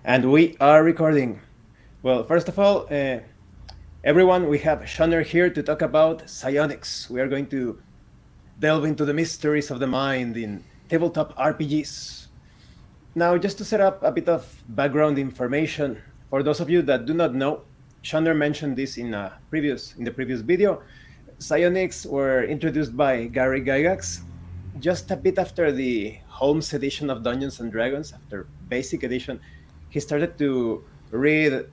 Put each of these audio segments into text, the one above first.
And we are recording. Well, first of all, everyone, we have SHONNER here to talk about psionics. We are going to delve into the mysteries of the mind in tabletop RPGs. Now, just to set up a bit of background information, for those of you that do not know, SHONNER mentioned this in the previous video. Psionics were introduced by Gary Gygax just a bit after the Holmes edition of Dungeons and Dragons, after Basic Edition. He started to read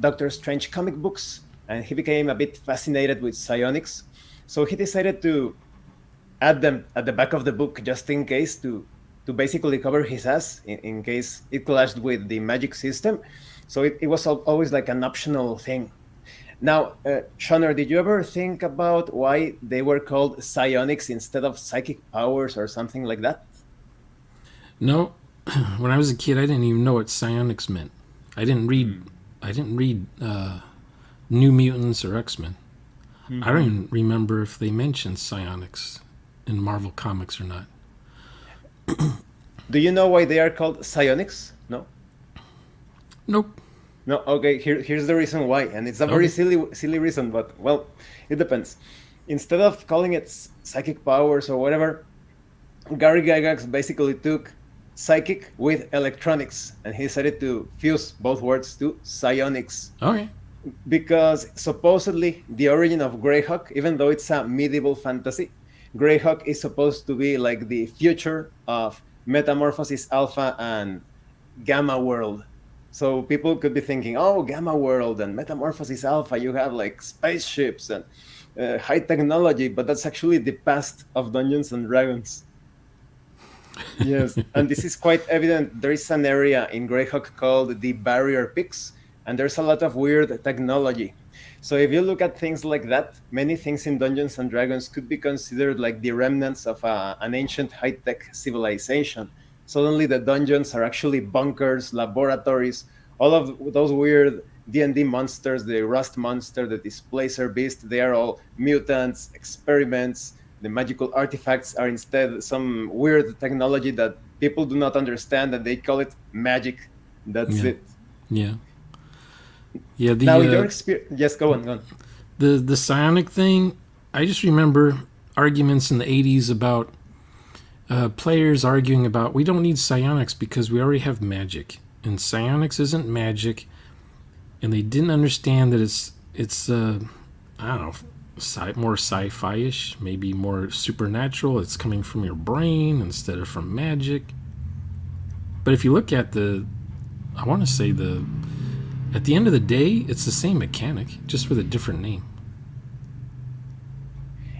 Doctor Strange comic books, and he became a bit fascinated with psionics. So he decided to add them at the back of the book just in case to basically cover his ass in case it clashed with the magic system. So it was always like an optional thing. Now, Shonner, did you ever think about why they were called psionics instead of psychic powers or something like that? No, when I was a kid, I didn't even know what psionics meant. I didn't read. I didn't read New Mutants or X-Men. I don't even remember if they mentioned psionics in Marvel Comics or not. Do you know why they are called psionics? No. Nope. No. Okay. Here's the reason why, and it's a very silly reason, but well, it depends. Instead of calling it psychic powers or whatever, Gary Gygax basically took psychic with electronics, and he decided to fuse both words to psionics. Okay. Because supposedly the origin of Greyhawk, even though it's a medieval fantasy, Greyhawk is supposed to be like the future of Metamorphosis Alpha and Gamma World. So people could be thinking, oh, Gamma World and Metamorphosis Alpha, you have like spaceships and high technology, but that's actually the past of Dungeons and Dragons. Yes, and this is quite evident. There is an area in Greyhawk called the Barrier Peaks, and there's a lot of weird technology. So if you look at things like that, many things in Dungeons and Dragons could be considered like the remnants of an ancient high-tech civilization. Suddenly the dungeons are actually bunkers, laboratories, all of those weird D&D monsters, the Rust monster, the Displacer Beast, they are all mutants, experiments. The magical artifacts are instead some weird technology that people do not understand, and they call it magic. That's it. Yeah. Yeah. Now, in your experience, yes, go on. The psionic thing, I just remember arguments in the 80s about players arguing about we don't need psionics because we already have magic, and psionics isn't magic, and they didn't understand that it's I don't know, more sci-fi-ish, maybe more supernatural. It's coming from your brain instead of from magic. But if you look at I want to say at the end of the day, it's the same mechanic, just with a different name.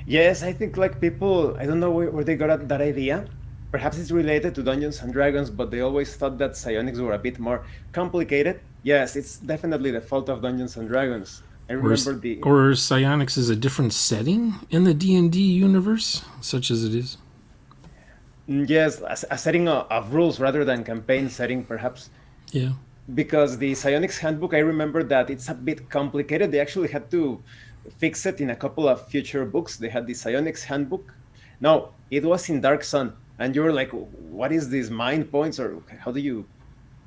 Yes, I think like people, I don't know where they got that idea. Perhaps it's related to Dungeons and Dragons, but they always thought that psionics were a bit more complicated. Yes, it's definitely the fault of Dungeons and Dragons. I remember or psionics is a different setting in the D&D universe, such as it is. Yes, a setting of rules rather than campaign setting, perhaps. Yeah. Because the psionics handbook, I remember that it's a bit complicated. They actually had to fix it in a couple of future books. They had the psionics handbook. No, it was in Dark Sun, and you were like, what is this mind points, or how do you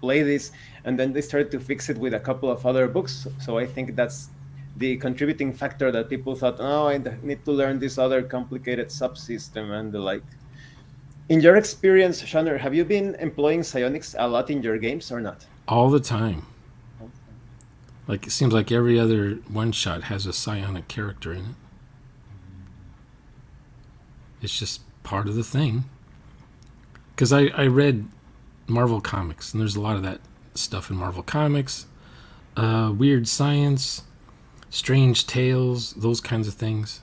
play this? And then they started to fix it with a couple of other books. So I think that's the contributing factor that people thought, oh, I need to learn this other complicated subsystem and the like. In your experience, Shanner, have you been employing psionics a lot in your games or not? All the time. Like, it seems like every other one-shot has a psionic character in it. It's just part of the thing. Because I read Marvel Comics, and there's a lot of that stuff in Marvel Comics. Weird science, strange tales, those kinds of things.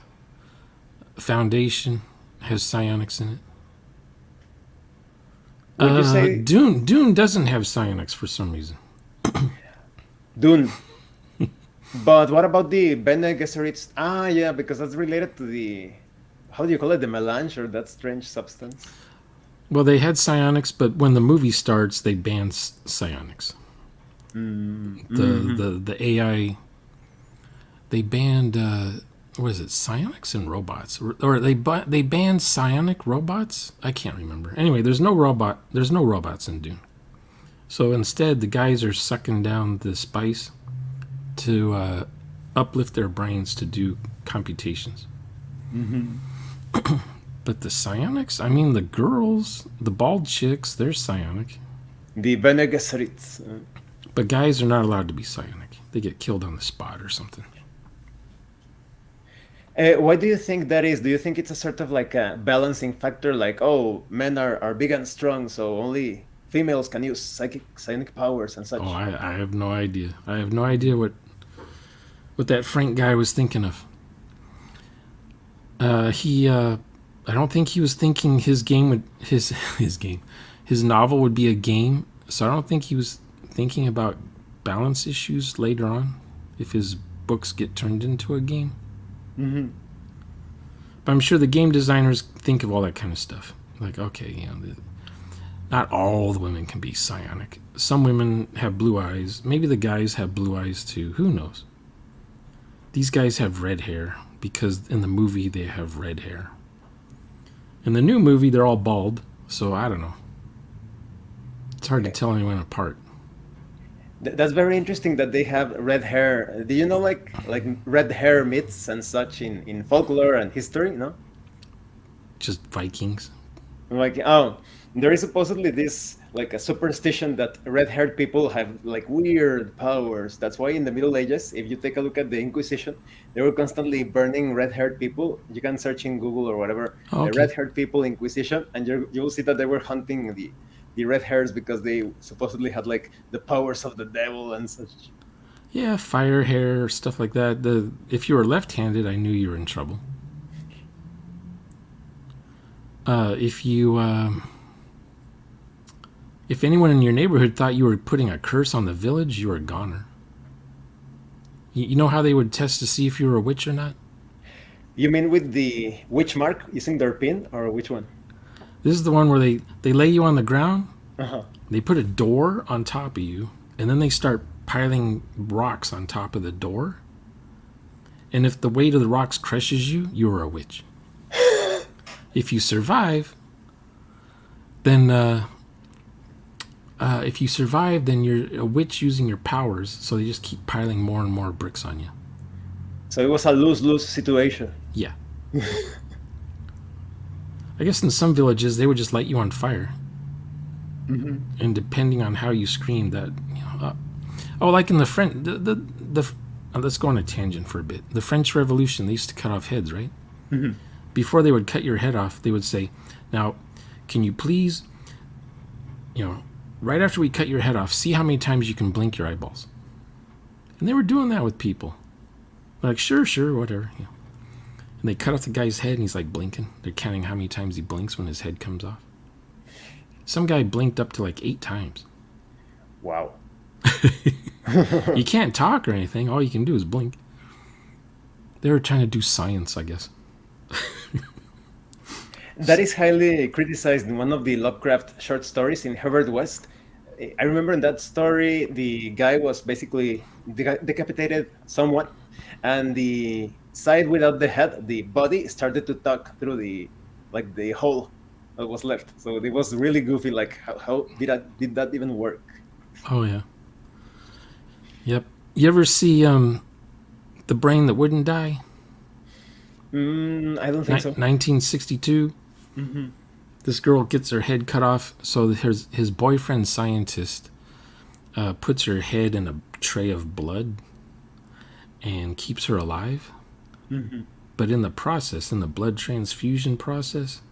Foundation has psionics in it. Would you say Dune doesn't have psionics for some reason. Dune? But what about the Bene Gesserits? Ah, yeah, because that's related to the, how do you call it, the melange, or that strange substance? Well, they had psionics, but when the movie starts, they ban psionics. The AI, they banned what is it, psionics and robots, or they banned psionic robots. I can't remember. Anyway, there's no robots in Dune. So instead, the guys are sucking down the spice to uplift their brains to do computations. Mm-hmm. But the psionics, I mean, the girls, the bald chicks, they're psionic. The Bene Gesserits. But guys are not allowed to be psionic. They get killed on the spot or something. Why do you think that is? Do you think it's a sort of like a balancing factor? Like, oh, men are big and strong, so only females can use psionic powers and Oh, such. I have no idea. I have no idea what that Frank guy was thinking of. I don't think he was thinking his game would his novel would be a game. So I don't think he was thinking about balance issues later on if his books get turned into a game. Mm-hmm. But I'm sure the game designers think of all that kind of stuff. Like, okay, not all the women can be psionic. Some women have blue eyes. Maybe the guys have blue eyes too. Who knows? These guys have red hair because in the movie they have red hair. In the new movie, they're all bald. So I don't know. It's hard to tell anyone apart. That's very interesting that they have red hair. Do you know like red hair myths and such in folklore and history? No, Just Vikings. like oh, there is supposedly this like a superstition that red-haired people have like weird powers. That's why in the Middle Ages, if you take a look at the Inquisition, they were constantly burning red-haired people. You can search in Google or whatever, Oh, okay. red-haired people Inquisition, and you'll see that they were hunting the red hairs because they supposedly had like the powers of the devil and such. Yeah, fire hair, stuff like that. If you were left-handed, I knew you were in trouble. If anyone in your neighborhood thought you were putting a curse on the village, you were a goner. You know how they would test to see if you were a witch or not? You mean with the witch mark using their pin, or which one? This is the one where they lay you on the ground, Uh-huh. they put a door on top of you, and then they start piling rocks on top of the door. And if the weight of the rocks crushes you, you're a witch. If you survive, then you're a witch using your powers. So they just keep piling more and more bricks on you. So it was a lose-lose situation. Yeah. I guess in some villages they would just light you on fire, and depending on how you screamed, like in the French, let's go on a tangent for a bit. The French Revolution, they used to cut off heads, right? Mhm. Before they would cut your head off, they would say, "Now, can you please, right after we cut your head off, see how many times you can blink your eyeballs." And they were doing that with people. Like, sure, whatever. And they cut off the guy's head, and he's like blinking. They're counting how many times he blinks when his head comes off. Some guy blinked up to like 8 times. Wow. You can't talk or anything. All you can do is blink. They were trying to do science, I guess. That is highly criticized in one of the Lovecraft short stories in Herbert West. I remember in that story, the guy was basically decapitated someone, and the side without the head, the body, started to talk through the hole that was left. So it was really goofy. Like how did that even work? Oh, yeah. Yep. You ever see The Brain That Wouldn't Die? I don't think so. 1962. Hmm. This girl gets her head cut off, so his boyfriend scientist puts her head in a tray of blood and keeps her alive. Hmm. But in the process, in the blood transfusion process,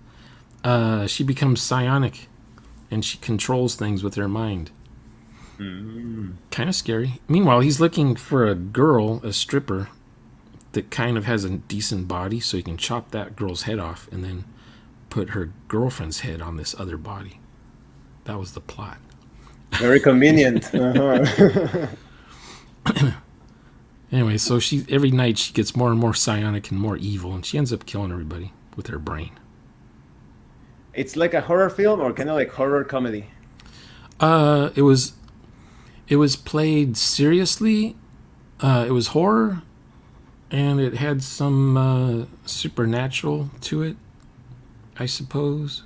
she becomes psionic, and she controls things with her mind. Kind of scary. Meanwhile, he's looking for a girl, a stripper, that kind of has a decent body, so he can chop that girl's head off and then put her girlfriend's head on this other body. That was the plot. Very convenient. Uh-huh. Anyway, so every night she gets more and more psionic and more evil, and she ends up killing everybody with her brain. It's like a horror film, or kind of like horror comedy. It was played seriously. It was horror, and it had some supernatural to it, I suppose.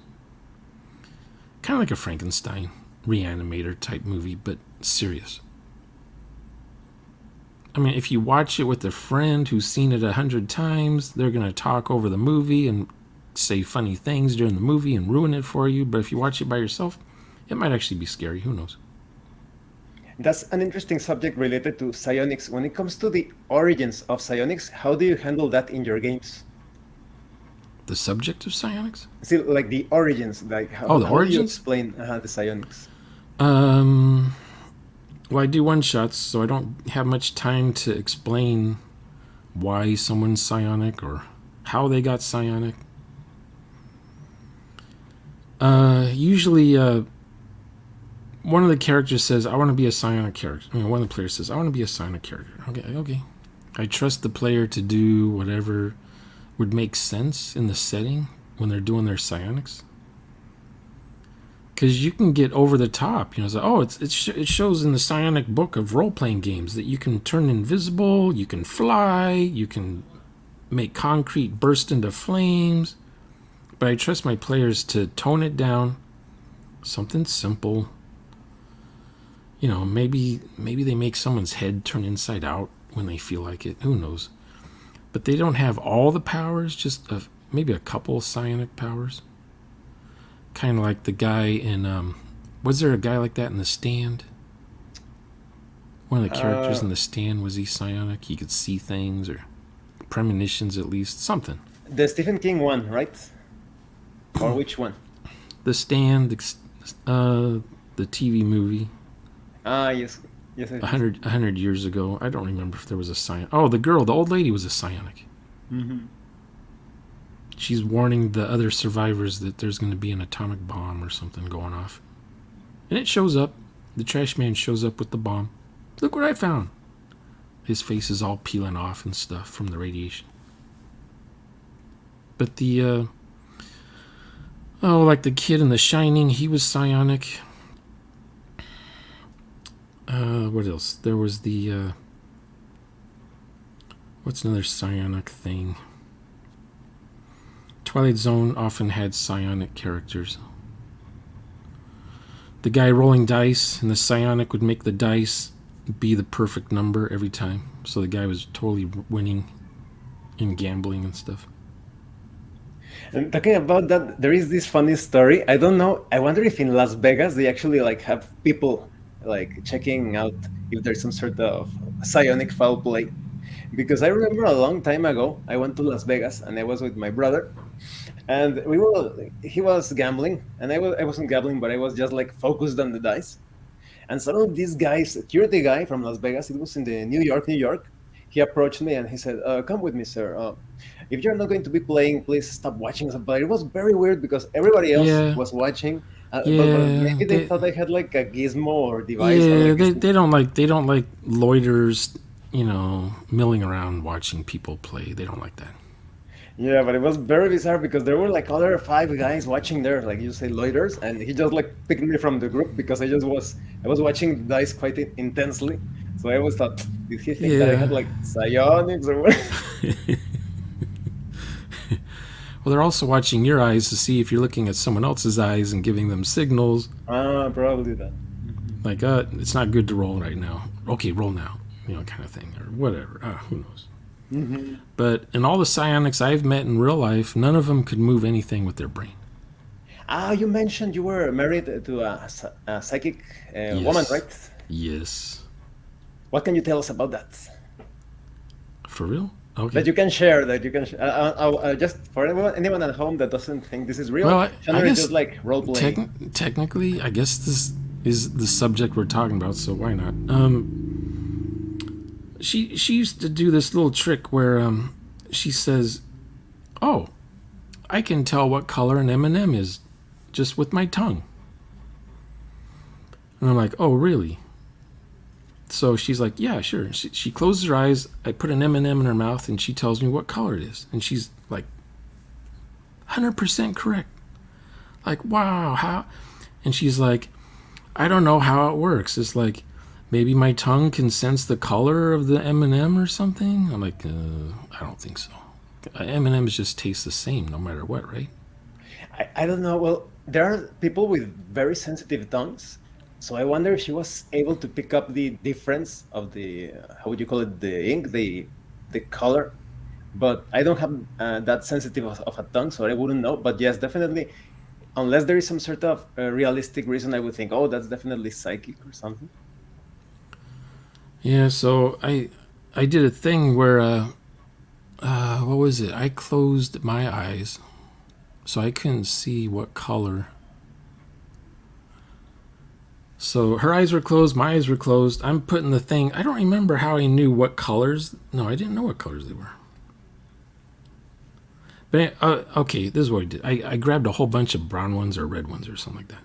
Kind of like a Frankenstein. Reanimator type movie, but serious. I mean, if you watch it with a friend who's seen it 100 times, they're going to talk over the movie and say funny things during the movie and ruin it for you. But if you watch it by yourself, it might actually be scary. Who knows? That's an interesting subject related to psionics. When it comes to the origins of psionics, how do you handle that in your games? The subject of psionics? See, like the origins, like the how do you origins? explain the psionics? Well, I do one-shots, so I don't have much time to explain why someone's psionic or how they got psionic. Usually, one of the characters says, I want to be a psionic character. I mean, one of the players says, I want to be a psionic character. Okay. I trust the player to do whatever would make sense in the setting when they're doing their psionics. Because you can get over the top. It's like, it shows in the psionic book of role-playing games that you can turn invisible, you can fly, you can make concrete burst into flames. But I trust my players to tone it down. Something simple. Maybe they make someone's head turn inside out when they feel like it. Who knows? But they don't have all the powers, just maybe a couple psionic powers. Kind of like the guy in... was there a guy like that in The Stand? One of the characters in The Stand, was he psionic? He could see things, or premonitions at least. Something. The Stephen King one, right? Or which one? The Stand, the TV movie. Yes. 100 years ago. I don't remember if there was a psionic. Oh, the old lady was a psionic. Mm-hmm. She's warning the other survivors that there's going to be an atomic bomb or something going off. And it shows up. The trash man shows up with the bomb. Look what I found. His face is all peeling off and stuff from the radiation. But like the kid in The Shining, he was psionic. What else? There was what's another psionic thing? Twilight Zone often had psionic characters. The guy rolling dice, and the psionic would make the dice be the perfect number every time. So the guy was totally winning in gambling and stuff. And talking about that, there is this funny story. I don't know. I wonder if in Las Vegas they actually have people checking out if there's some sort of psionic foul play. Because I remember a long time ago, I went to Las Vegas and I was with my brother, and he was gambling, and I wasn't gambling, but I was just focused on the dice. And suddenly this guy, security guy from Las Vegas, it was in the New York, he approached me and he said, come with me, sir. If you're not going to be playing, please stop watching. But it was very weird because everybody else was watching. But maybe they thought I had a gizmo or device. Yeah, they don't like loiterers, milling around watching people play. They don't like that. Yeah, but it was very bizarre because there were other 5 guys watching there, like you say, loiters, and he just picked me from the group because I was watching the dice quite intensely. So I always thought, did he think that I had psionics or what? Well, they're also watching your eyes to see if you're looking at someone else's eyes and giving them signals. Probably that. Like, it's not good to roll right now. Okay, roll now, kind of thing, or whatever. Who knows? Mm-hmm. But in all the psionics I've met in real life, none of them could move anything with their brain. You mentioned you were married to a psychic woman, right? Yes. What can you tell us about that? For real? Okay. That you can share. Just for anyone at home that doesn't think this is real, well, I guess is just role playing. Technically, I guess this is the subject we're talking about, so why not? She used to do this little trick where she says, "Oh, I can tell what color an M&M is just with my tongue." And I'm like, "Oh, really?" So she's like, "Yeah, sure." She closes her eyes. I put an M&M in her mouth, and she tells me what color it is. And she's like, 100% correct. Like, wow, how? And she's like, "I don't know how it works. It's like, maybe my tongue can sense the color of the M&M or something." I'm like, I don't think so. M&Ms just taste the same no matter what, right? I don't know. Well, there are people with very sensitive tongues, So I wonder if she was able to pick up the difference of the how would you call it, the ink, the color. But I don't have that sensitive of a tongue, so I wouldn't know. But yes, definitely, unless there is some sort of realistic reason, I would think, oh, that's definitely psychic or something. Yeah, so I did a thing where what was it? I closed my eyes so I couldn't see what color. So her eyes were closed, my eyes were closed. I'm putting the thing. I don't remember how I knew what colors. No, I didn't know what colors they were. But okay, this is what I did. I grabbed a whole bunch of brown ones or red ones or something like that.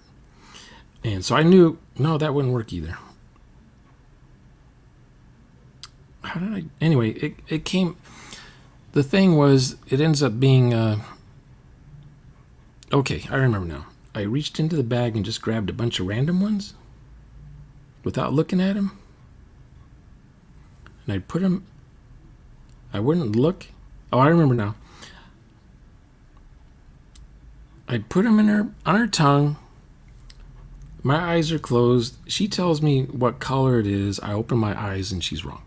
And so I knew, no, that wouldn't work either. How did I? Anyway, it came. The thing was, it ends up being. Okay, I remember now. I reached into the bag and just grabbed a bunch of random ones without looking at them. And I'd put them. I wouldn't look. Oh, I remember now. I'd put them on her tongue. My eyes are closed. She tells me what color it is. I open my eyes and she's wrong.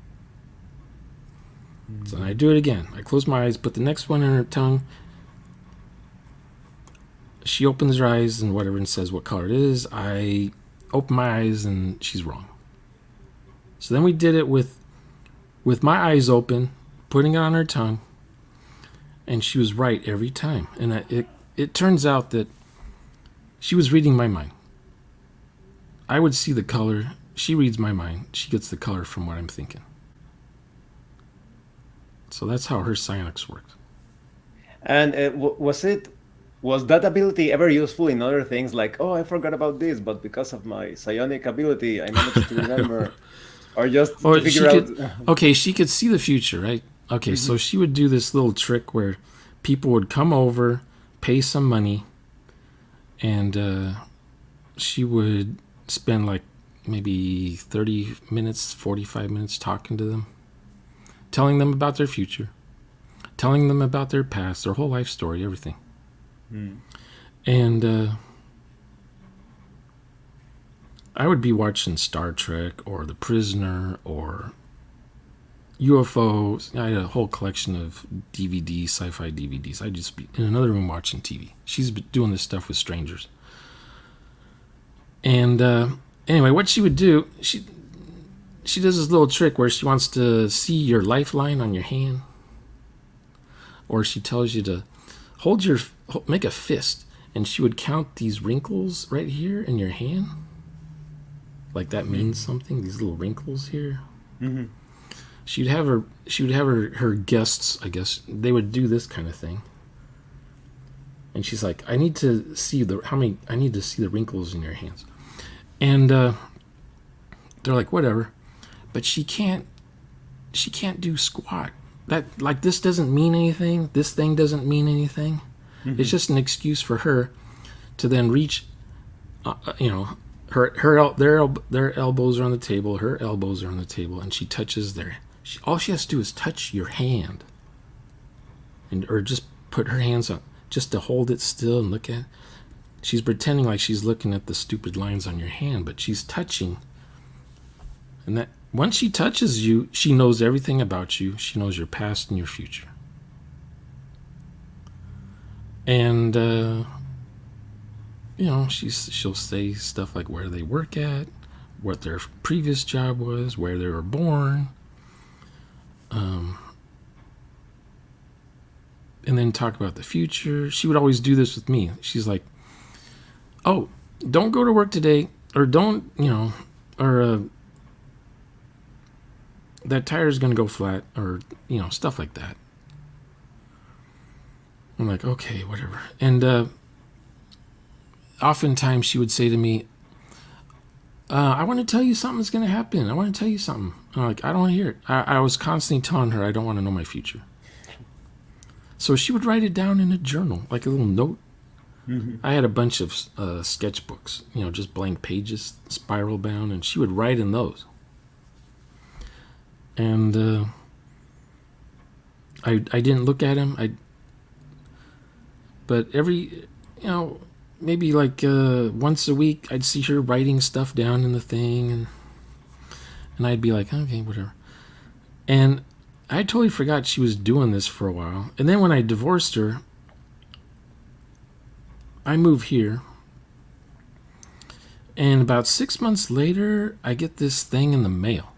So I do it again. I close my eyes, put the next one in her tongue. She opens her eyes and whatever and says what color it is. I open my eyes and she's wrong. So then we did it with my eyes open, putting it on her tongue, and she was right every time. And it turns out that she was reading my mind. I would see the color. She reads my mind. She gets the color from what I'm thinking. So that's how her psionics worked. And was that ability ever useful in other things? Like, oh, I forgot about this, but because of my psionic ability, I managed to remember, or just to figure out. Okay, she could see the future, right? Okay, so she would do this little trick where people would come over, pay some money, and she would spend like maybe 30 minutes, 45 minutes talking to them, telling them about their future, telling them about their past, their whole life story, everything. And I would be watching Star Trek or The Prisoner or UFOs. I had a whole collection of DVDs, sci-fi DVDs. I'd just be in another room watching TV. She's doing this stuff with strangers. And anyway, what she would do, she does this little trick where she wants to see your lifeline on your hand. Or she tells you to make a fist, and she would count these wrinkles right here in your hand. Like that means something, these little wrinkles here. Mm-hmm. She would have her guests, I guess, they would do this kind of thing. And she's like, I need to see the wrinkles in your hands. And they're like, whatever. But she can't do squat. That, like, this doesn't mean anything. This thing doesn't mean anything. Mm-hmm. It's just an excuse for her to then reach, their elbows are on the table. Her elbows are on the table, and she touches all she has to do is touch your hand, or just put her hands on, just to hold it still and look at it. She's pretending like she's looking at the stupid lines on your hand, but she's touching. And that once she touches you, she knows everything about you. She knows your past and your future. And she'll say stuff like where they work at, what their previous job was, where they were born, and then talk about the future. She would always do this with me. She's like, oh, don't go to work today, or don't, that tire's going to go flat, or, stuff like that. I'm like, okay, whatever. And oftentimes she would say to me, I want to tell you something's going to happen. I want to tell you something. I'm like, I don't want to hear it. I was constantly telling her I don't want to know my future. So she would write it down in a journal, like a little note. Mm-hmm. I had a bunch of sketchbooks, just blank pages, spiral bound, and she would write in those. And I didn't look at him. But every maybe like once a week, I'd see her writing stuff down in the thing, and I'd be like, okay, whatever. And I totally forgot she was doing this for a while. And then when I divorced her, I moved here. And about 6 months later, I get this thing in the mail.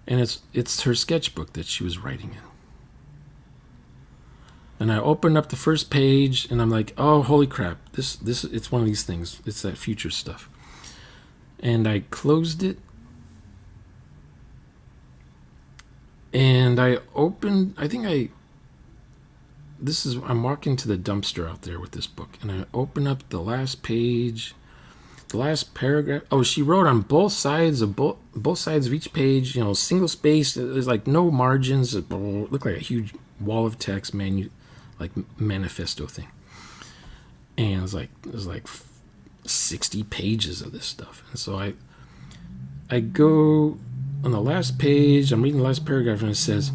And it's her sketchbook that she was writing in. And I opened up the first page, and I'm like, oh, holy crap. This it's one of these things. It's that future stuff. And I closed it. And I opened, I'm walking to the dumpster out there with this book. And I open up the last page, the last paragraph. Oh, she wrote on both sides of each page, single space. There's like no margins. It looked like a huge wall of text, like manifesto thing. And it was like 60 pages of this stuff. And so I go on the last page, I'm reading the last paragraph, and it says,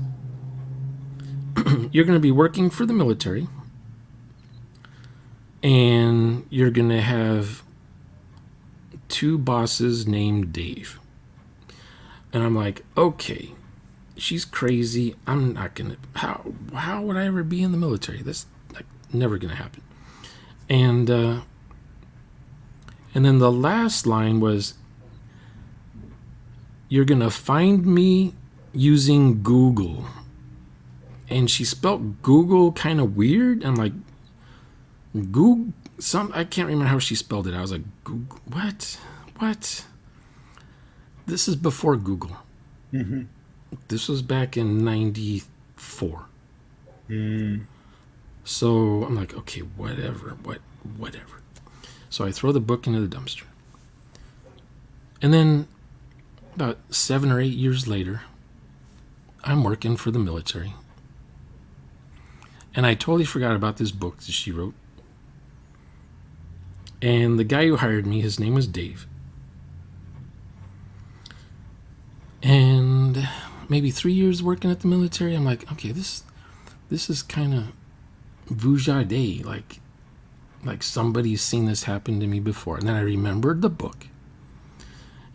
you're going to be working for the military, and you're going to have 2 bosses named Dave. And I'm like, okay, she's crazy. I'm not going to, how would I ever be in the military? That's like never going to happen. And then the last line was, you're going to find me using Google. And she spelled Google kind of weird. I'm like, Google, I can't remember how she spelled it. I was like, Google, what? This is before Google. Mm-hmm. This was back in 94. So I'm like, okay, whatever. So I throw the book into the dumpster. And then about 7 or 8 years later, I'm working for the military. And I totally forgot about this book that she wrote. And the guy who hired me, his name was Dave. And maybe 3 years working at the military, I'm like, okay, this is kind of Vujade, like somebody's seen this happen to me before. And then I remembered the book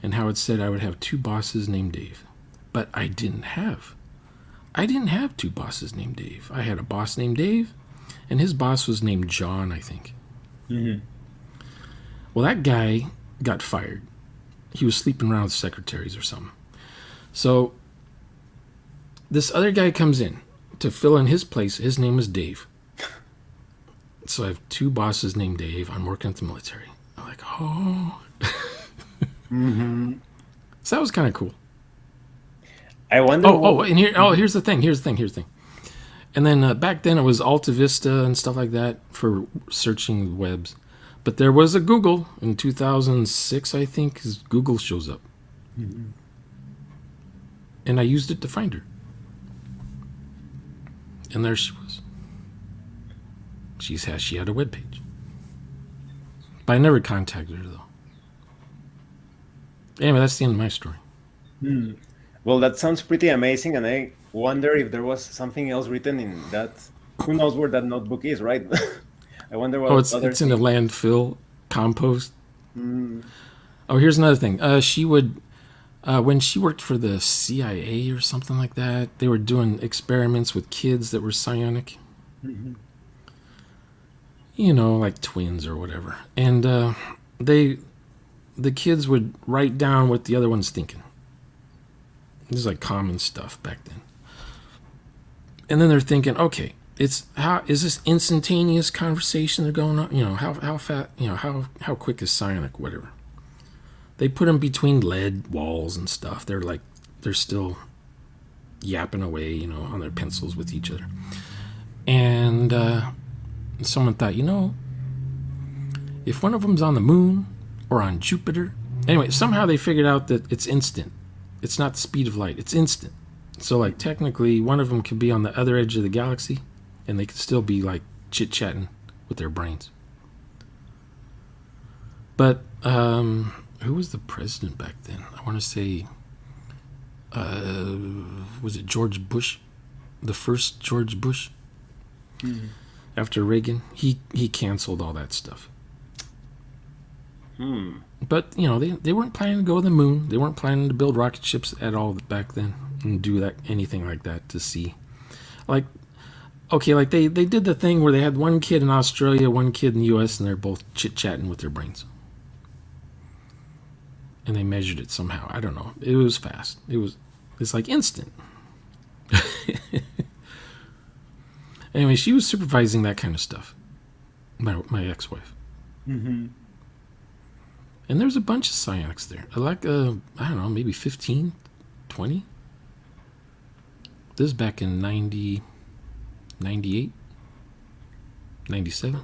and how it said I would have 2 bosses named Dave. But I didn't have 2 bosses named Dave. I had a boss named Dave, and his boss was named John, I think. Mm-hmm. Well, that guy got fired. He was sleeping around with secretaries or something. So this other guy comes in to fill in his place. His name is Dave. So I have 2 bosses named Dave. I'm working at the military. I'm like, oh. Mm-hmm. So that was kind of cool. I wonder. Here's the thing. And then back then it was Alta Vista and stuff like that for searching the webs. But there was a Google in 2006, I think, because Google shows up. Mm-hmm. And I used it to find her. And there she was. She had a webpage. But I never contacted her, though. Anyway, that's the end of my story. Well, that sounds pretty amazing, and I wonder if there was something else written in that. Who knows where that notebook is, right? I wonder what. It's in a landfill compost. Oh, here's another thing. She would, when she worked for the CIA or something like that, they were doing experiments with kids that were psionic. Mm-hmm. Like twins or whatever. And the kids would write down what the other one's thinking. This is like common stuff back then. And then they're thinking, okay, is this instantaneous conversation they're going on? How fast, how quick is psionic, whatever. They put them between lead walls and stuff. They're still yapping away, on their pencils with each other. And someone thought, if one of them's on the moon or on Jupiter, anyway, somehow they figured out that it's instant. It's not the speed of light. It's instant. So, like, technically, one of them could be on the other edge of the galaxy, and they could still be, like, chit-chatting with their brains. But, who was the president back then? I want to say, was it George Bush? The first George Bush? Mm-hmm. After Reagan? He canceled all that stuff. But, they weren't planning to go to the moon. They weren't planning to build rocket ships at all back then and do that anything like that to see. Like, okay, like they did the thing where they had one kid in Australia, one kid in the US, and they're both chit-chatting with their brains. And they measured it somehow. I don't know. It was fast. It's like instant. Anyway, she was supervising that kind of stuff. My ex-wife. Mm-hmm. And there's a bunch of psionics there. Like, I don't know, maybe 15, 20? This is back in 90, 98, 97?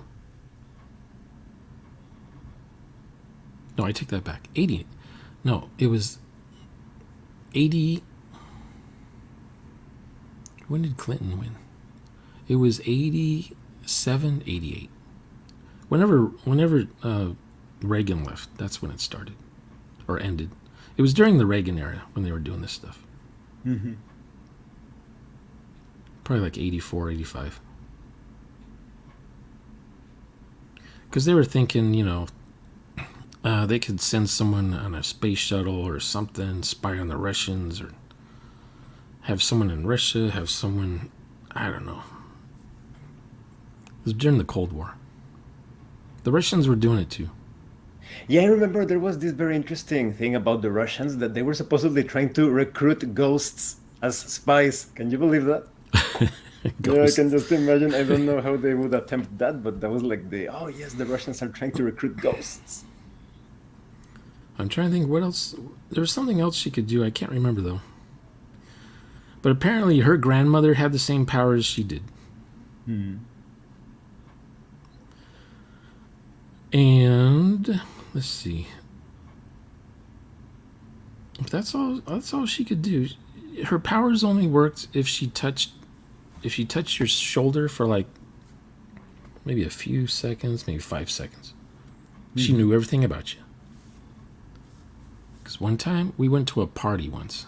No, I take that back. 80. No, it was 80. When did Clinton win? It was 87, 88. Whenever Reagan left, that's when it started. Or ended. It was during the Reagan era when they were doing this stuff. Mm-hmm. Probably like 84, 85. Because they were thinking, they could send someone on a space shuttle or something, spy on the Russians, or have someone in Russia, have someone, I don't know. It was during the Cold War. The Russians were doing it too. Yeah, I remember there was this very interesting thing about the Russians that they were supposedly trying to recruit ghosts as spies. Can you believe that? Yeah, I can just imagine. I don't know how they would attempt that, but that was like oh yes, the Russians are trying to recruit ghosts. I'm trying to think what else. There was something else she could do. I can't remember though. But apparently her grandmother had the same powers she did. And let's see. If that's all she could do. Her powers only worked if she touched your shoulder for like maybe a few seconds, maybe 5 seconds. She knew everything about you. Because one time we went to a party once,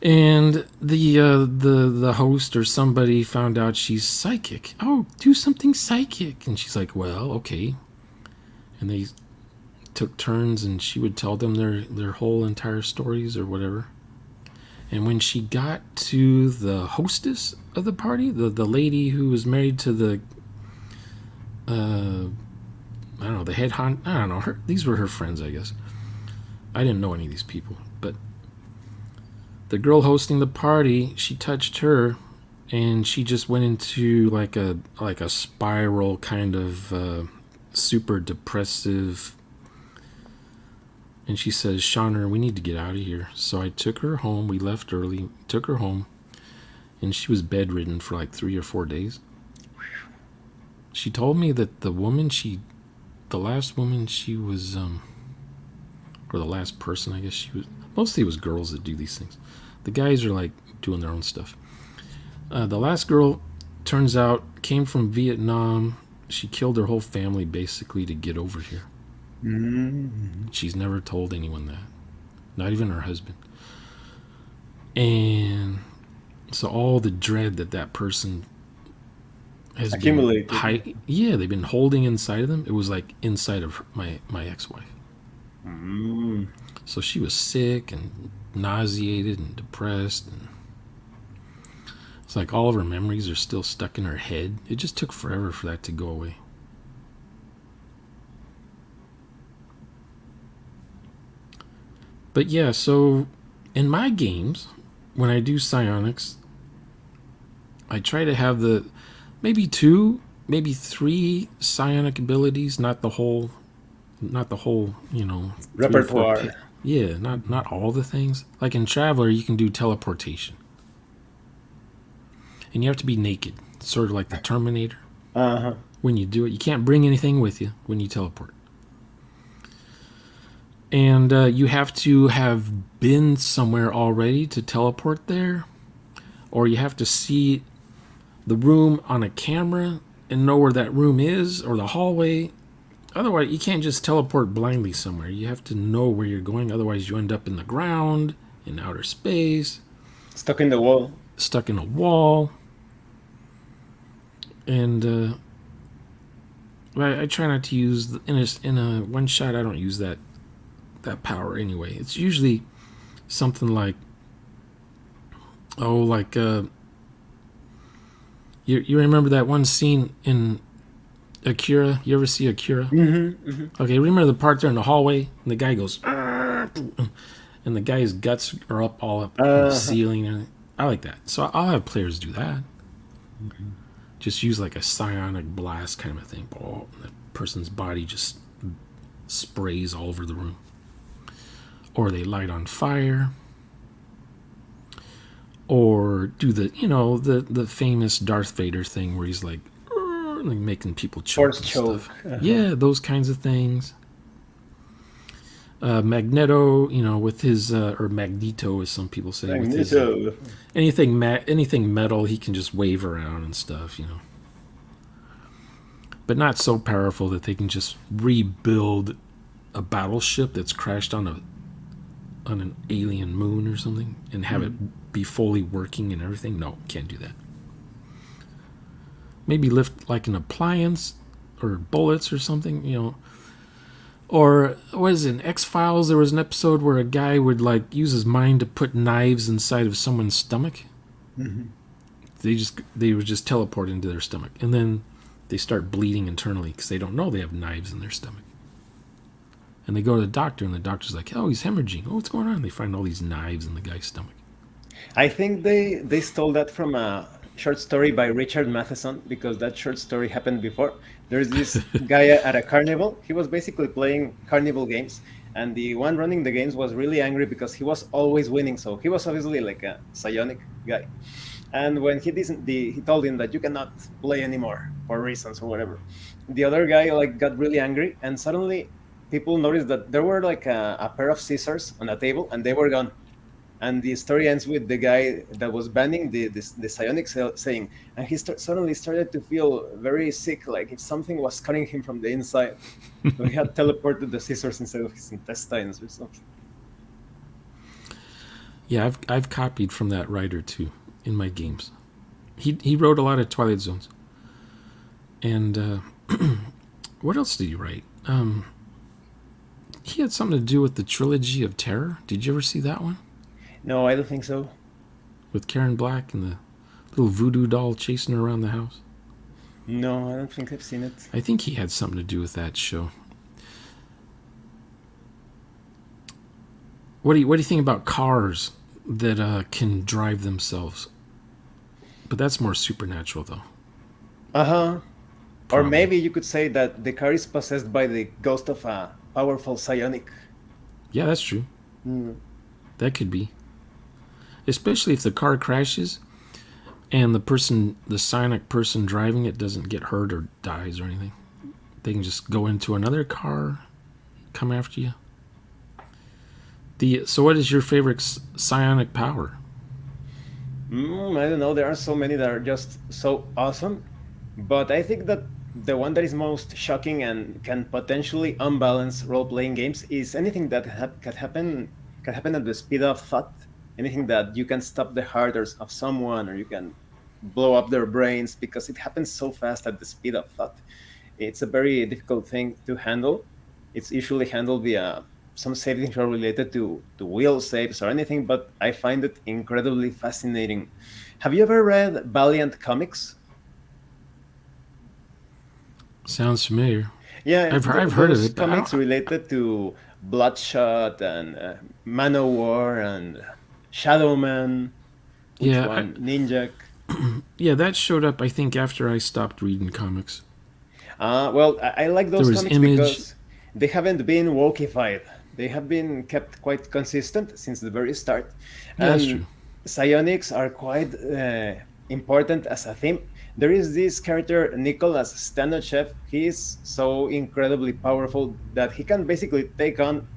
and the host or somebody found out she's psychic. Oh, do something psychic, and she's like, well, okay. And they took turns, and she would tell them their whole entire stories or whatever. And when she got to the hostess of the party, the lady who was married to the I don't know, the head hon. I don't know. These were her friends, I guess. I didn't know any of these people, but the girl hosting the party, she touched her, and she just went into like a spiral kind of super depressive. And she says, "SHONNER, we need to get out of here." So I took her home. We left early. Took her home, and she was bedridden for like 3 or 4 days. She told me that the last woman she was, or the last person, I guess she was. Mostly it was girls that do these things. The guys are like doing their own stuff. The last girl, turns out, came from Vietnam. She killed her whole family basically to get over here. Mm-hmm. She's never told anyone that, not even her husband. And so all the dread that person has accumulated. They've been holding inside of them. It was like inside of my ex-wife. So she was sick and nauseated and depressed, and it's like all of her memories are still stuck in her head. It just took forever for that to go away. But yeah, so in my games, when I do psionics, I try to have maybe 2, maybe 3 psionic abilities, not the whole, Repertoire. Yeah, not all the things. Like in Traveler, you can do teleportation. And you have to be naked, sort of like the Terminator. Uh-huh. When you do it, you can't bring anything with you when you teleport. And you have to have been somewhere already to teleport there, or you have to see the room on a camera and know where that room is, or the hallway. Otherwise, you can't just teleport blindly somewhere. You have to know where you're going. Otherwise, you end up in the ground, in outer space. Stuck in the wall. Stuck in a wall. And But I try not to use in a one shot. I don't use that power anyway. It's usually something like, oh, like you remember that one scene in Akira? You ever see Akira? Okay, remember the part there in the hallway and the guy goes, "Arr!" and the guy's guts are all up in the Uh-huh. ceiling. And I like that, so I'll have players do that. Just use like a psionic blast kind of a thing. Oh, and the person's body just sprays all over the room, or they light on fire, or do the famous Darth Vader thing where he's like making people choke Force and choke. stuff. Uh-huh. Yeah, those kinds of things. Magneto, with his or Magneto, as some people say, with his Magneto. anything metal, he can just wave around and stuff. But not so powerful that they can just rebuild a battleship that's crashed on an alien moon or something and have it be fully working and everything. No, can't do that. Maybe lift like an appliance or bullets or something. Or what is it, in X-Files? There was an episode where a guy would like use his mind to put knives inside of someone's stomach. Mhm. They would just teleport into their stomach, and then they start bleeding internally because they don't know they have knives in their stomach. And they go to the doctor, and the doctor's like, "Oh, he's hemorrhaging. Oh, what's going on?" They find all these knives in the guy's stomach. I think they stole that from a short story by Richard Matheson because that short story happened before. There's this guy at a carnival. He was basically playing carnival games, and the one running the games was really angry because he was always winning. So he was obviously like a psionic guy. And when he told him that you cannot play anymore for reasons or whatever. The other guy like got really angry, and suddenly people noticed that there were like a pair of scissors on a table, and they were gone. And the story ends with the guy that was banning the psionic saying, and he suddenly started to feel very sick, like if something was cutting him from the inside. So he had teleported the scissors instead of his intestines or something. Yeah, I've copied from that writer too in my games. He wrote a lot of Twilight Zones, and what else did he write? He had something to do with the trilogy of terror. Did you ever see that one No, I don't think so. with Karen Black and the little voodoo doll chasing her around the house? No, I don't think I've seen it. I think he had something to do with that show. What do you think about cars that can drive themselves? But that's more supernatural, though. Uh-huh. Or Probably. maybe you could say that the car is possessed by the ghost of a powerful psionic. Yeah, that's true. Mm. That could be. Especially if the car crashes and the psionic person driving it doesn't get hurt or dies or anything. They can just go into another car, come after you. So what is your favorite psionic power? I don't know. There are so many that are just so awesome. But I think that the one that is most shocking and can potentially unbalance role-playing games is anything that can happen at the speed of thought. Anything that you can stop the heart of someone, or you can blow up their brains because it happens so fast at the speed of thought. It's a very difficult thing to handle. It's usually handled via some saving throw related to will saves or anything, but I find it incredibly fascinating. Have you ever read Valiant Comics? Sounds familiar. Yeah, I've heard of those it, but I don't. comics related to Bloodshot and Man o' War and Shadowman. Which Yeah, one? Ninjak. yeah, that showed up. I think after I stopped reading comics, Well, I like there those was comics Image. because they haven't been wokeified. They have been kept quite consistent since the very start. Yeah, that's And true. psionics are quite important as a theme. There is this character, Nicholas Stanochev. He is so incredibly powerful that he can basically take on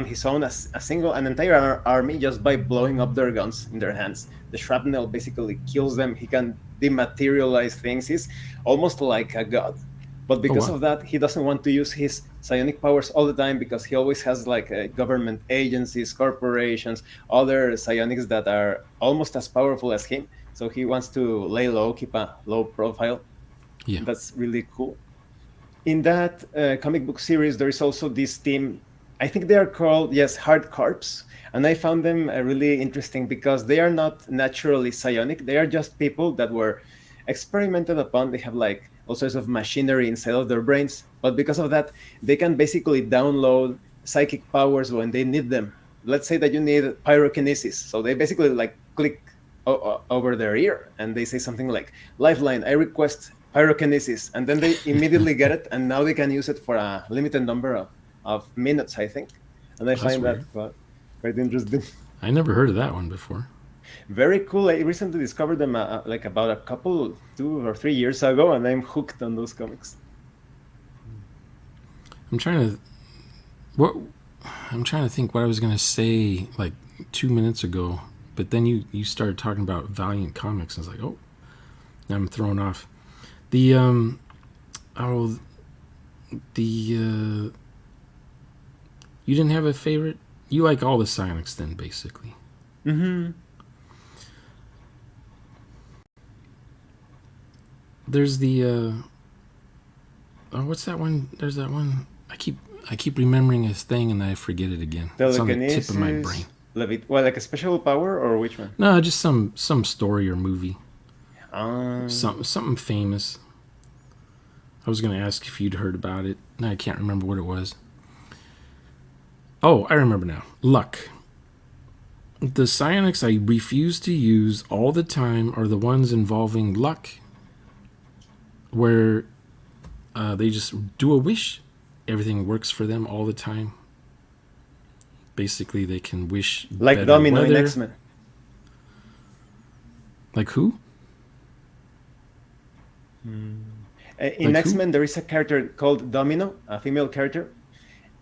his own as a single an entire army just by blowing up their guns in their hands. The shrapnel basically kills them. He can dematerialize things. He's almost like a god. But Oh because wow. of that, he doesn't want to use his psionic powers all the time because he always has like government agencies, corporations, other psionics that are almost as powerful as him. So he wants to lay low, keep a low profile. Yeah. That's really cool. in that comic book series, there is also this team. I think they are called, yes, hard corps. And I found them really interesting because they are not naturally psionic. They are just people that were experimented upon. They have like all sorts of machinery inside of their brains. But because of that, they can basically download psychic powers when they need them. Let's say that you need pyrokinesis. So they basically like click over their ear and they say something like, Lifeline, I request pyrokinesis. And then they immediately get it. And now they can use it for a limited number of minutes, I think. And I find weird. that quite interesting. I never heard of that one before. Very cool. I recently discovered them like about a couple, 2 or 3 years ago, and I'm hooked on those comics. I'm trying to think what I was gonna say like 2 minutes ago, but then you started talking about Valiant Comics. I was like, oh, now I'm thrown off. You didn't have a favorite? You like all the Psionics then, basically. Mm-hmm. There's the what's that one? There's that one. I keep remembering a thing and then I forget it again. It's on the tip of my brain. Well, like a special power or which one? No, just some story or movie. Something famous. I was gonna ask if you'd heard about it. No, I can't remember what it was. Oh, I remember now. Luck. The psionics I refuse to use all the time are the ones involving luck, where they just do a wish. Everything works for them all the time. Basically, they can wish like better Domino weather. in X-Men. Like who? In Like X-Men, there is a character called Domino, a female character,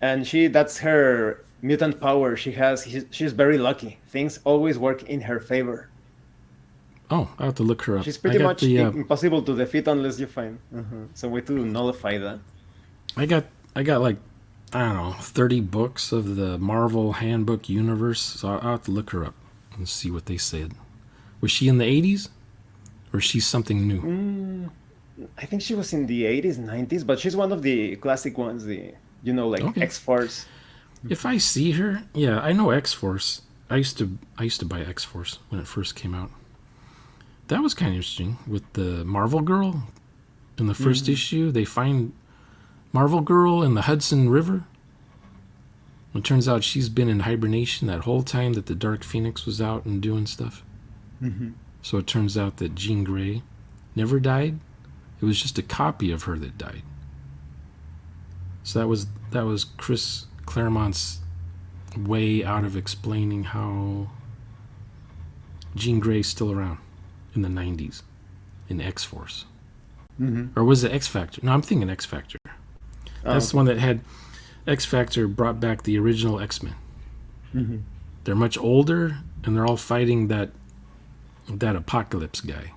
and that's her mutant power. She's very lucky. Things always work in her favor. Oh, I have to look her up. She's pretty much impossible to defeat unless you find some way to nullify that. I got like, I don't know, 30 books of the Marvel Handbook universe, so I'll have to look her up and see what they said. Was she in the 80s? Or is she something new? I think she was in the 80s, 90s, but she's one of the classic ones, Okay. X-Force. If I see her, yeah, I know X-Force. I used to buy X-Force when it first came out. That was kind of interesting with the Marvel Girl in the first issue. They find Marvel Girl in the Hudson River. It turns out she's been in hibernation that whole time that the Dark Phoenix was out and doing stuff. Mm-hmm. So it turns out that Jean Grey never died. It was just a copy of her that died. So that was Chris Claremont's way out of explaining how Jean Grey's still around in the 90s in X-Force. Mm-hmm. Or was it X-Factor? No, I'm thinking X-Factor. That's the one that had X-Factor brought back the original X-Men. Mm-hmm. They're much older, and they're all fighting that Apocalypse guy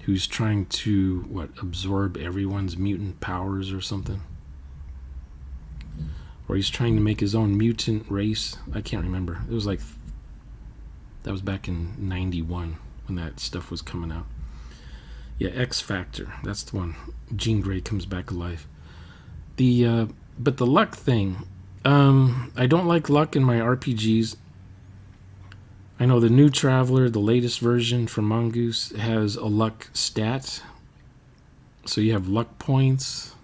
who's trying to, absorb everyone's mutant powers or something. Or he's trying to make his own mutant race. I can't remember. It was like, that was back in 91 when that stuff was coming out. Yeah, X Factor. That's the one. Jean Grey comes back alive. But the luck thing, I don't like luck in my RPGs. I know the New Traveler, the latest version from Mongoose, has a luck stat. So you have luck points.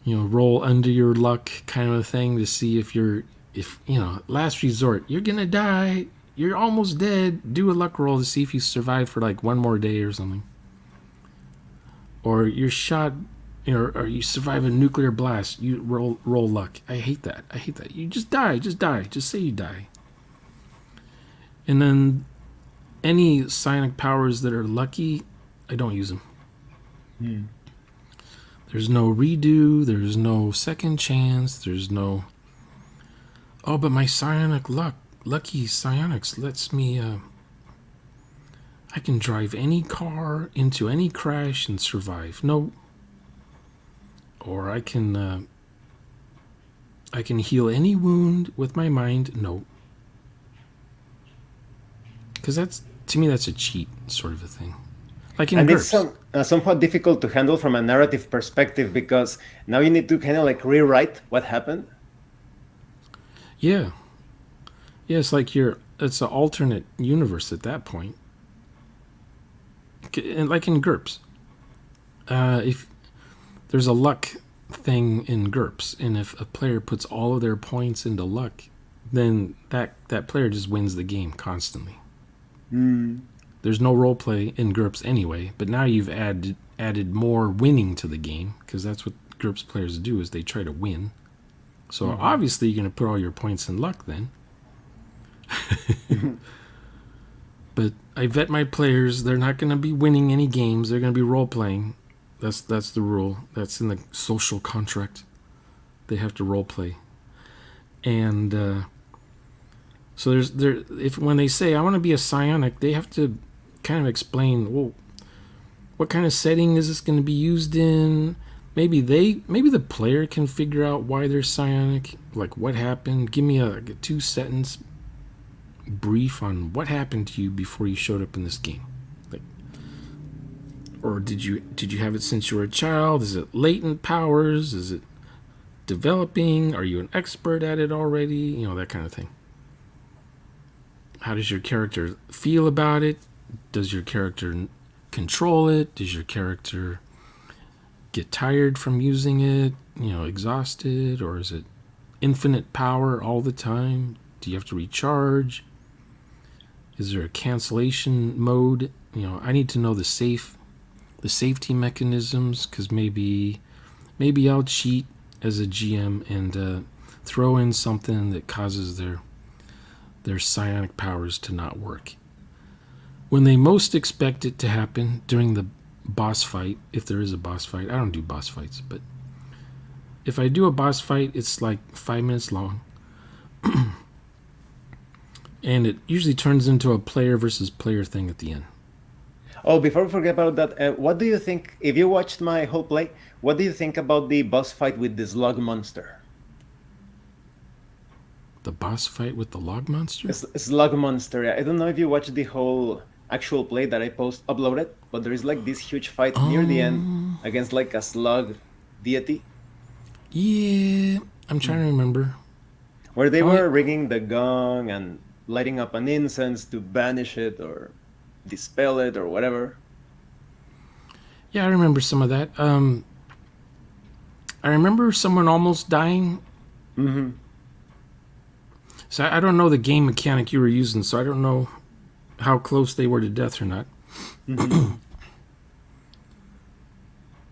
Roll under your luck kind of thing to see if last resort, you're going to die. You're almost dead. Do a luck roll to see if you survive for like one more day or something. Or you're shot, or you survive a nuclear blast. You roll luck. I hate that. You just die. Just say you die. And then any psionic powers that are lucky, I don't use them. There's no redo. There's no second chance. There's no, oh, but my psionic lucky psionics lets me, I can drive any car into any crash and survive. No. Or I can heal any wound with my mind. No. Because to me, that's a cheat sort of a thing. Like in And it's GURPS. somewhat difficult to handle from a narrative perspective because now you need to kind of like rewrite what happened. Yeah. Yeah, it's like it's an alternate universe at that point. And like in GURPS. If there's a luck thing in GURPS, and if a player puts all of their points into luck, then that player just wins the game constantly. There's no role play in GURPS anyway, but now you've added more winning to the game, because that's what GURPS players do, is they try to win. So obviously you're going to put all your points in luck then. But I vet my players. They're not going to be winning any games. They're going to be role playing. That's the rule. That's in the social contract. They have to role play. And so if when they say I want to be a psionic, they have to kind of explain, well, what kind of setting is this going to be used in? Maybe the player can figure out why they're psionic, like what happened. Give me a 2-sentence brief on what happened to you before you showed up in this game. Like, or did you have it since you were a child? Is it latent powers? Is it developing? Are you an expert at it already? You know, that kind of thing. How does your character feel about it? Does your character control it? Does your character get tired from using it? You know, exhausted? Or is it infinite power all the time? Do you have to recharge? Is there a cancellation mode? You know, I need to know the safety mechanisms, because maybe I'll cheat as a GM and throw in something that causes their psionic powers to not work. When they most expect it to happen, during the boss fight, if there is a boss fight. I don't do boss fights, but if I do a boss fight, it's like 5 minutes long. And it usually turns into a player versus player thing at the end. Oh, before we forget about that, what do you think, if you watched my whole play, what do you think about the boss fight with the slug monster? The boss fight with the log monster? Slug monster, yeah. I don't know if you watched the whole actual play that I uploaded, but there is like this huge fight near the end against like a slug deity. Yeah, I'm trying to remember. Where they were ringing the gong and lighting up an incense to banish it or dispel it or whatever. Yeah, I remember some of that. I remember someone almost dying. So I don't know the game mechanic you were using, so I don't know how close they were to death or not.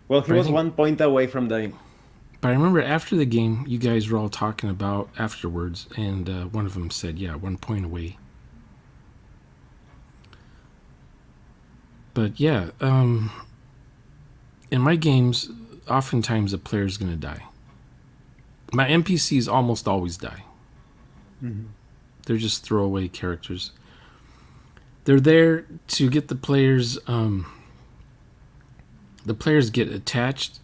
Well, he was 1 point away from dying. But I remember after the game, you guys were all talking about afterwards, and one of them said, yeah, 1 point away. But yeah, in my games, oftentimes a player's going to die. My NPCs almost always die. They're just throwaway characters. They're there to get the players get attached,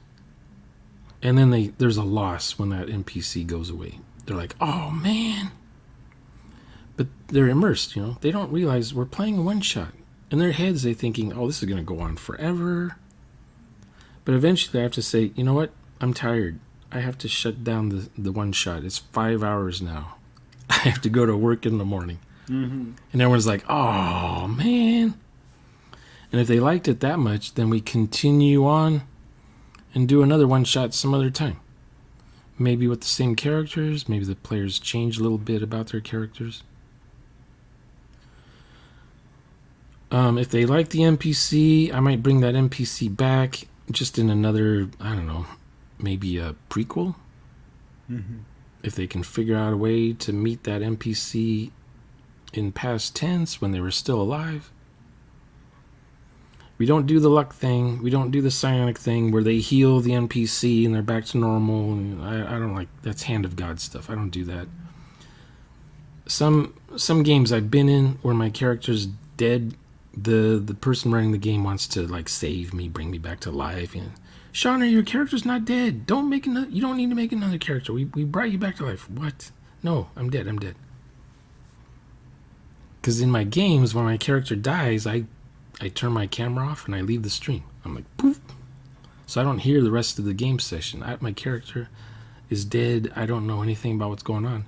and then there's a loss when that NPC goes away. They're like, oh man. But they're immersed, you know. They don't realize we're playing a one-shot. In their heads, they're thinking, oh, this is going to go on forever. But eventually I have to say, you know what? I'm tired. I have to shut down the one-shot. It's 5 hours now. I have to go to work in the morning. And everyone's like, oh, man. And if they liked it that much, then we continue on and do another one-shot some other time. Maybe with the same characters. Maybe the players change a little bit about their characters. If they like the NPC, I might bring that NPC back just in another, I don't know, maybe a prequel. If they can figure out a way to meet that NPC in past tense when they were still alive. We don't do the luck thing. We don't do the psionic thing where they heal the NPC and they're back to normal. I don't like, that's hand of God stuff. I don't do that. Some games I've been in where my character's dead, the person running the game wants to like save me, bring me back to life. And SHONNER, your character's not dead. You don't need to make another character. We brought you back to life. What? No, I'm dead. Because in my games, when my character dies, I I turn my camera off and I leave the stream. I'm like, poof. So I don't hear the rest of the game session. My character is dead. I don't know anything about what's going on.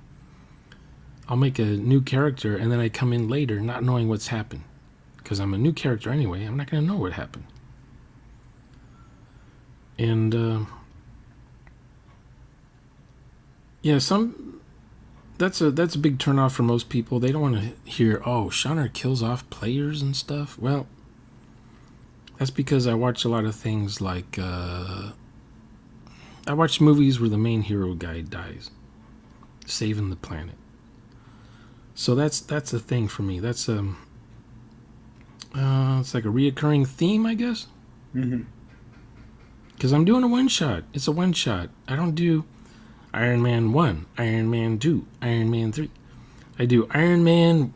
I'll make a new character and then I come in later not knowing what's happened. Because I'm a new character anyway. I'm not going to know what happened. And yeah, that's a big turnoff for most people. They don't want to hear, oh, SHONNER kills off players and stuff. Well, that's because I watch a lot of things like I watch movies where the main hero guy dies, saving the planet. So that's a thing for me. That's it's like a reoccurring theme, I guess. Because I'm doing a one shot. It's a one shot. I don't do Iron Man 1, Iron Man 2, Iron Man 3. I do Iron Man.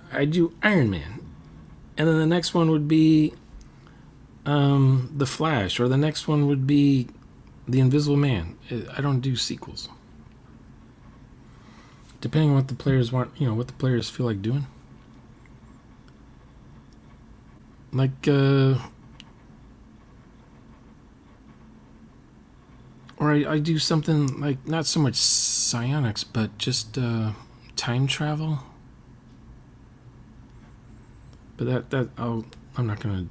And then the next one would be The Flash, or the next one would be The Invisible Man. I don't do sequels. Depending on what the players want, what the players feel like doing. Like, or I do something like not so much psionics, but just time travel. But I'm not gonna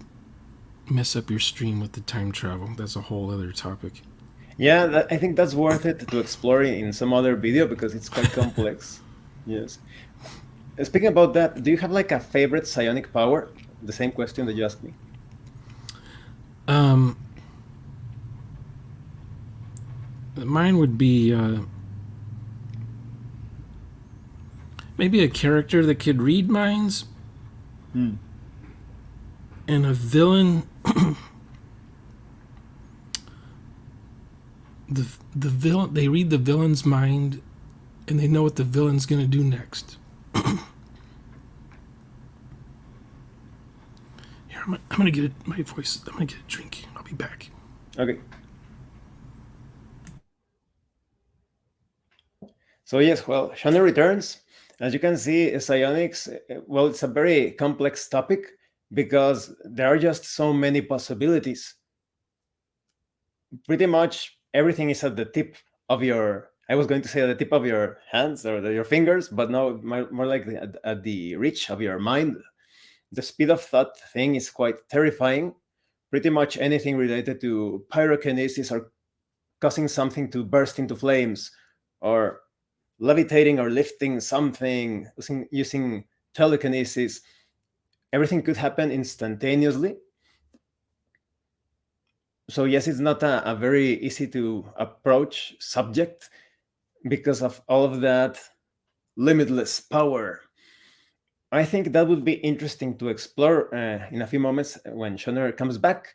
mess up your stream with the time travel. That's a whole other topic. Yeah, I think that's worth it to explore in some other video because it's quite complex. Yes. Speaking about that, do you have like a favorite psionic power? The same question that you asked me. Mine would be maybe a character that could read minds, and a villain. the villain, they read the villain's mind, and they know what the villain's gonna do next. Here, I'm gonna get my voice. I'm gonna get a drink. I'll be back. Okay. So yes, well, SHONNER returns. As you can see, psionics, well, it's a very complex topic because there are just so many possibilities. Pretty much everything is at the tip of your, I was going to say at the tip of your hands or your fingers, but no, more like at the reach of your mind. The speed of thought thing is quite terrifying. Pretty much anything related to pyrokinesis or causing something to burst into flames, or levitating or lifting something using telekinesis, everything could happen instantaneously. So yes, it's not a very easy to approach subject because of all of that limitless power. I think that would be interesting to explore in a few moments when SHONNER comes back.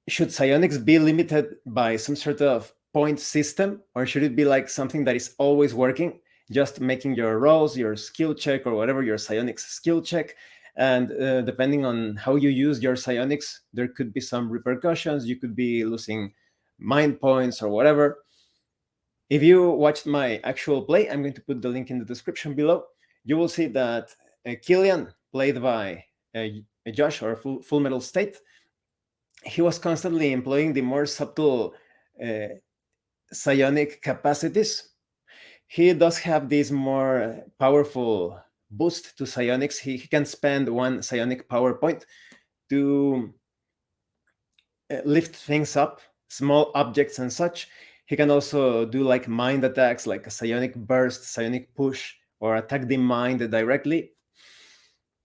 Should psionics be limited by some sort of point system, or should it be like something that is always working, just making your rolls, your skill check, or whatever, your psionics skill check, and depending on how you use your psionics, there could be some repercussions. You could be losing mind points or whatever. If you watched my actual play, I'm going to put the link in the description below. You will see that Killian, played by Josh, or Full Metal State, he was constantly employing the more subtle psionic capacities. He does have this more powerful boost to psionics. He can spend one psionic power point to lift things up, small objects and such. He can also do like mind attacks, like a psionic burst, psionic push, or attack the mind directly.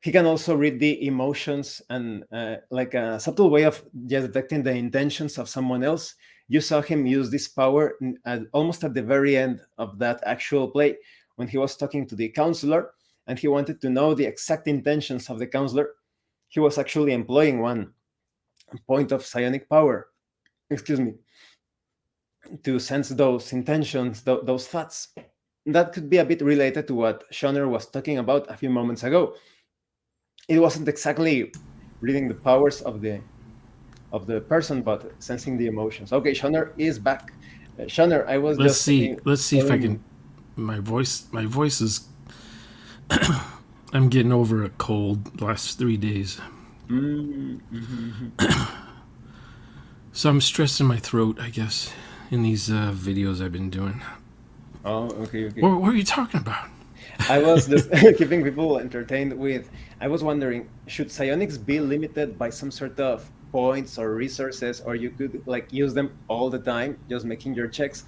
He can also read the emotions and like a subtle way of just detecting the intentions of someone else. You saw him use this power almost at the very end of that actual play when he was talking to the counselor and he wanted to know the exact intentions of the counselor. He was actually employing one point of psionic power, to sense those intentions, those thoughts. That could be a bit related to what SHONNER was talking about a few moments ago. It wasn't exactly reading the powers of the person, but sensing the emotions. Okay, SHONNER is back. SHONNER, I was Let's see if I can. My voice is. I'm getting over a cold the last 3 days. Mm-hmm. So I'm stressing my throat, I guess, in these videos I've been doing. Oh, okay, okay. What are you talking about? I was just keeping people entertained with. I was wondering, should psionics be limited by some sort of points or resources, or you could like use them all the time, just making your checks?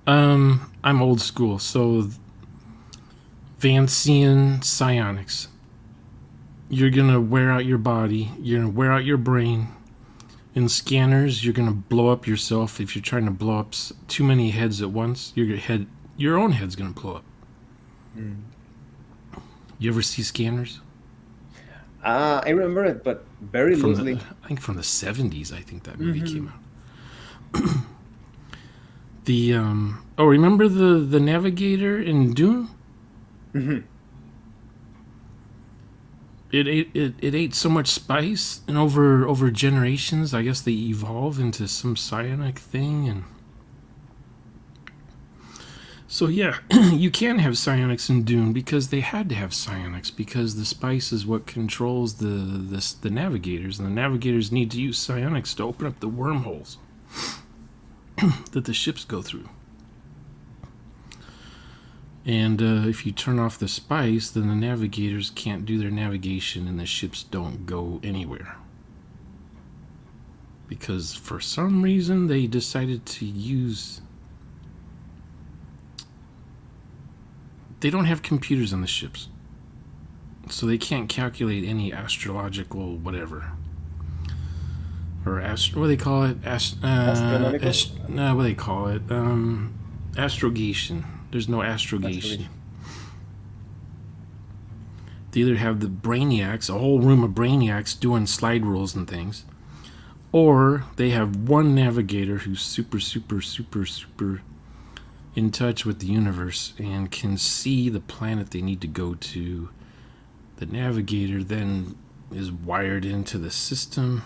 I'm old school, so Vancian psionics. You're gonna wear out your body. You're gonna wear out your brain. In scanners, you're gonna blow up yourself if you're trying to blow up too many heads at once. Your own head's gonna blow up. Mm. You ever see scanners? I remember it, but very From loosely. I think from the 70s. I think that movie Hmm. came out. The remember the navigator in Dune? Hmm. It ate so much spice, and over generations, I guess they evolve into some psionic thing, and so yeah, you can have psionics in Dune because they had to have psionics because the spice is what controls the navigators, and the navigators need to use psionics to open up the wormholes that the ships go through. And if you turn off the spice, then the navigators can't do their navigation and the ships don't go anywhere. Because for some reason they decided to use. They don't have computers on the ships. So they can't calculate any astrological whatever. Or what do they call it? Astronomical. What do they call it? Astrogation. There's no astrogation. They either have the brainiacs, a whole room of brainiacs doing slide rules and things, or they have one navigator who's super in touch with the universe and can see the planet they need to go to. The navigator then is wired into the system,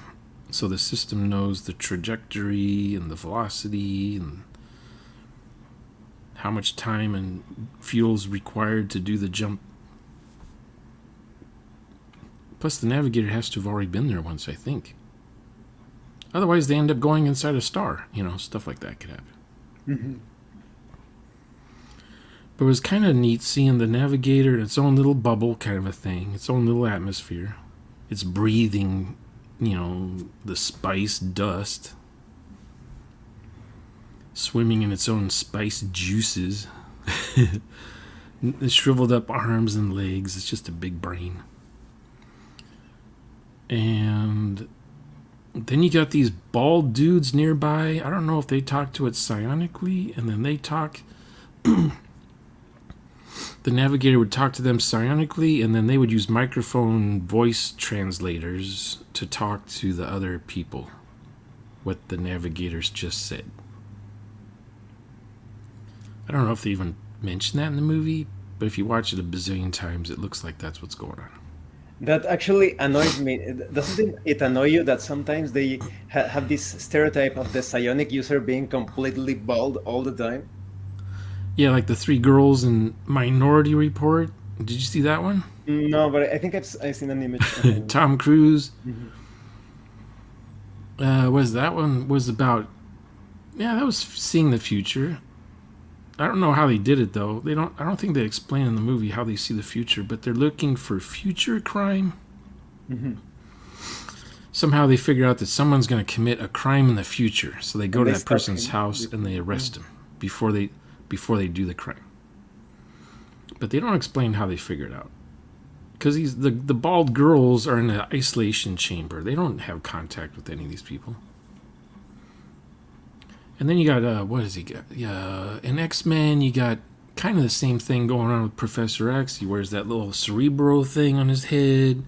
so the system knows the trajectory and the velocity and how much time and fuel is required to do the jump. Plus, the navigator has to have already been there once, I think. Otherwise, they end up going inside a star. Stuff like that could happen. Mm-hmm. But it was kind of neat seeing the navigator in its own little bubble kind of a thing, its own little atmosphere. It's breathing, the spice dust. Swimming in its own spice juices. The shriveled up arms and legs. It's just a big brain. And then you got these bald dudes nearby. I don't know if they talk to it psionically, and then they talk. The navigator would talk to them psionically, and then they would use microphone voice translators to talk to the other people what the navigators just said. I don't know if they even mentioned that in the movie, but if you watch it a bazillion times, it looks like that's what's going on. That actually annoys me. Doesn't it annoy you that sometimes they have this stereotype of the psionic user being completely bald all the time? Yeah, like the three girls in Minority Report. Did you see that one? No, but I think I've seen an image. Tom Cruise. Mhm. Was that one was about? Yeah, that was seeing the future. I don't know how they did it though. I don't think they explain in the movie how they see the future, but they're looking for future crime. Mm-hmm. Somehow they figure out that someone's going to commit a crime in the future, so they go And to they that stop person's him. house and they arrest him before they do the crime. But they don't explain how they figure it out. Because the bald girls are in an isolation chamber. They don't have contact with any of these people. And then you got, what does he got? In X-Men, you got kind of the same thing going on with Professor X. He wears that little cerebro thing on his head.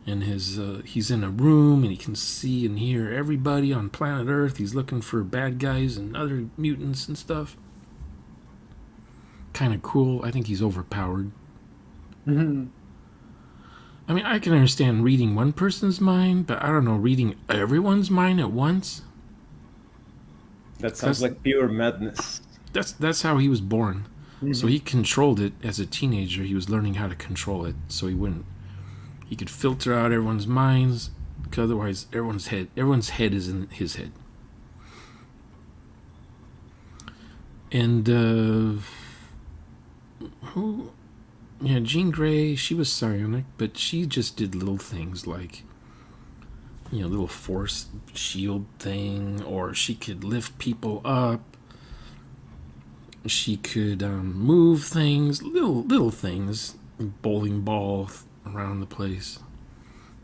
And he's in a room and he can see and hear everybody on planet Earth. He's looking for bad guys and other mutants and stuff. Kind of cool. I think he's overpowered. Mm-hmm. I mean, I can understand reading one person's mind, but I don't know, reading everyone's mind at once? That sounds like pure madness. That's how he was born. So he controlled it as a teenager. He was learning how to control it, so he could filter out everyone's minds, because otherwise everyone's head is in his head. And Jean Grey, she was psionic, but she just did little things like, little force shield thing, or she could lift people up. She could move things, little things, bowling ball around the place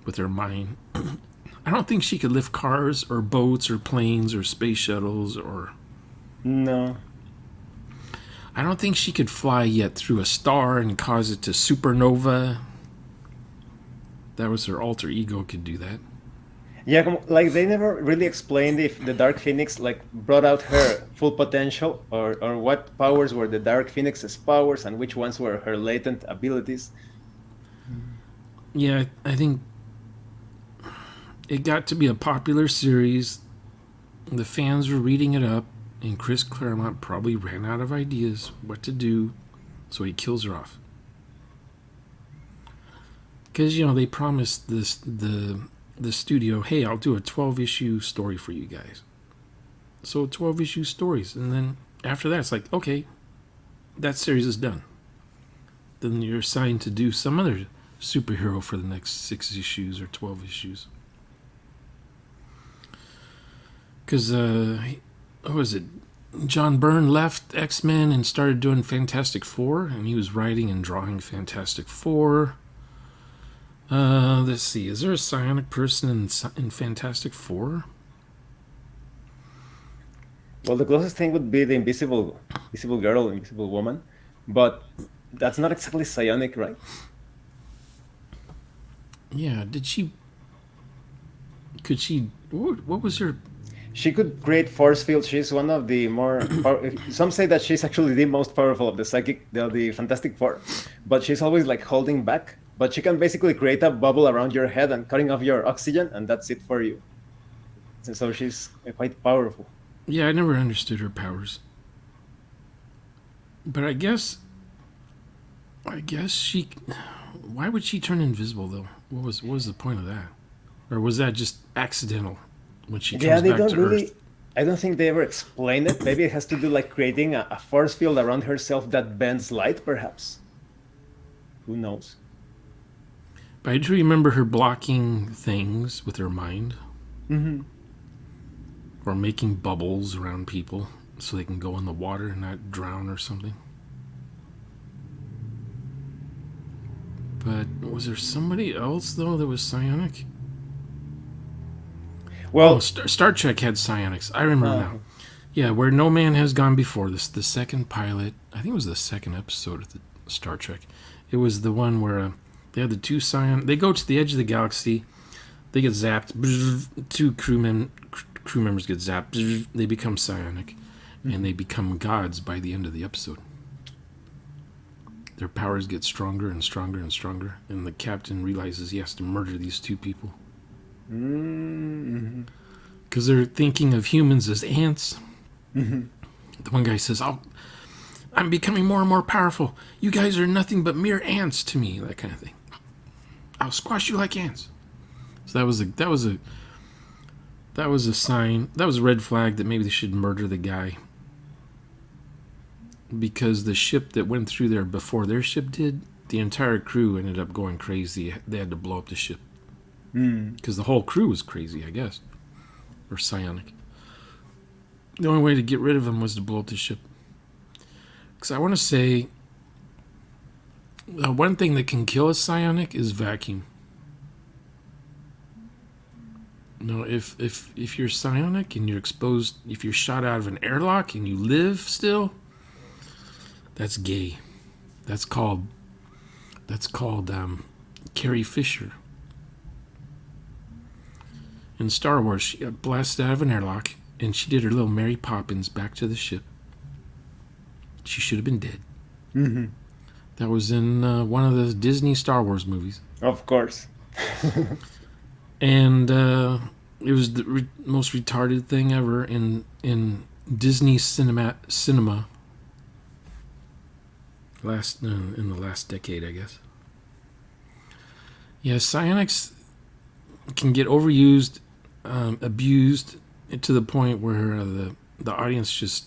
with her mind. I don't think she could lift cars or boats or planes or space shuttles or... No. I don't think she could fly yet through a star and cause it to supernova. That was her alter ego could do that. Yeah, like they never really explained if the Dark Phoenix like brought out her full potential, or what powers were the Dark Phoenix's powers and which ones were her latent abilities. Yeah, I think it got to be a popular series. The fans were reading it up, and Chris Claremont probably ran out of ideas what to do, so he kills her off. Because, they promised the studio, hey, I'll do a 12-issue story for you guys. So 12-issue stories. And then after that, it's like, okay, that series is done. Then you're assigned to do some other superhero for the next 6 issues or 12 issues. Because, what was it? John Byrne left X-Men and started doing Fantastic Four, and he was writing and drawing Fantastic Four. Let's see. Is there a psionic person in Fantastic Four? Well, the closest thing would be the Invisible Girl, Invisible Woman, but that's not exactly psionic, right? Yeah. Could she? What was her? She could create force fields. She's one of the more... some say that she's actually the most powerful of the Fantastic Four, but she's always like holding back. But she can basically create a bubble around your head and cutting off your oxygen, and that's it for you. And so she's quite powerful. Yeah, I never understood her powers. But I guess she... Why would she turn invisible, though? What was the point of that? Or was that just accidental when she comes back to Earth? I don't think they ever explained it. Maybe it has to do like creating a force field around herself that bends light, perhaps. Who knows? But I do remember her blocking things with her mind. Mm-hmm. Or making bubbles around people so they can go in the water and not drown or something. But was there somebody else, though, that was psionic? Well, Star Trek had psionics. I remember now. Yeah, Where No Man Has Gone Before. This the second pilot. I think it was the second episode of the Star Trek. It was the one where... they had the two psion. They go to the edge of the galaxy. They get zapped. Two crew members get zapped. They become psionic, and they become gods by the end of the episode. Their powers get stronger and stronger and stronger, and the captain realizes he has to murder these two people because they're thinking of humans as ants. The one guy says, I'm becoming more and more powerful. You guys are nothing but mere ants to me," that kind of thing. "I'll squash you like ants." So that was a sign. That was a red flag that maybe they should murder the guy, because the ship that went through there before their ship did, the entire crew ended up going crazy. They had to blow up the ship because the whole crew was crazy, I guess, or psionic. The only way to get rid of them was to blow up the ship. Because I want to say, one thing that can kill a psionic is vacuum. If you're psionic and you're exposed, if you're shot out of an airlock and you live still, that's gay. That's called Carrie Fisher. In Star Wars, she got blasted out of an airlock, and she did her little Mary Poppins back to the ship. She should have been dead. Mm-hmm. That was in one of the Disney Star Wars movies. Of course. And it was the most retarded thing ever in Disney cinema. in the last decade, I guess. Yeah, psionics can get overused, abused to the point where the audience just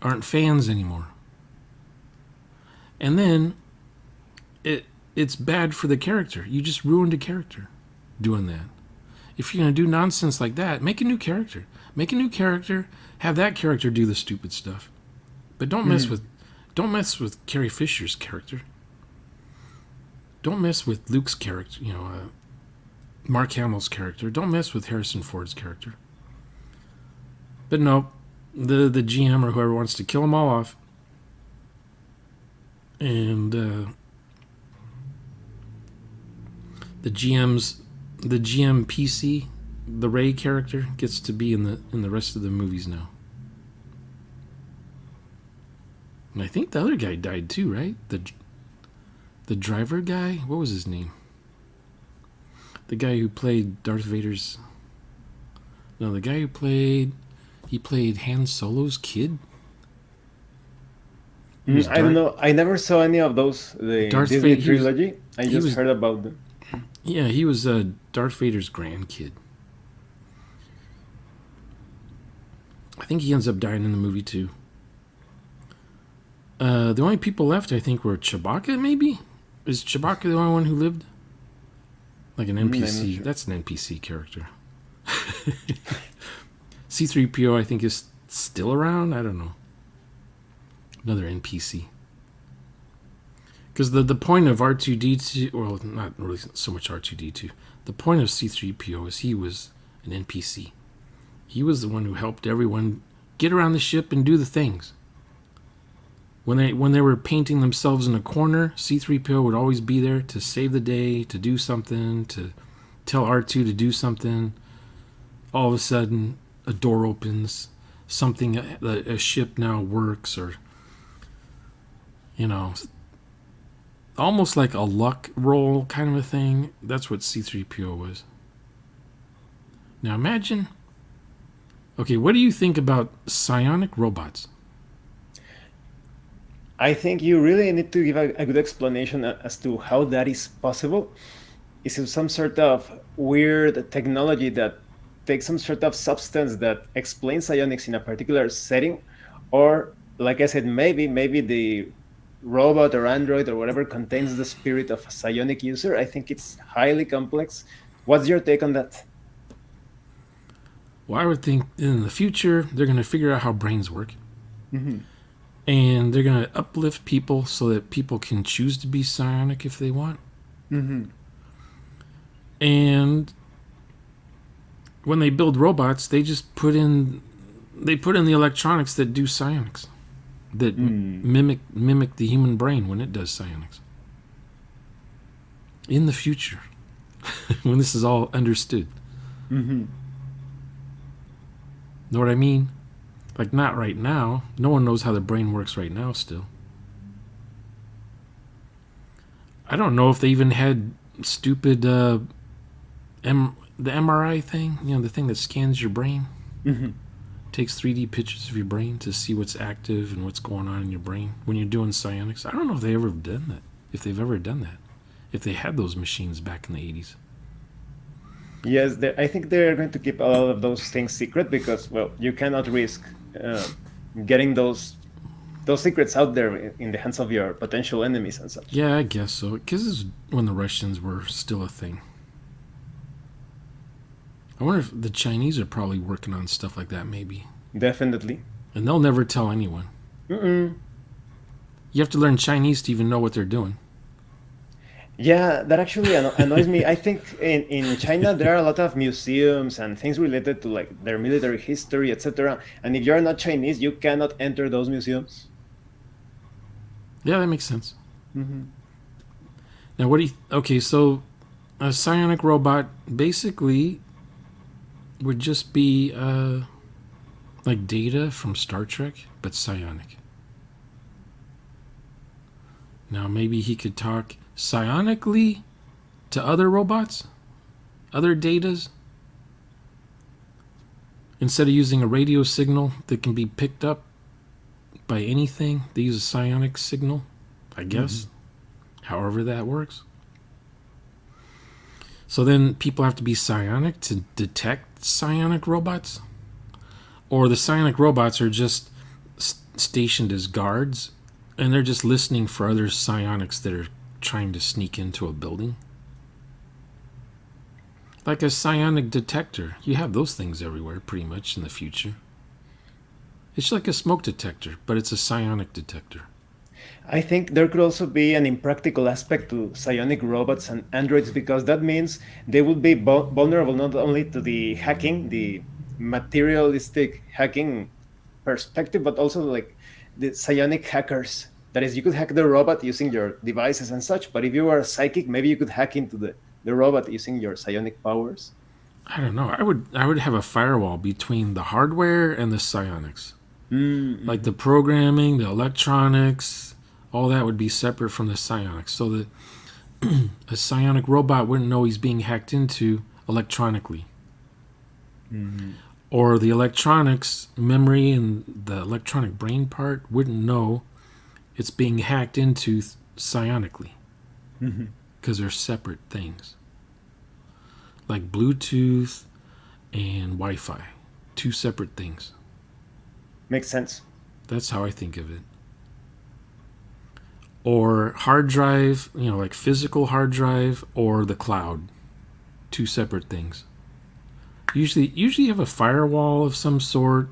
aren't fans anymore. And then it's bad for the character. You just ruined a character doing that. If you're going to do nonsense like that, make a new character. Make a new character, have that character do the stupid stuff. But don't mess with Carrie Fisher's character. Don't mess with Luke's character, Mark Hamill's character. Don't mess with Harrison Ford's character. But no, the GM or whoever wants to kill them all off. And the GM PC, the Ray character, gets to be in the rest of the movies now. And I think the other guy died too, right? The driver guy? What was his name? The guy who played Darth Vader's... No, the guy who played... He played Han Solo's kid? I don't know. I never saw any of those, the Darth Disney Vader, trilogy. I just heard about them. Yeah, he was Darth Vader's grandkid. I think he ends up dying in the movie too. The only people left, I think, were Chewbacca, maybe? Is Chewbacca the only one who lived? Like an NPC. Sure. That's an NPC character. C-3PO, I think, is still around? I don't know. Another NPC. Because the point of R2-D2... Well, not really so much R2-D2. The point of C-3PO is he was an NPC. He was the one who helped everyone get around the ship and do the things. When they were painting themselves in a corner, C-3PO would always be there to save the day, to do something, to tell R2 to do something. All of a sudden, a door opens, a ship now works, or, almost like a luck roll kind of a thing. That's what C-3PO was. Now imagine, okay, what do you think about psionic robots? I think you really need to give a good explanation as to how that is possible. Is it some sort of weird technology that takes some sort of substance that explains psionics in a particular setting? Or, like I said, maybe the robot or android or whatever contains the spirit of a psionic user? I think it's highly complex. What's your take on that? Well, I would think in the future, they're going to figure out how brains work. Mm-hmm. And they're going to uplift people so that people can choose to be psionic if they want. Mm-hmm. And when they build robots, they just put in the electronics that do psionics, that mimic the human brain when it does psionics. In the future, when this is all understood. Mm-hmm. Know what I mean? Like, not right now. No one knows how the brain works right now still. I don't know if they even had stupid the MRI thing, the thing that scans your brain. Mm-hmm. Takes 3D pictures of your brain to see what's active and what's going on in your brain when you're doing psionics. I don't know if they ever done that. If they've ever done that. If they had those machines back in the 80s. Yes, I think they're going to keep a lot of those things secret because, well, you cannot risk getting those secrets out there in the hands of your potential enemies and such. Yeah, I guess so. Because this is when the Russians were still a thing. I wonder if the Chinese are probably working on stuff like that, maybe. Definitely. And they'll never tell anyone. Mm-mm. You have to learn Chinese to even know what they're doing. Yeah, that actually annoys me. I think in China there are a lot of museums and things related to like their military history, etc. And if you're not Chinese, you cannot enter those museums. Yeah, that makes sense. Mm-hmm. Now, okay, so a psionic robot basically would just be like Data from Star Trek, but psionic. Now, maybe he could talk psionically to other robots, other Datas, instead of using a radio signal that can be picked up by anything. They use a psionic signal. I guess. However that works. So then people have to be psionic to detect psionic robots? Or the psionic robots are just stationed as guards and they're just listening for other psionics that are trying to sneak into a building? Like a psionic detector. You have those things everywhere pretty much in the future. It's like a smoke detector, but it's a psionic detector. I think there could also be an impractical aspect to psionic robots and androids because that means they would be vulnerable not only to the hacking, the materialistic hacking perspective, but also like the psionic hackers. That is, you could hack the robot using your devices and such, but if you are psychic, maybe you could hack into the robot using your psionic powers. I don't know. I would have a firewall between the hardware and the psionics. Like the programming, the electronics, all that would be separate from the psionics. So that a psionic robot wouldn't know he's being hacked into electronically. Or the electronics memory and the electronic brain part wouldn't know it's being hacked into psionically. Because they're separate things. Like Bluetooth and Wi-Fi. Two separate things. Makes sense. That's how I think of it. Or hard drive, like physical hard drive or the cloud. Two separate things. Usually you have a firewall of some sort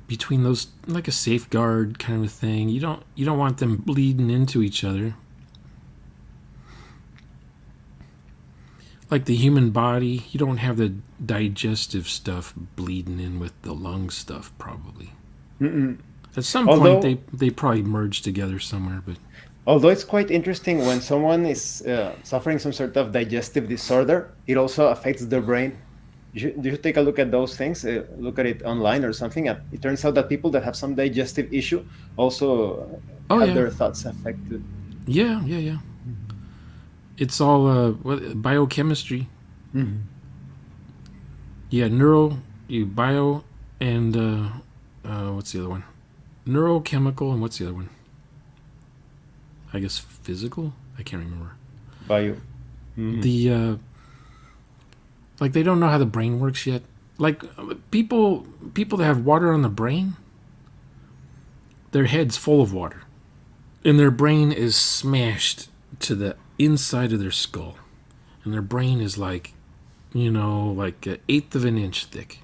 between those, like a safeguard kind of thing. You don't want them bleeding into each other. Like the human body, you don't have the digestive stuff bleeding in with the lung stuff, probably. At some point, they probably merge together somewhere, but although it's quite interesting when someone is suffering some sort of digestive disorder, it also affects their brain. You should take a look at those things, look at it online or something. It turns out that people that have some digestive issue also have their thoughts affected. Yeah. It's all biochemistry. Yeah, bio, and what's the other one? Neurochemical, and what's the other one? I guess physical? I can't remember. Bio. The like they don't know how the brain works yet. Like people that have water on the brain, their head's full of water, and their brain is smashed to the inside of their skull, and their brain is like, like an eighth of an inch thick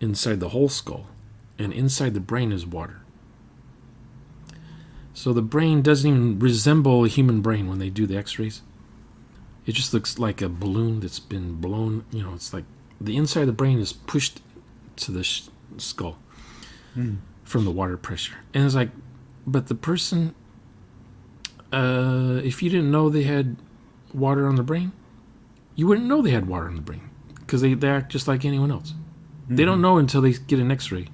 inside the whole skull, and inside the brain is water. So the brain doesn't even resemble a human brain when they do the x-rays. It just looks like a balloon that's been blown. It's like the inside of the brain is pushed to the skull from the water pressure. And it's like, but the person, if you didn't know they had water on the brain, you wouldn't know they had water on the brain because they act just like anyone else. They don't know until they get an x-ray.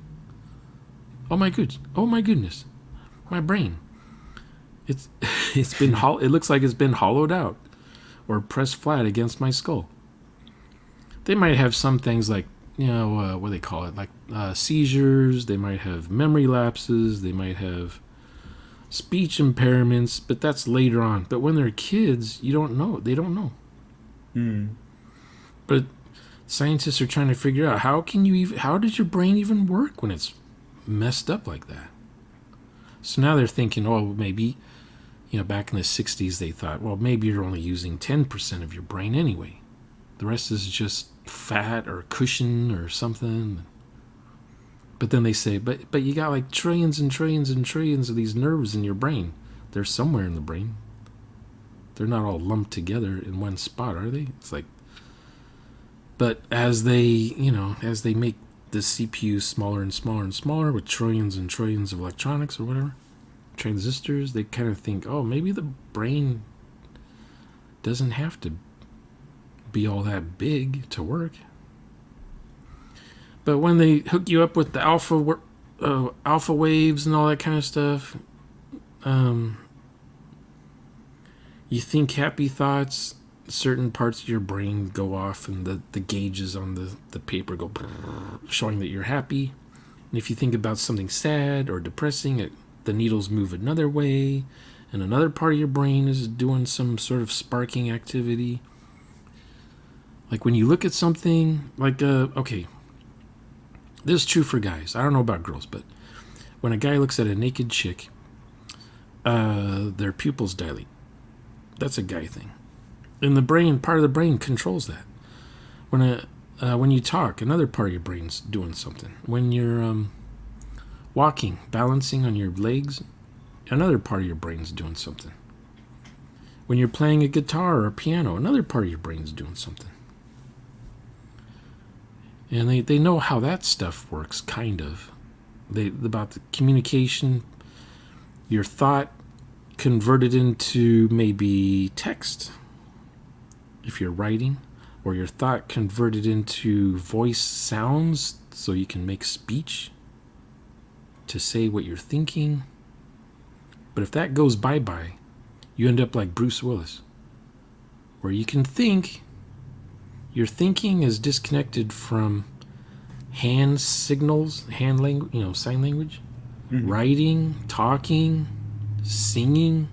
Oh my goodness, my brain. It's been it looks like it's been hollowed out or pressed flat against my skull. They might have some things like, what do they call it? Like seizures. They might have memory lapses. They might have speech impairments, but that's later on. But when they're kids, you don't know. They don't know. But scientists are trying to figure out how does your brain even work when it's messed up like that? So now they're thinking, maybe, back in the 60s they thought, well, maybe you're only using 10% of your brain anyway. The rest is just fat or cushion or something. But then they say, but you got like trillions and trillions and trillions of these nerves in your brain. They're somewhere in the brain. They're not all lumped together in one spot, are they? It's like, but as they make the CPU smaller and smaller and smaller with trillions and trillions of electronics or whatever, transistors, they kind of think, maybe the brain doesn't have to be all that big to work. But when they hook you up with the alpha waves and all that kind of stuff, you think happy thoughts, certain parts of your brain go off and the gauges on the paper go showing that you're happy. And if you think about something sad or depressing, the needles move another way, and another part of your brain is doing some sort of sparking activity. Like when you look at something, like, okay, this is true for guys. I don't know about girls, but when a guy looks at a naked chick, their pupils dilate. That's a guy thing. And the brain, part of the brain controls that. When you talk, another part of your brain's doing something. When you're walking, balancing on your legs, another part of your brain's doing something. When you're playing a guitar or a piano, another part of your brain's doing something. And they know how that stuff works, kind of. About the communication, your thought converted into maybe text, if you're writing, or your thought converted into voice sounds so you can make speech to say what you're thinking. But if that goes bye-bye, you end up like Bruce Willis, where you can think, your thinking is disconnected from hand signals, hand language, sign language, writing, talking, singing.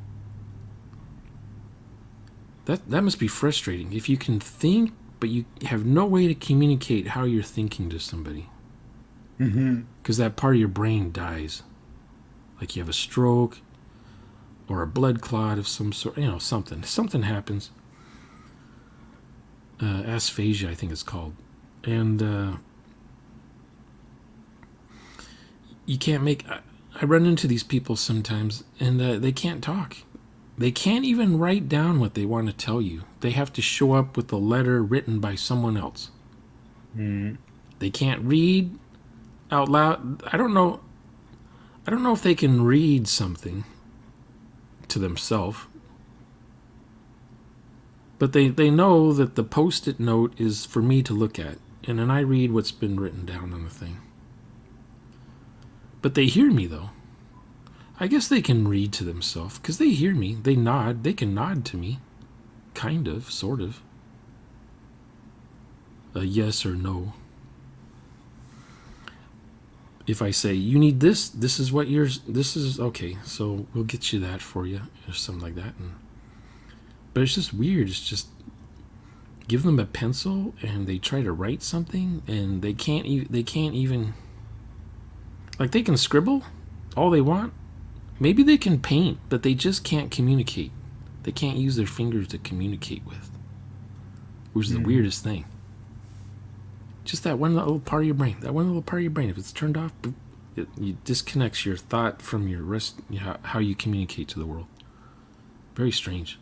That must be frustrating. If you can think, but you have no way to communicate how you're thinking to somebody. Because that part of your brain dies. Like you have a stroke or a blood clot of some sort, something. Something happens. Aphasia, I think it's called. And you can't make... I run into these people sometimes, and they can't talk. They can't even write down what they want to tell you. They have to show up with a letter written by someone else. They can't read out loud. I don't know if they can read something to themselves. But they know that the Post-it note is for me to look at. And then I read what's been written down on the thing. But they hear me, though. I guess they can read to themselves, because they hear me. They nod. They can nod to me. Kind of, sort of. A yes or no. If I say, you need this, this is okay, so we'll get you that for you, or something like that. But it's just weird. It's just, give them a pencil, and they try to write something, and they can't even, like, they can scribble all they want. Maybe they can paint, but they just can't communicate. They can't use their fingers to communicate with, which is the weirdest thing. Just that one little part of your brain. If it's turned off, it disconnects your thought from your rest, how you communicate to the world. Very strange.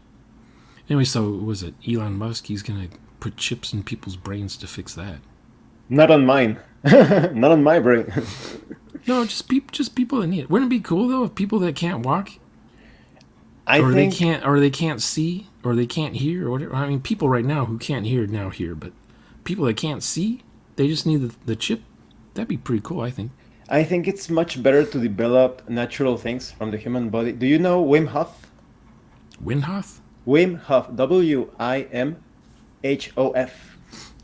Anyway, so was it Elon Musk? He's going to put chips in people's brains to fix that. Not on mine. Not on my brain. No, just people that need it. Wouldn't it be cool though if people that can't walk, they can't see, or they can't hear, or whatever. I mean, people right now who can't hear now hear, but people that can't see, they just need the chip. That'd be pretty cool, I think. I think it's much better to develop natural things from the human body. Do you know Wim Hof? Wim Hof? Wim Hof. W-I-M-H-O-F.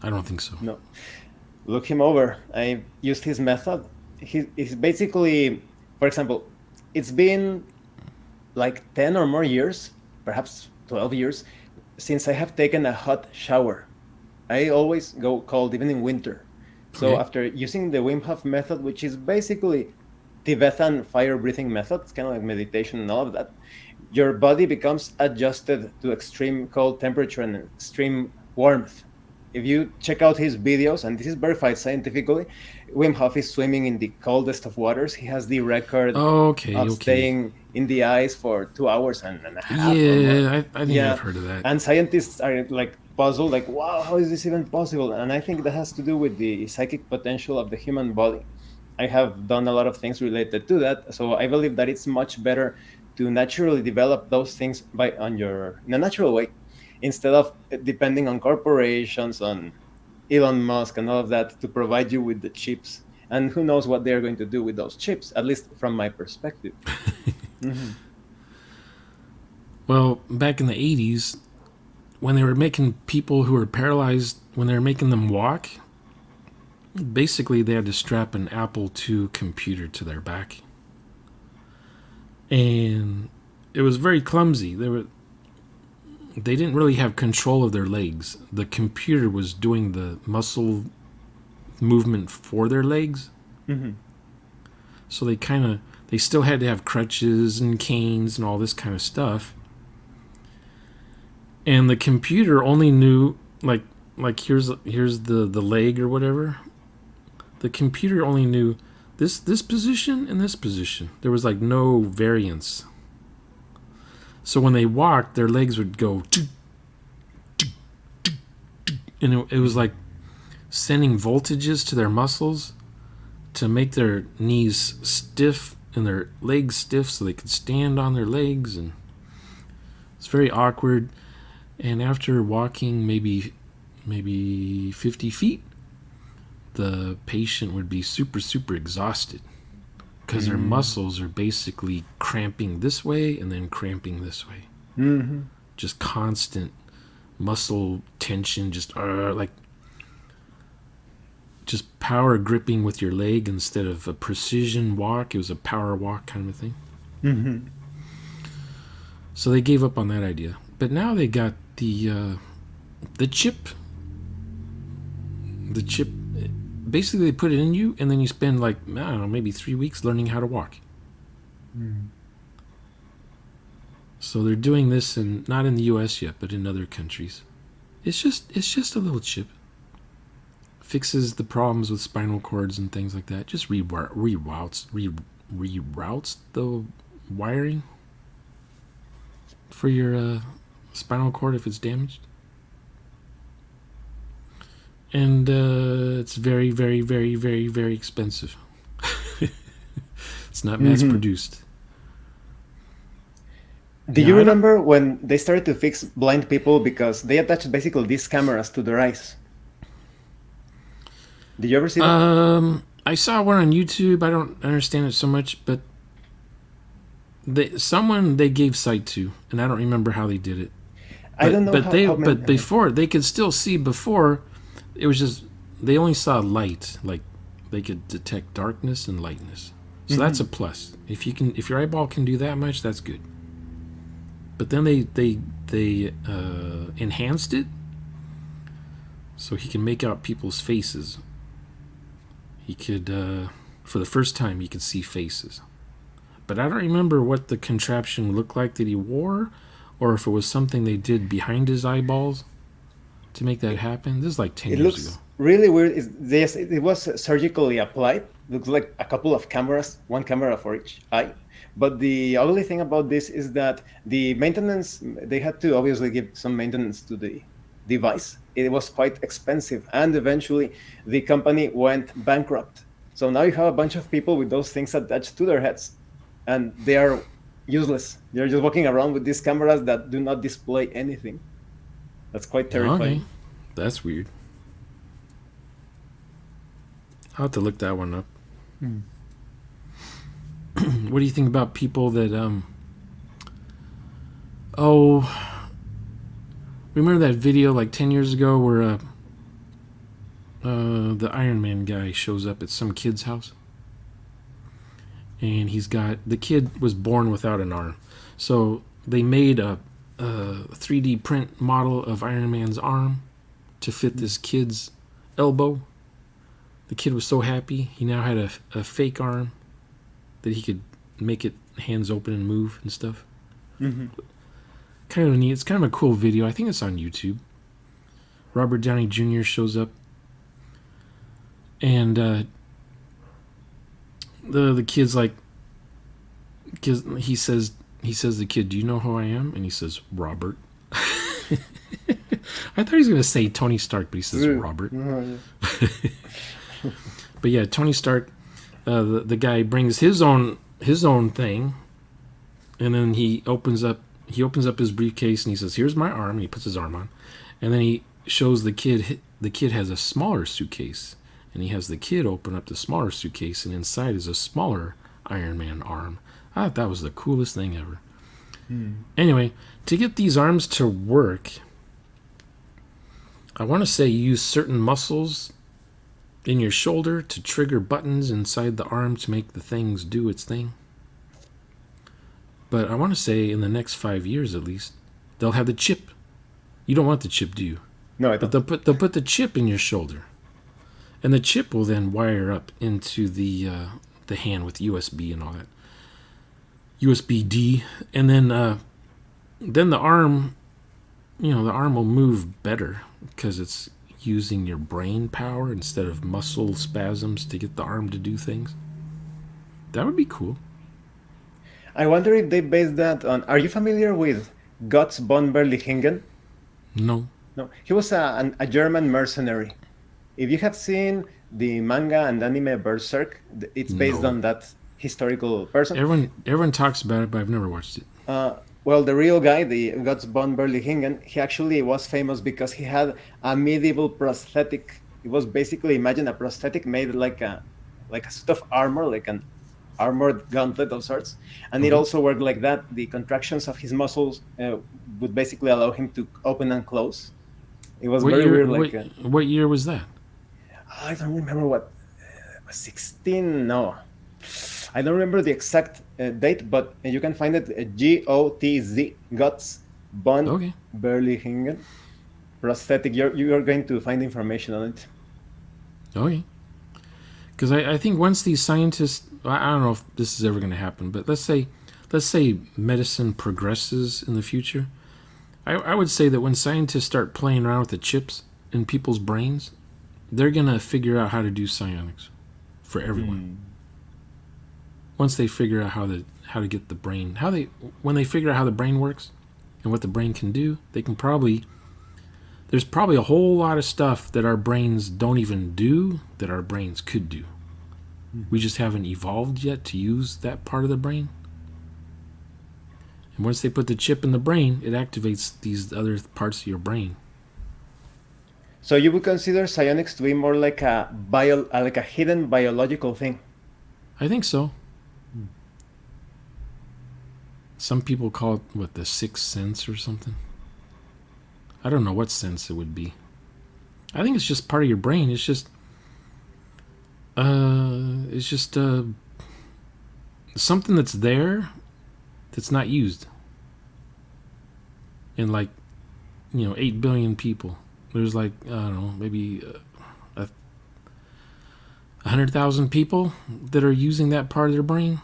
I don't think so. No. Look him over. I used his method. He's basically, for example, it's been like 10 or more years, perhaps 12 years, since I have taken a hot shower. I always go cold, even in winter. So after using the Wim Hof method, which is basically Tibetan fire breathing method, it's kind of like meditation and all of that, your body becomes adjusted to extreme cold temperature and extreme warmth. If you check out his videos, and this is verified scientifically, Wim Hof is swimming in the coldest of waters. He has the record of staying in the ice for 2 hours and a half. Yeah, I think I've heard of that. And scientists are like puzzled, like, wow, how is this even possible? And I think that has to do with the psychic potential of the human body. I have done a lot of things related to that, so I believe that it's much better to naturally develop those things in a natural way, instead of depending on corporations, on Elon Musk and all of that to provide you with the chips. And who knows what they're going to do with those chips, at least from my perspective. Well, back in the 80s, when they were making people who were paralyzed, when they were making them walk, basically they had to strap an Apple II computer to their back, and it was very clumsy. They didn't really have control of their legs. The computer was doing the muscle movement for their legs. Mm-hmm. So they still had to have crutches and canes and all this kind of stuff. And the computer only knew like here's the leg or whatever. The computer only knew this position and this position. There was like no variance. So when they walked, their legs would go, and it was like sending voltages to their muscles to make their knees stiff and their legs stiff so they could stand on their legs. And it's very awkward. And after walking maybe 50 feet, the patient would be super, super exhausted because their muscles are basically cramping this way and then cramping this way. Mm-hmm. Just constant muscle tension, just power gripping with your leg instead of a precision walk. It was a power walk kind of a thing. Mm-hmm. So they gave up on that idea. But now they got the chip. The chip, basically they put it in you, and then you spend like, I don't know, maybe 3 weeks learning how to walk. Mm. So they're doing this, and not in the U.S. yet, but in other countries. It's just a little chip. Fixes the problems with spinal cords and things like that. Just reroutes the wiring for your spinal cord if it's damaged. And it's very, very, very, very, very expensive. It's not mass produced. Do you remember when they started to fix blind people because they attached basically these cameras to their eyes? Did you ever see that? I saw one on YouTube. I don't understand it so much, but someone they gave sight to, and I don't remember how they did it. I don't know. But before they could still see before. It was just they only saw light, like they could detect darkness and lightness. So that's a plus. If your eyeball can do that much, that's good. But then they enhanced it so he can make out people's faces. He could for the first time he could see faces. But I don't remember what the contraption looked like that he wore, or if it was something they did behind his eyeballs to make that happen. This is like 10 years ago. Really weird. It was surgically applied. Looks like a couple of cameras, one camera for each eye. But the ugly thing about this is that the maintenance, they had to obviously give some maintenance to the device. It was quite expensive, and eventually the company went bankrupt. So now you have a bunch of people with those things attached to their heads, and they are useless. They're just walking around with these cameras that do not display anything. That's quite terrifying. Okay. That's weird. I'll have to look that one up. What do you think about people that remember that video like 10 years ago where the Iron Man guy shows up at some kid's house, and the kid was born without an arm, so they made a 3D print model of Iron Man's arm to fit this kid's elbow. The kid was so happy. He now had a fake arm that he could make it hands open and move and stuff. Kind of neat. It's kind of a cool video. I think it's on YouTube. Robert Downey Jr. shows up, and the kid's like, he says to the kid, "Do you know who I am?" And he says, "Robert." I thought he was going to say Tony Stark, but he says Robert. But yeah, Tony Stark, the guy brings his own thing, and then he opens up his briefcase and he says, "Here's my arm," and he puts his arm on, and then he shows the kid. The kid has a smaller suitcase, and he has the kid open up the smaller suitcase, and inside is a smaller Iron Man arm. I thought that was the coolest thing ever. Anyway, to get these arms to work, I want to say use certain muscles in your shoulder to trigger buttons inside the arm to make the things do its thing. But I want to say in the next 5 years at least, they'll have the chip. You don't want the chip, do you? No, I But don't. they'll put the chip in your shoulder, and the chip will then wire up into the hand with USB and all that. USB D, and then the arm, the arm will move better because it's using your brain power instead of muscle spasms to get the arm to do things. That would be cool. I wonder if they based that on. Are you familiar with Guts von Berlichingen? No. No, he was a German mercenary. If you have seen the manga and anime Berserk, it's based No. on that historical person. Everyone talks about it, but I've never watched it. Well, the real guy, the Guts von Berlichingen, he actually was famous because he had a medieval prosthetic. It was basically, imagine a prosthetic made like a suit of armor, like an armored gauntlet of sorts, and it also worked like that. The contractions of his muscles would basically allow him to open and close. It was very weird. What year was that? I don't remember what 16. No, I don't remember the exact date, but you can find it. GOTZ, Guts von Berlichingen prosthetic. You're going to find information on it. Okay. Because I think once these scientists, I don't know if this is ever going to happen, but let's say medicine progresses in the future. I would say that when scientists start playing around with the chips in people's brains, they're going to figure out how to do psionics for everyone. Once they figure out how to get the brain, when they figure out how the brain works and what the brain can do, there's probably a whole lot of stuff that our brains don't even do that our brains could do. We just haven't evolved yet to use that part of the brain. And once they put the chip in the brain, it activates these other parts of your brain. So you would consider psionics to be more like like a hidden biological thing? I think so. Some people call it the sixth sense or something. I don't know what sense it would be. I think it's just part of your brain. It's just something that's there that's not used. In 8 billion people. There's I don't know, maybe 100,000 people that are using that part of their brain.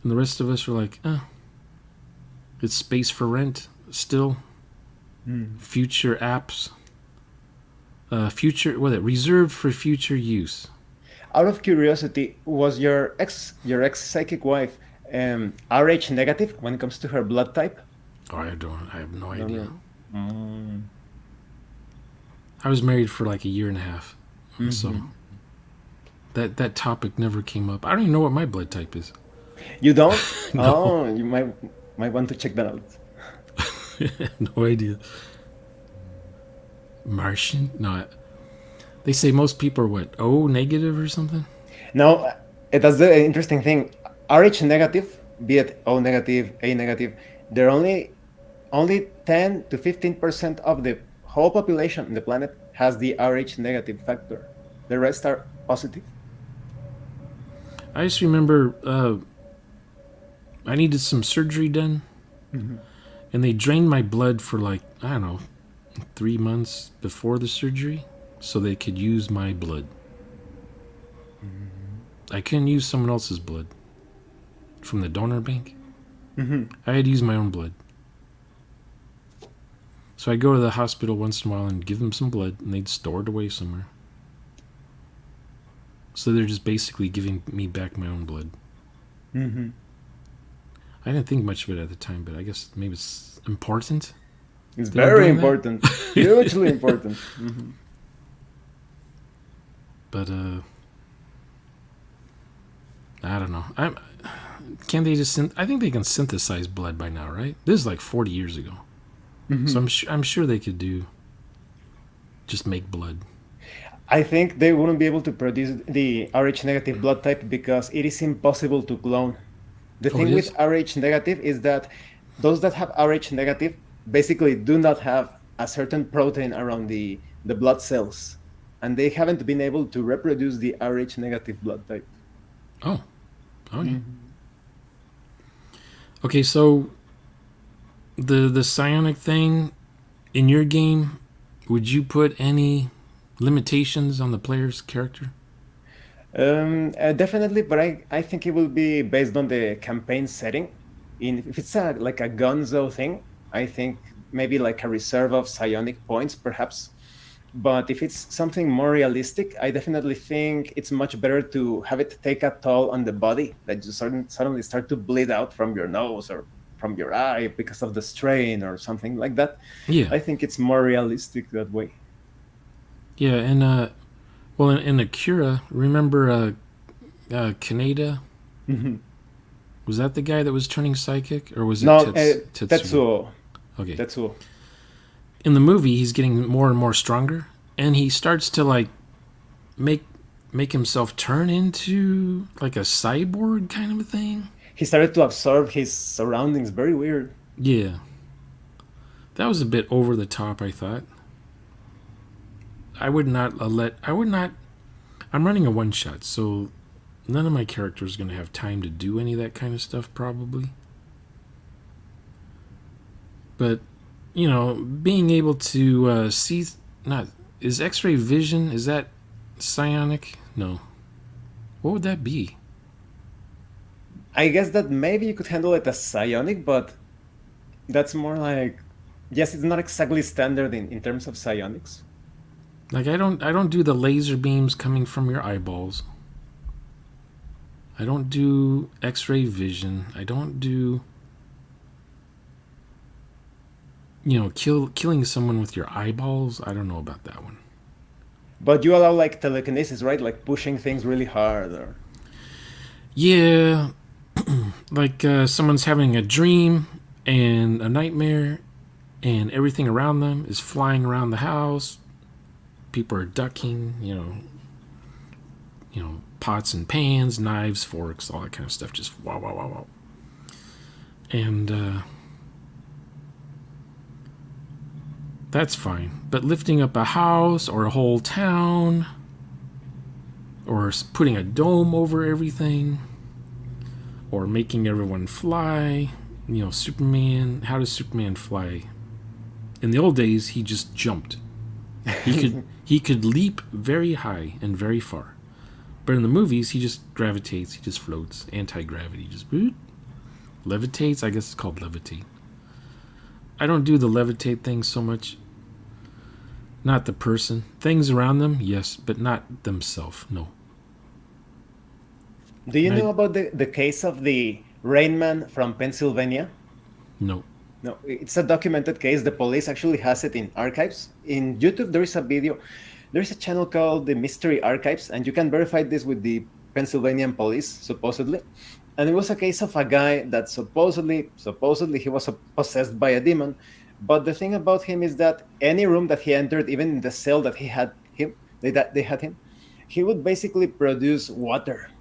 And the rest of us are like, it's space for rent still. Future apps. Reserved for future use. Out of curiosity, was your ex psychic wife Rh negative when it comes to her blood type? Oh, I have no idea. I was married for like a year and a half. So that topic never came up. I don't even know what my blood type is. You don't? No. Oh, you might want to check that out. No idea. Martian? No. They say most people are what? O negative or something? No, that's the interesting thing. Rh negative, be it O negative, A negative, they're only 10 to 15% of the whole population on the planet has the Rh negative factor. The rest are positive. I just remember I needed some surgery done, and they drained my blood for 3 months before the surgery so they could use my blood. I couldn't use someone else's blood from the donor bank. I had to use my own blood. So I'd go to the hospital once in a while and give them some blood, and they'd store it away somewhere. So they're just basically giving me back my own blood. I didn't think much of it at the time, but I guess maybe it's important. It's very important. Hugely important. But I don't know. Can they just? I think they can synthesize blood by now, right? This is like 40 years ago, so I'm sure they could just make blood. I think they wouldn't be able to produce the Rh negative blood type because it is impossible to clone. The thing with Rh negative is that those that have Rh negative basically do not have a certain protein around the blood cells. and they haven't been able to reproduce the Rh negative blood type. Oh, oh yeah. Okay, so the psionic thing in your game, would you put any limitations on the player's character? Definitely, but I think it will be based on the campaign setting. If it's like a gonzo thing, I think maybe like a reserve of psionic points, perhaps. But if it's something more realistic, I definitely think it's much better to have it take a toll on the body, that you suddenly start to bleed out from your nose or from your eye because of the strain or something like that. Yeah, I think it's more realistic that way. yeah, and well, in Akira, remember Kaneda? Mhm. Was that the guy that was turning psychic, or was it No, Tetsuo? Tetsuo. Okay. Tetsuo. In the movie, he's getting more and more stronger, and he starts to like make himself turn into like a cyborg kind of a thing. He started to absorb his surroundings. Very weird. Yeah, that was a bit over the top, I thought. I would not let. I would not. I'm running a one shot, so none of my characters are going to have time to do any of that kind of stuff, probably. But you know, being able to see, not is X-ray vision, is that psionic? No. What would that be? I guess that maybe you could handle it as psionic, but that's more like, yes, it's not exactly standard in terms of psionics. Like I don't do the laser beams coming from your eyeballs. I don't do X-ray vision. I don't do, you know, killing someone with your eyeballs. I don't know about that one. But you allow like telekinesis, right? Like pushing things really hard or Yeah, like someone's having a dream and a nightmare, and everything around them is flying around the house. People are ducking, pots and pans, knives, forks, all that kind of stuff. Just wow, wow, wow, wow. And that's fine. But lifting up a house or a whole town, or putting a dome over everything, or making everyone fly, Superman. How does Superman fly? In the old days, he just jumped. He could leap very high and very far. But in the movies, he just gravitates. He just floats. Anti-gravity. Just levitates. I guess it's called levitate. I don't do the levitate thing so much. Not the person. Things around them, yes, but not themselves, no. Do you know about the case of the Rain Man from Pennsylvania? No. No, it's a documented case. The police actually has it in archives. In YouTube, there is a video. There is a channel called the Mystery Archives, and you can verify this with the Pennsylvania police, supposedly. And it was a case of a guy that supposedly he was possessed by a demon. But the thing about him is that any room that he entered, even in the cell that they had him, he would basically produce water.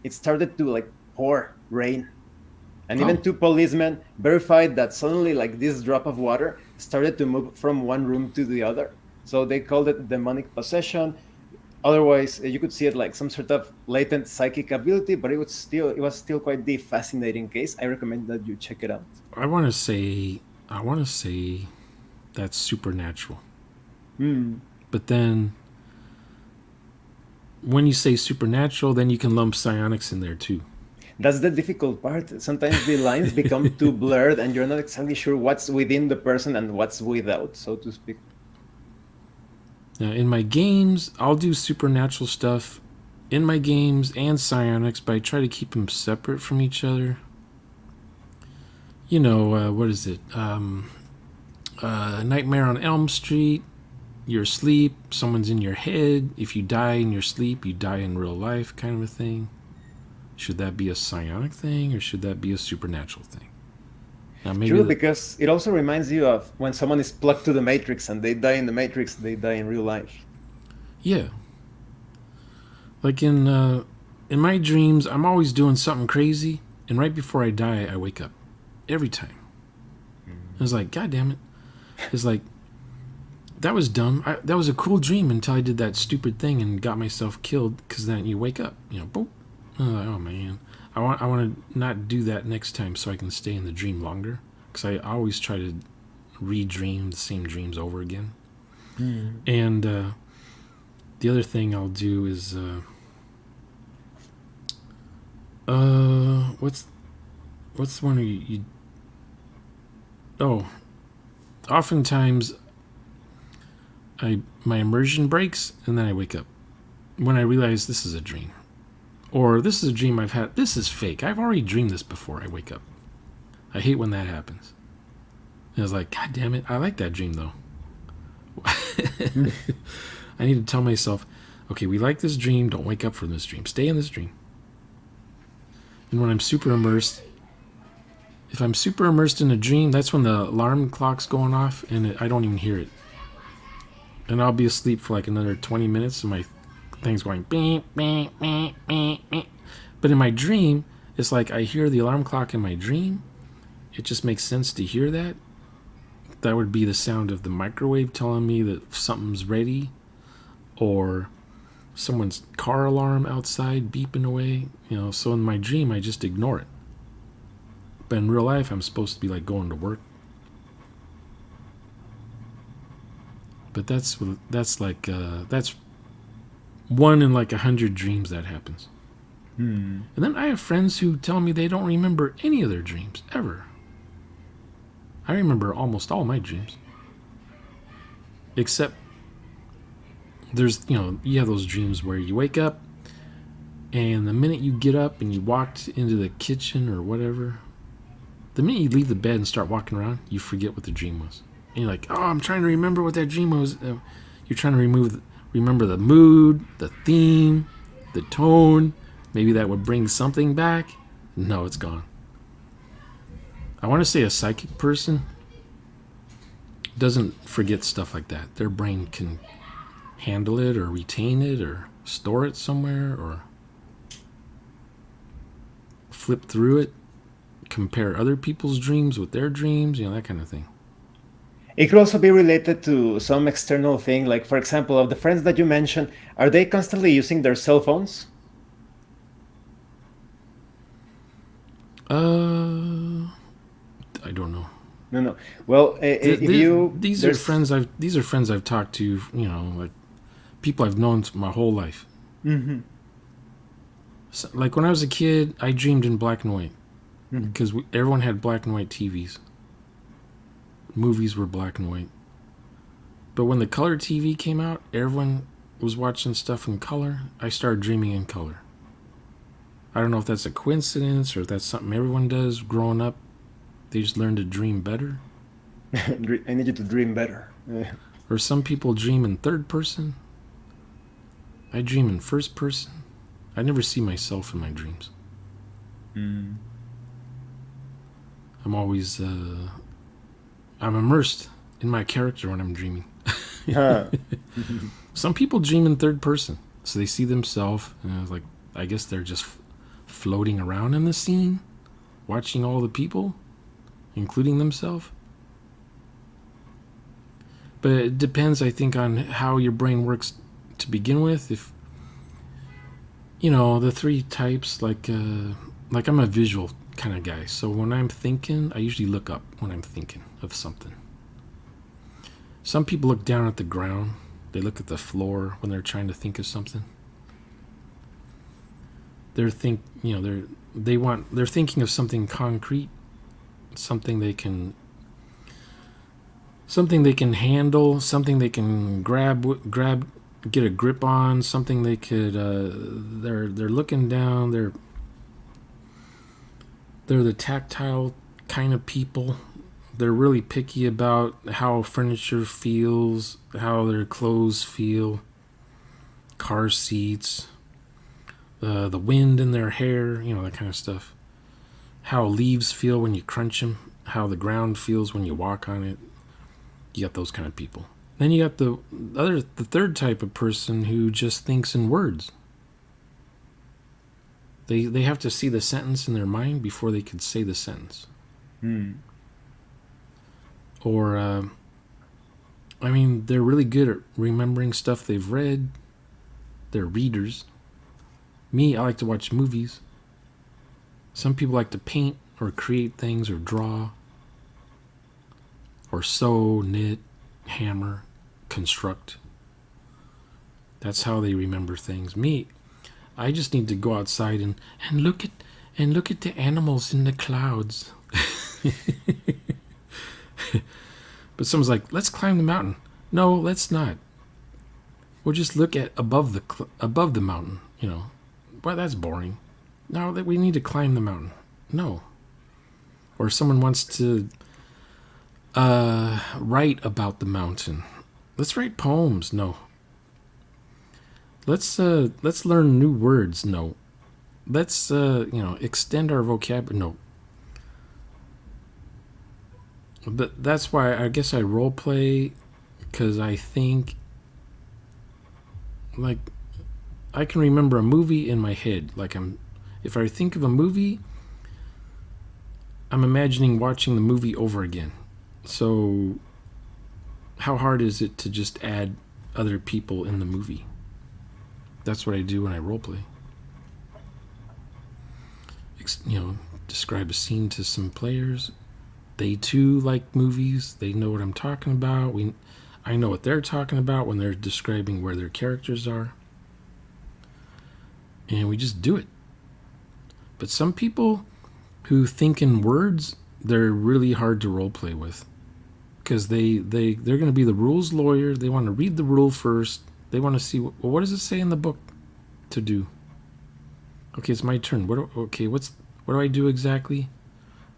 It started to like pour rain. And even two policemen verified that suddenly, like this drop of water started to move from one room to the other. So they called it demonic possession. Otherwise, you could see it like some sort of latent psychic ability, but it was still quite the fascinating case. I recommend that you check it out. I want to say that's supernatural. But then when you say supernatural, then you can lump psionics in there too. That's the difficult part. Sometimes the lines become too blurred and you're not exactly sure what's within the person and what's without, so to speak. Now, in my games, I'll do supernatural stuff in my games and psionics, but I try to keep them separate from each other. What is it? Nightmare on Elm Street. You're asleep, someone's in your head. If you die in your sleep, you die in real life, kind of a thing. Should that be a psionic thing, or should that be a supernatural thing? Now, True, because it also reminds you of when someone is plugged to the Matrix and they die in the Matrix, they die in real life. Yeah. Like in my dreams, I'm always doing something crazy, and right before I die, I wake up. Every time. It's like, God damn it. It's like, that was dumb. That was a cool dream until I did that stupid thing and got myself killed. Because then you wake up, boop. Oh man, I want to not do that next time so I can stay in the dream longer. Because I always try to re-dream the same dreams over again. And the other thing I'll do is what's the one you oftentimes my immersion breaks and then I wake up when I realize this is a dream, or this is a dream I've had. This is fake. I've already dreamed this before. I wake up. I hate when that happens. And I was like, God damn it! I like that dream though. I need to tell myself, okay, we like this dream. Don't wake up from this dream. Stay in this dream. And when I'm super immersed, if I'm super immersed in a dream, that's when the alarm clock's going off and I don't even hear it. And I'll be asleep for like another 20 minutes and my thing's going beep, beep, beep, beep, beep. But in my dream, it's like I hear the alarm clock in my dream. It just makes sense to hear that. That would be the sound of the microwave telling me that something's ready, or someone's car alarm outside beeping away. So in my dream, I just ignore it. But in real life, I'm supposed to be like going to work. But that's one in like 100 dreams that happens. And then I have friends who tell me they don't remember any of their dreams ever. I remember almost all my dreams. Except there's, you have those dreams where you wake up and the minute you get up and you walked into the kitchen or whatever, the minute you leave the bed and start walking around, you forget what the dream was. And you're like, oh, I'm trying to remember what that dream was. You're trying to remember the mood, the theme, the tone. Maybe that would bring something back. No, it's gone. I want to say a psychic person doesn't forget stuff like that. Their brain can handle it or retain it or store it somewhere or flip through it, compare other people's dreams with their dreams, that kind of thing. It could also be related to some external thing, like, for example, of the friends that you mentioned, are they constantly using their cell phones? I don't know. No. Well, these are friends I've talked to, like people I've known my whole life. Mm-hmm. So, like when I was a kid, I dreamed in black and white because everyone had black and white TVs. Movies were black and white. But when the color TV came out, everyone was watching stuff in color. I started dreaming in color. I don't know if that's a coincidence or if that's something everyone does growing up. They just learn to dream better. I need you to dream better. Or some people dream in third person. I dream in first person. I never see myself in my dreams. I'm always I'm immersed in my character when I'm dreaming. Some people dream in third person, so they see themselves, and I guess they're just floating around in the scene, watching all the people, including themselves. But it depends, I think, on how your brain works to begin with. If the three types, like I'm a visual kind of guy, so when I'm thinking, I usually look up when I'm thinking of something. Some people look down at the ground. They look at the floor when they're trying to think of something. They're thinking of something concrete, something they can handle, something they can grab, get a grip on, something they could. They're looking down. They're the tactile kind of people. They're really picky about how furniture feels, how their clothes feel, car seats, the wind in their hair, that kind of stuff. How leaves feel when you crunch them, how the ground feels when you walk on it. You got those kind of people. Then you got the third type of person who just thinks in words. They have to see the sentence in their mind before they could say the sentence. Or I mean, they're really good at remembering stuff they've read. They're readers. Me, I like to watch movies. Some people like to paint or create things or draw or sew, knit, hammer, construct. That's how they remember things. Me, I just need to go outside and look at the animals in the clouds. But someone's like, "Let's climb the mountain." No, let's not. We'll just look at above the mountain. Well, that's boring. No, that we need to climb the mountain. No. Or someone wants to write about the mountain. Let's write poems. No. Let's learn new words. No. Let's extend our vocabulary. No. But that's why I guess I role play, because I think, like, I can remember a movie in my head. If I think of a movie, I'm imagining watching the movie over again. So how hard is it to just add other people in the movie? That's what I do when I role play. Describe a scene to some players. They too like movies. They know what I'm talking about. I know what they're talking about when they're describing where their characters are. And we just do it. But some people who think in words, they're really hard to role play with. Because they're going to be the rules lawyer. They want to read the rule first. They want to see, what does it say in the book to do? Okay, it's my turn. What do I do exactly?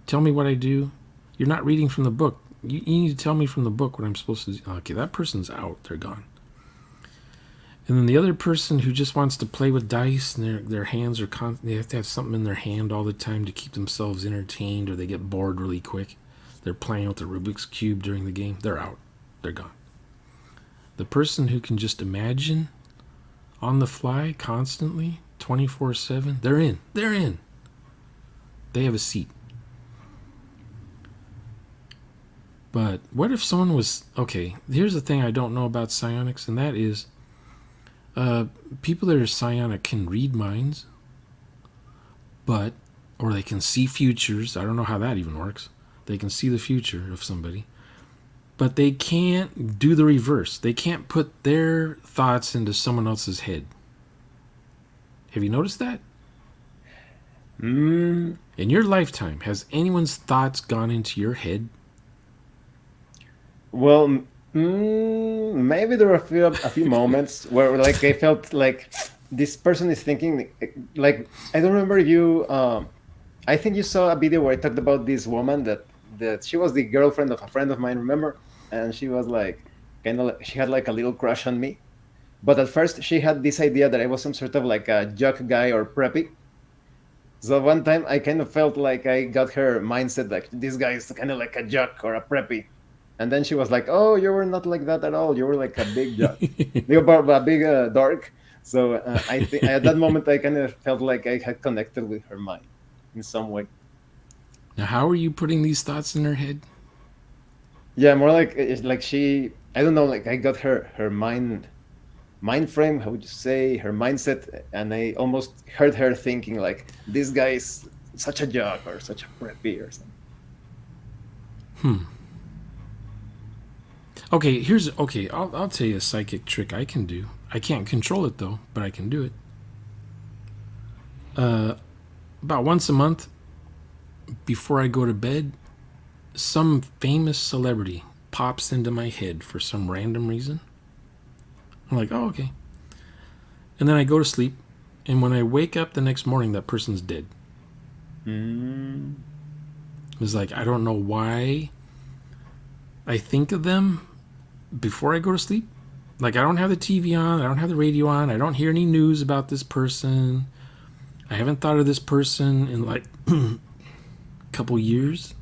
Tell me what I do. You're not reading from the book. You need to tell me from the book what I'm supposed to do. Okay, that person's out. They're gone. And then the other person who just wants to play with dice, and their hands are they have to have something in their hand all the time to keep themselves entertained, or they get bored really quick. They're playing with the Rubik's Cube during the game. They're out. They're gone. The person who can just imagine on the fly constantly, 24/7, they're in. They're in. They have a seat. But what if someone was... Okay, here's the thing I don't know about psionics, and that is people that are psionic can read minds, or they can see futures. I don't know how that even works. They can see the future of somebody. But they can't do the reverse. They can't put their thoughts into someone else's head. Have you noticed that? In your lifetime, has anyone's thoughts gone into your head? Well, maybe there were a few moments where, like, I felt like this person is thinking, like, I don't remember you. I think you saw a video where I talked about this woman that she was the girlfriend of a friend of mine. Remember? And she was like, she had like a little crush on me. But at first, she had this idea that I was some sort of like a jock guy or preppy. So one time, I kind of felt like I got her mindset, like, this guy is kind of like a jock or a preppy. And then she was like, "Oh, you were not like that at all. You were like a big jock, a big dork." So I think at that moment, I kind of felt like I had connected with her mind in some way. Now, how are you putting these thoughts in her head? Yeah, more like it's like she. I don't know. Like I got her mind frame. How would you say her mindset? And I almost heard her thinking like, "This guy is such a jock or such a preppy or something." Okay, I'll tell you a psychic trick I can do. I can't control it though, but I can do it. About once a month, before I go to bed, some famous celebrity pops into my head for some random reason. I'm like, oh, okay. And then I go to sleep, and when I wake up the next morning, that person's dead. It's like, I don't know why I think of them before I go to sleep. Like, I don't have the TV on, I don't have the radio on, I don't hear any news about this person. I haven't thought of this person in like a couple years.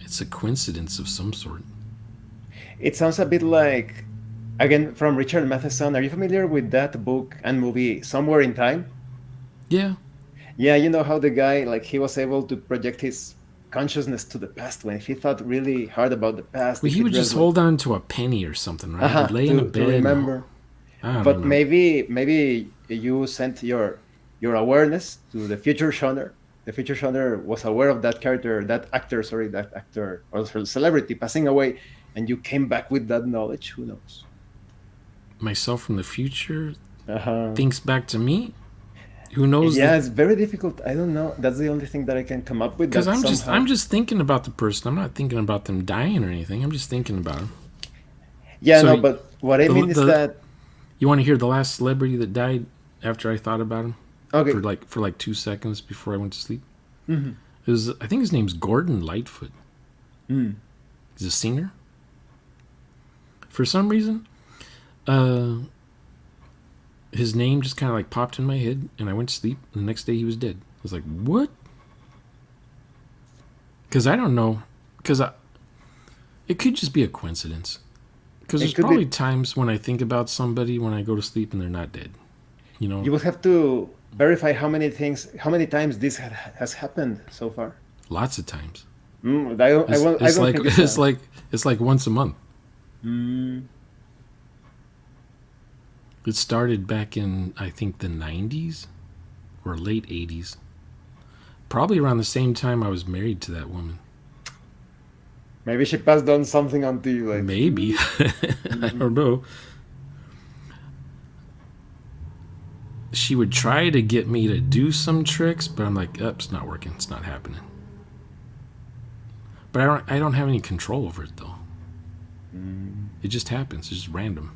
It's a coincidence of some sort. It sounds a bit like, again, from Richard Matheson. Are you familiar with that book and movie, Somewhere in Time? Yeah. Yeah, you know how the guy, like, he was able to project his consciousness to the past, when he thought really hard about the past, Well, if he it would just was like, hold on to a penny or something, right? He'd lay in a to bed. remember. I don't But know. maybe you sent your awareness to the future Shonner. The future Shonner was aware of that character, that actor or celebrity passing away, and you came back with that knowledge. Who knows? Myself from the future Uh-huh. thinks back to me. Who knows Yeah, that? it's very difficult. I don't know. That's the only thing that I can come up with. Because That somehow. I'm just thinking about the person. I'm not thinking about them dying or anything. I'm just thinking about them. Yeah, no, So but what I mean is the that. you want to hear the last celebrity that died after I thought about him Okay. for like 2 seconds before I went to sleep? Mhm. It was, I think his name's Gordon Lightfoot. Mm. He's a singer. For some reason, his name just kind of like popped in my head, and I went to sleep. And the next day, he was dead. I was like, "What?" Because I don't know. It could just be a coincidence. Because It there's could probably be. times when I think about somebody when I go to sleep and they're not dead. You know, You will have to verify how many times this has happened so far. lots of times. I It's don't like think it's a. it's like once a month. Mm, It started back in, I think, the 90s or late 80s. Probably around the same time I was married to that woman. maybe she passed on something onto you, like. Maybe. I don't know. She would try to get me to do some tricks, but I'm like, it's not working. It's not happening. But I don't have any control over it, though. It just happens. It's just random.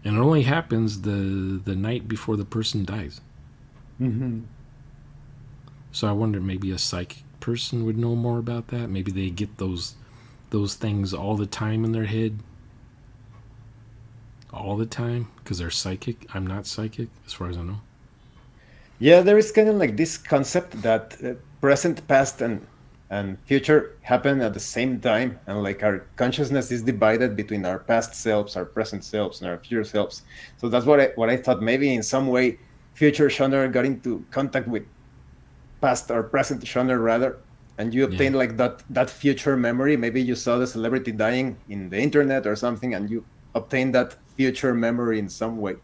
And it only happens the night before the person dies. Mm-hmm. So I wonder, maybe a psychic person would know more about that. Maybe they get those things all the time in their head. All the time, because they're psychic. I'm not psychic, as far as I know. Yeah, there is kind of like this concept that present, past, and future happen at the same time, and like our consciousness is divided between our past selves, our present selves, and our future selves. So that's what I thought. Maybe in some way, future Shonner got into contact with past or present Shonner rather, and you Yeah. obtain like that future memory. Maybe you saw the celebrity dying in the internet or something, and you obtain that future memory in some way.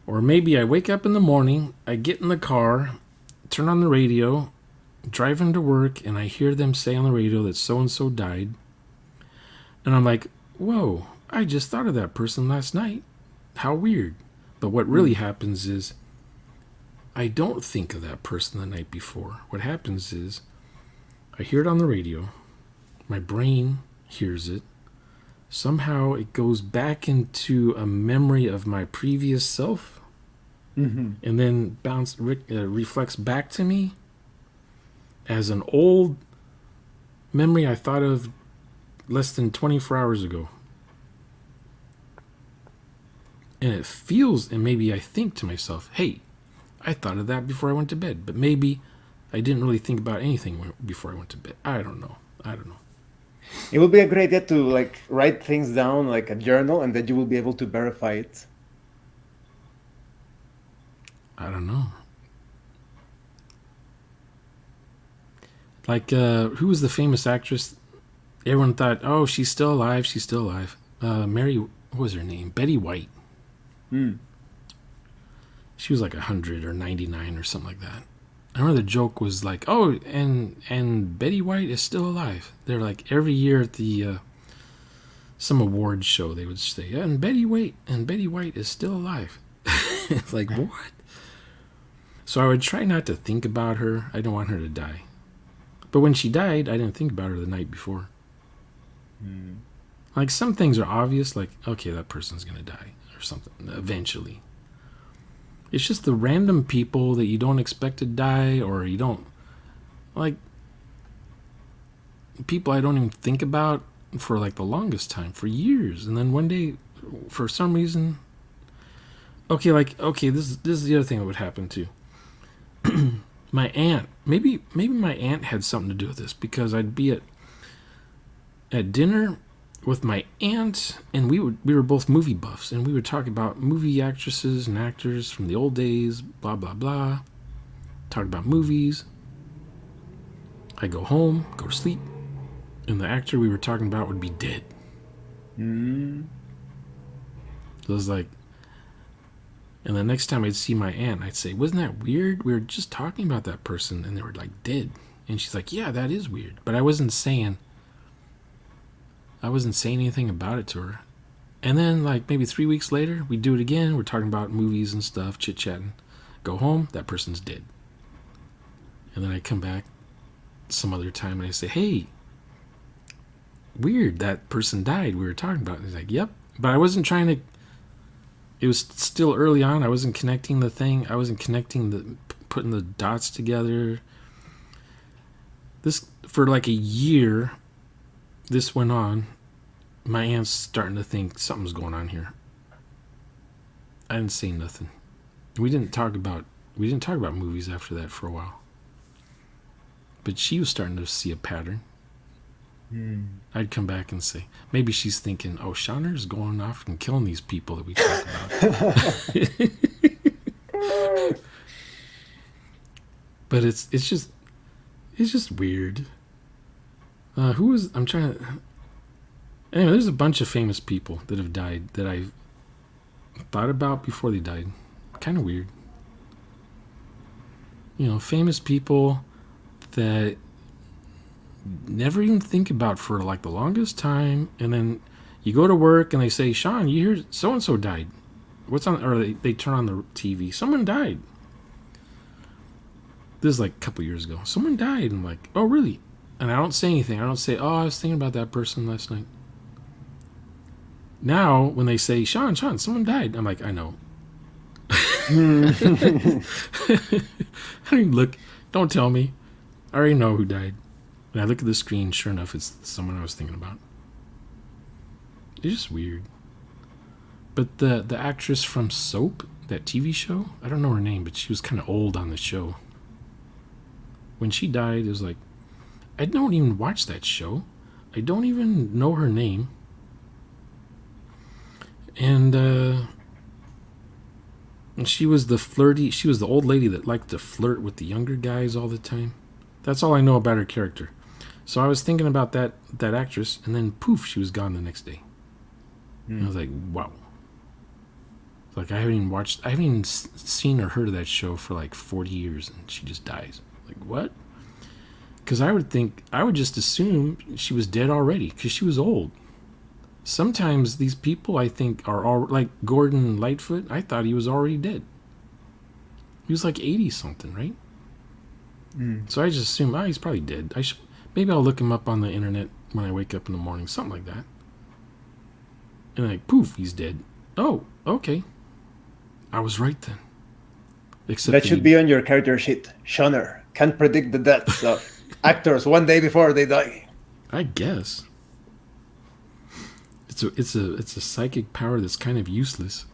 Or maybe I wake up in the morning, I get in the car, turn on the radio, driving to work, and I hear them say on the radio that so and so died. And I'm like, whoa, I just thought of that person last night. How weird. But what really happens is I don't think of that person the night before. What happens is I hear it on the radio, my brain hears it. Somehow it goes back into a memory of my previous self, and then reflects back to me as an old memory I thought of less than 24 hours ago. And it feels, and maybe I think to myself, hey, I thought of that before I went to bed, but maybe I didn't really think about anything before I went to bed. I don't know. It would be a great idea to like write things down like a journal, and then you will be able to verify it. I don't know. Like, who was the famous actress? Everyone thought, oh, she's still alive. She's still alive. Mary, what was her name? Betty White. She was like 100 or 99 or something like that. I remember the joke was like, oh, and Betty White is still alive. They're like, every year at the some awards show, they would say, and Betty White is still alive. It's like, what? So I would try not to think about her. I don't want her to die. But when she died, I didn't think about her the night before. Like, some things are obvious, like, okay, that person's going to die or something eventually. It's just the random people that you don't expect to die, or you don't, like, people I don't even think about for like the longest time, for years. And then one day, for some reason, this is the other thing that would happen too. My aunt, maybe my aunt had something to do with this, because I'd be at dinner with my aunt, and we were both movie buffs, and we would talk about movie actresses and actors from the old days, blah blah blah. Talk about movies, I go home, go to sleep, and the actor we were talking about would be dead. Mm. So it was like, and the next time I'd see my aunt, I'd say, wasn't that weird? We were just talking about that person and they were like dead. And she's like, yeah, that is weird. But I wasn't saying anything about it to her. And then like maybe 3 weeks later, we do it again. We're talking about movies and stuff, chit-chatting. Go home, that person's dead. And then I come back some other time and I say, hey, weird, that person died. We were talking about it. He's like, yep. But I wasn't trying to, it was still early on. I wasn't connecting the thing. I wasn't putting the dots together. This, for like a year, this went on. My aunt's starting to think something's going on here. I didn't say nothing. We didn't talk about movies after that for a while. But she was starting to see a pattern. I'd come back and say, maybe she's thinking, oh, Shonner's going off and killing these people that we talk about. But it's just weird. Anyway, there's a bunch of famous people that have died that I thought about before they died. Kind of weird. You know, famous people that never even think about for like the longest time, and then you go to work and they say, Sean, you hear so and so died. What's on? Or they turn on the TV. Someone died. This is like a couple years ago. Someone died. I'm like, oh really? And I don't say anything. I don't say, oh, I was thinking about that person last night. Now when they say, Sean, someone died, I'm like, I know. I don't even look. Don't tell me. I already know who died. And I look at the screen, sure enough, it's someone I was thinking about. It's just weird. But the actress from Soap, that TV show, I don't know her name, but she was kind of old on the show. When she died, it was like, I don't even watch that show. I don't even know her name. And she was the old lady that liked to flirt with the younger guys all the time. That's all I know about her character. So I was thinking about that actress, and then poof, she was gone the next day. And I was like, wow. Like I haven't even seen or heard of that show for like 40 years, and she just dies. Like what? Because I would just assume she was dead already, because she was old. Sometimes these people, I think, are all like Gordon Lightfoot. I thought he was already dead. He was like 80 something, right? So I just assume, he's probably dead. Maybe I'll look him up on the internet when I wake up in the morning, something like that. And like, poof, he's dead. Oh, okay. I was right then. Except that should be on your character sheet. Shonner can't predict the deaths of actors one day before they die. I guess. It's a psychic power that's kind of useless.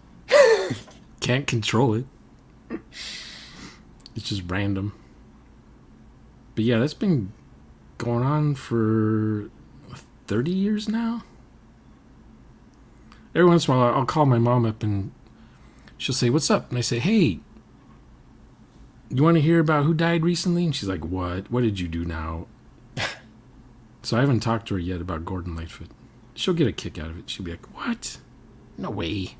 Can't control it. It's just random. But yeah, that's been going on for 30 years now. Every once in a while, I'll call my mom up and she'll say, what's up? And I say, hey, you want to hear about who died recently? And she's like, what? What did you do now? So I haven't talked to her yet about Gordon Lightfoot. She'll get a kick out of it. She'll be like, what? No way.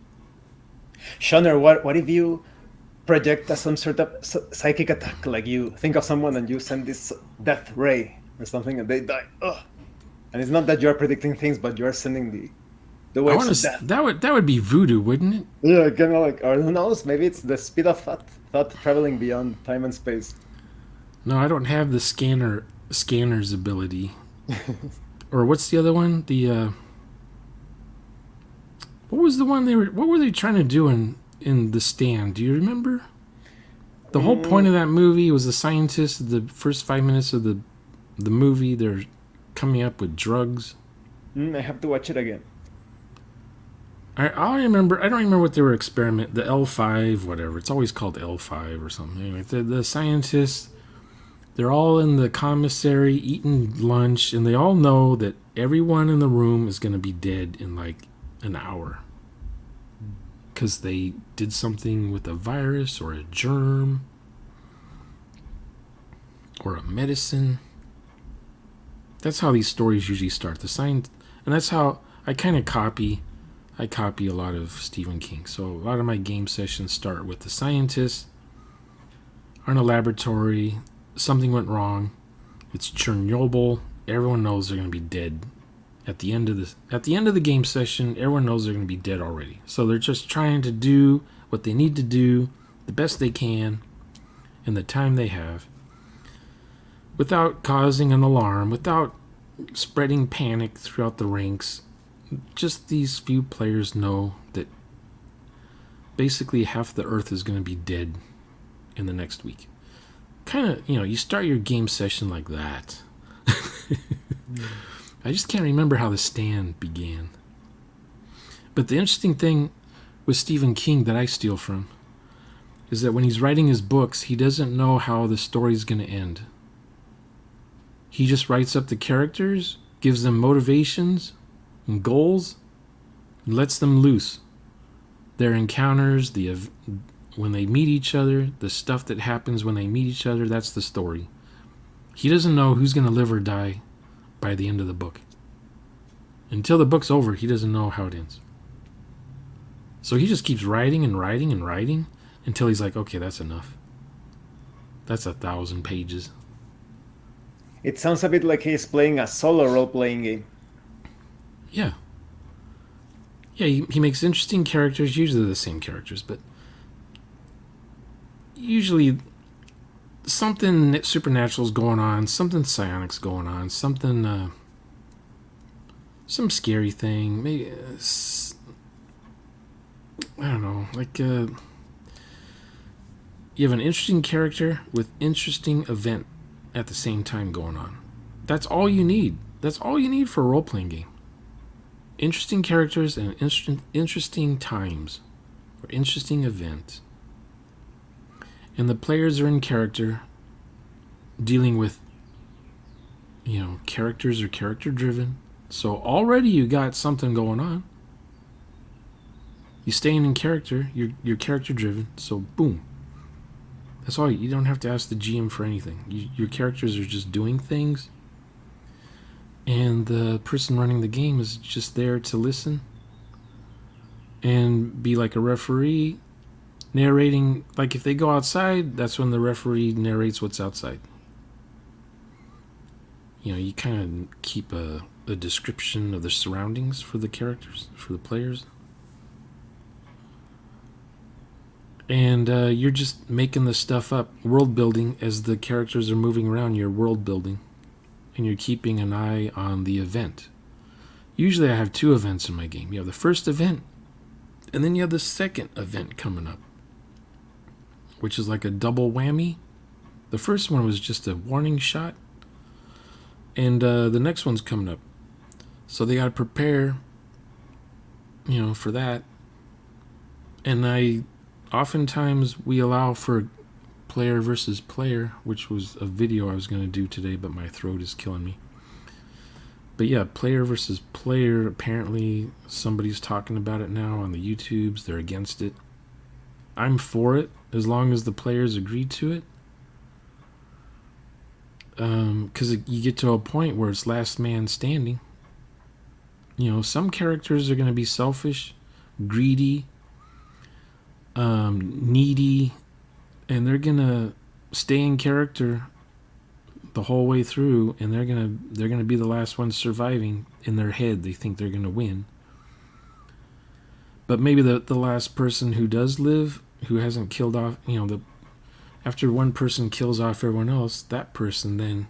Shonner, what if you project some sort of psychic attack? Like you think of someone and you send this death ray or something and they die. Ugh. And it's not that you're predicting things, but you're sending the waves of death. That would be voodoo, wouldn't it? Yeah, kind of like, or who knows, maybe it's the speed of thought traveling beyond time and space. No, I don't have the scanner's ability. Or what's the other one? What was the one what were they trying to do in The Stand? Do you remember? The whole point of that movie was the scientists, the first 5 minutes of the movie, they're coming up with drugs. I have to watch it again. I don't remember what they were experimenting, the L5, whatever. It's always called L5 or something. Anyway, the scientists, they're all in the commissary eating lunch, and they all know that everyone in the room is going to be dead in like an hour. Because they did something with a virus or a germ or a medicine. That's how these stories usually start. And that's how I kind of copy. I copy a lot of Stephen King. So a lot of my game sessions start with the scientists are in a laboratory. Something went wrong. It's Chernobyl. Everyone knows they're going to be dead. At the end of the game session, everyone knows they're going to be dead already. So they're just trying to do what they need to do the best they can in the time they have, without causing an alarm, without spreading panic throughout the ranks. Just these few players know that basically half the Earth is going to be dead in the next week. Kind of, you start your game session like that. I just can't remember how The Stand began. But the interesting thing with Stephen King that I steal from is that when he's writing his books, he doesn't know how the story's going to end. He just writes up the characters, gives them motivations and goals, and lets them loose. Their encounters, when they meet each other, the stuff that happens when they meet each other, that's the story. He doesn't know who's going to live or die by the end of the book. Until the book's over, he doesn't know how it ends. So he just keeps writing and writing and writing until he's like, okay, that's enough. That's 1,000 pages. It sounds a bit like he's playing a solo role-playing game. Yeah. Yeah, he makes interesting characters, usually the same characters, but usually something supernatural's going on, something psionics going on, something, some scary thing, maybe, I don't know, like, you have an interesting character with interesting event at the same time going on. That's all you need. That's all you need for a role-playing game. Interesting characters and interesting times, or interesting event. And the players are in character, dealing with, characters are character-driven. So already you got something going on. You staying in character, you're character-driven, so boom. That's all. You don't have to ask the GM for anything. Your characters are just doing things, and the person running the game is just there to listen and be like a referee, narrating. Like if they go outside, that's when the referee narrates what's outside. You kind of keep a description of the surroundings for the characters, for the players. And you're just making the stuff up, world building as the characters are moving around. You're world building, and you're keeping an eye on the event. Usually I have 2 events in my game. You have the first event, and then you have the second event coming up, which is like a double whammy. The first one was just a warning shot, and the next one's coming up. So they got to prepare, for that. And oftentimes we allow for player versus player, which was a video I was going to do today, but my throat is killing me. But yeah, player versus player, apparently somebody's talking about it now on the YouTubes. They're against it. I'm for it, as long as the players agree to it. Because you get to a point where it's last man standing. Some characters are going to be selfish, greedy, needy, and they're gonna stay in character the whole way through, and they're gonna be the last ones surviving. In their head, they think they're gonna win, but maybe the last person who does live, who hasn't killed off, after one person kills off everyone else, that person then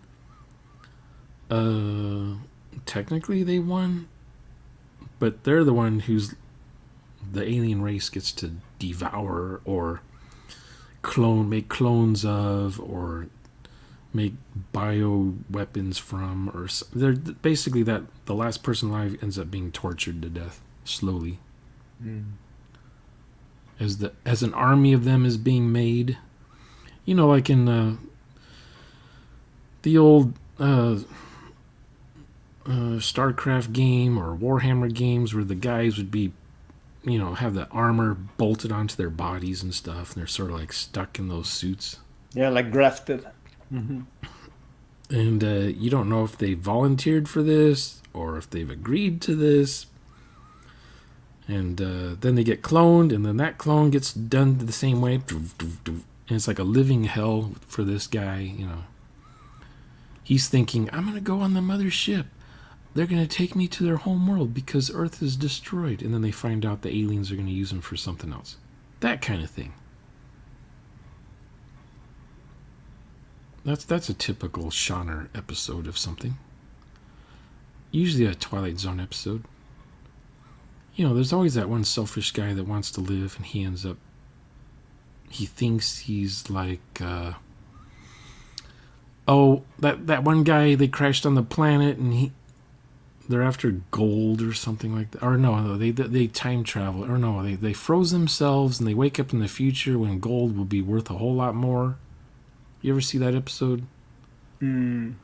technically they won, but they're the one who's the alien race gets to devour or make clones of, or make bio weapons from, or they're basically that the last person alive ends up being tortured to death slowly. As an army of them is being made, like in the old StarCraft game or Warhammer games, where the guys would be have the armor bolted onto their bodies and stuff, and they're sort of like stuck in those suits. Yeah, like grafted. Mm-hmm. And you don't know if they volunteered for this or if they've agreed to this. And then they get cloned, and then that clone gets done the same way. And it's like a living hell for this guy, you know. He's thinking, I'm going to go on the mothership. They're going to take me to their home world because Earth is destroyed. And then they find out the aliens are going to use him for something else. That kind of thing. That's a typical SHONNER episode of something. Usually a Twilight Zone episode. You know, there's always that one selfish guy that wants to live, and he ends up... He thinks he's like... that one guy, they crashed on the planet, and they're after gold or something like that. Or no, they time travel. Or no, they froze themselves, and they wake up in the future when gold will be worth a whole lot more. You ever see that episode? I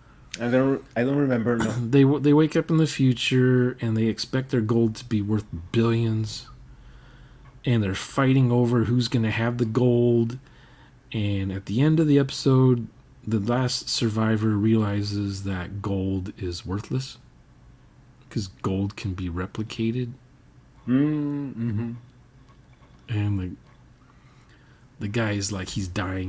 don't remember. No. They wake up in the future and they expect their gold to be worth billions, and they're fighting over who's going to have the gold. And at the end of the episode, the last survivor realizes that gold is worthless because gold can be replicated. Mm-hmm. And the guy is like, he's dying.